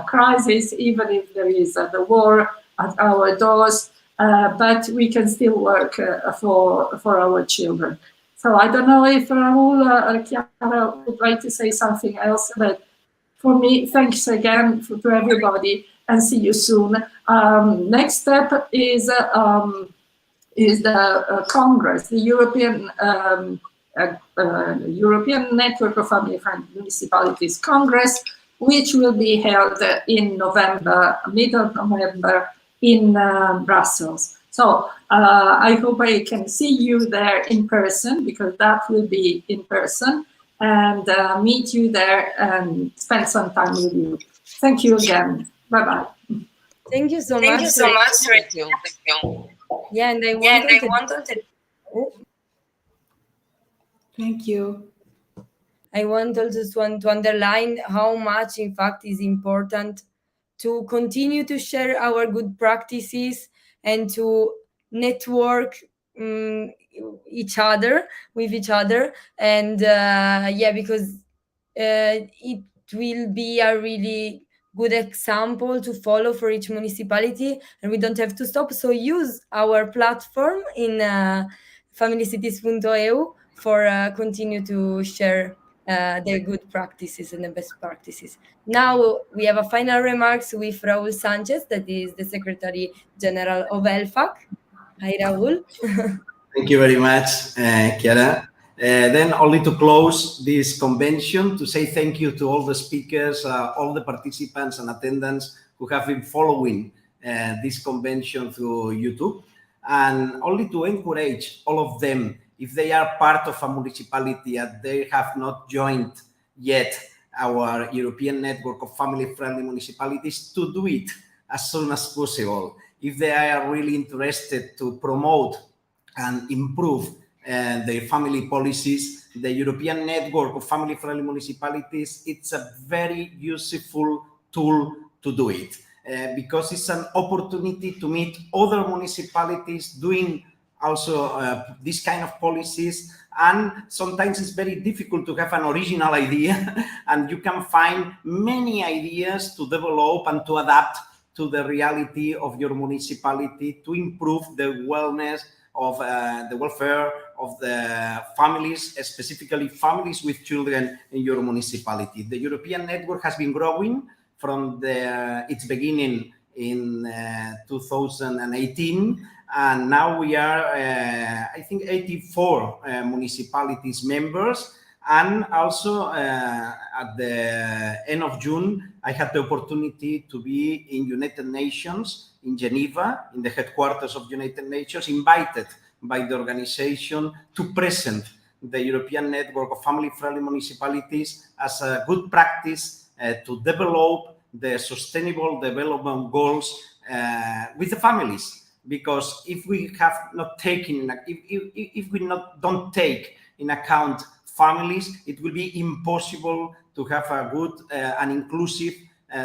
crisis, even if there is the war at our doors, but we can still work for our children. So I don't know if Raul or Chiara would like to say something else, but for me, thanks again to everybody, and see you soon. Next step is the Congress, the European Network of Family-Friendly Municipalities Congress, which will be held in November, mid-November, in Brussels. So I hope I can see you there in person, because that will be in person, and meet you there and spend some time with you. Thank you again. Bye-bye. Thank you so much. Thank you so much. Thank you. Yeah, and I wanted Thank you. I want also to underline how much, in fact, is important to continue to share our good practices and to network with each other, and yeah, because it will be a really good example to follow for each municipality, and we don't have to stop. So use our platform in familycities.eu for continue to share their good practices and the best practices. Now we have a final remarks with Raul Sanchez, that is the Secretary General of ELFAC. Hi, Raul. Thank you very much, Chiara. Then only to close this convention, to say thank you to all the speakers, all the participants and attendants who have been following this convention through YouTube, and only to encourage all of them, if they are part of a municipality and they have not joined yet our European network of family-friendly municipalities, to do it as soon as possible. If they are really interested to promote and improve their family policies, the European network of family-friendly municipalities, it's a very useful tool to do it, because it's an opportunity to meet other municipalities doing also this kind of policies. And sometimes it's very difficult to have an original idea, and you can find many ideas to develop and to adapt to the reality of your municipality, to improve the wellness of the welfare of the families, specifically families with children in your municipality. The European network has been growing from its beginning in 2018, and now we are, I think, 84 municipalities members. And also at the end of June, I had the opportunity to be in United Nations in Geneva, in the headquarters of United Nations, invited by the organization to present the European network of family-friendly municipalities as a good practice to develop the sustainable development goals with the families. Because if we have not taken, if we don't take in account families, it will be impossible to have a good and inclusive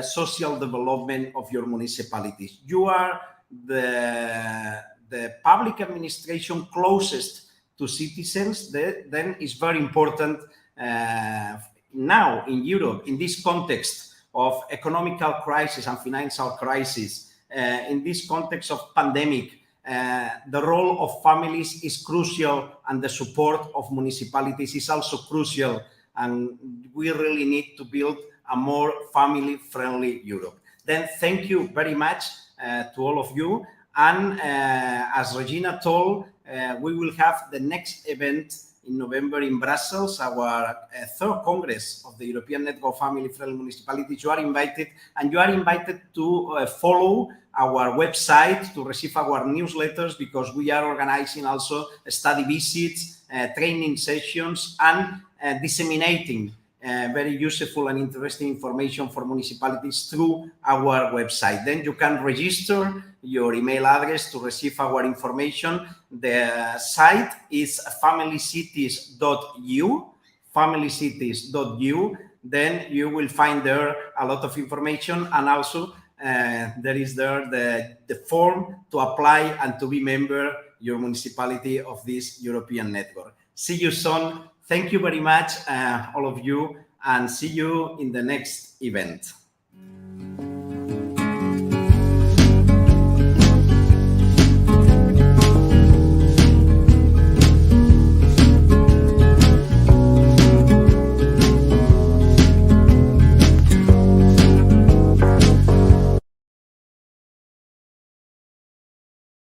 social development of your municipalities. You are the public administration closest to citizens. Then it's very important now in Europe, in this context of economical crisis and financial crisis, in this context of pandemic, the role of families is crucial, and the support of municipalities is also crucial, and we really need to build a more family-friendly Europe. Then thank you very much to all of you, and as Regina told, we will have the next event in November in Brussels, our third Congress of the European Network of Family-Friendly Municipalities. You are invited, and you are invited to follow our website to receive our newsletters, because we are organizing also study visits, training sessions, and disseminating very useful and interesting information for municipalities through our website. Then you can register your email address to receive our information. The site is familycities.eu, familycities.eu. Then you will find there a lot of information, and also there is there the form to apply and to be member your municipality of this European network. See you soon. Thank you very much, all of you, and see you in the next event.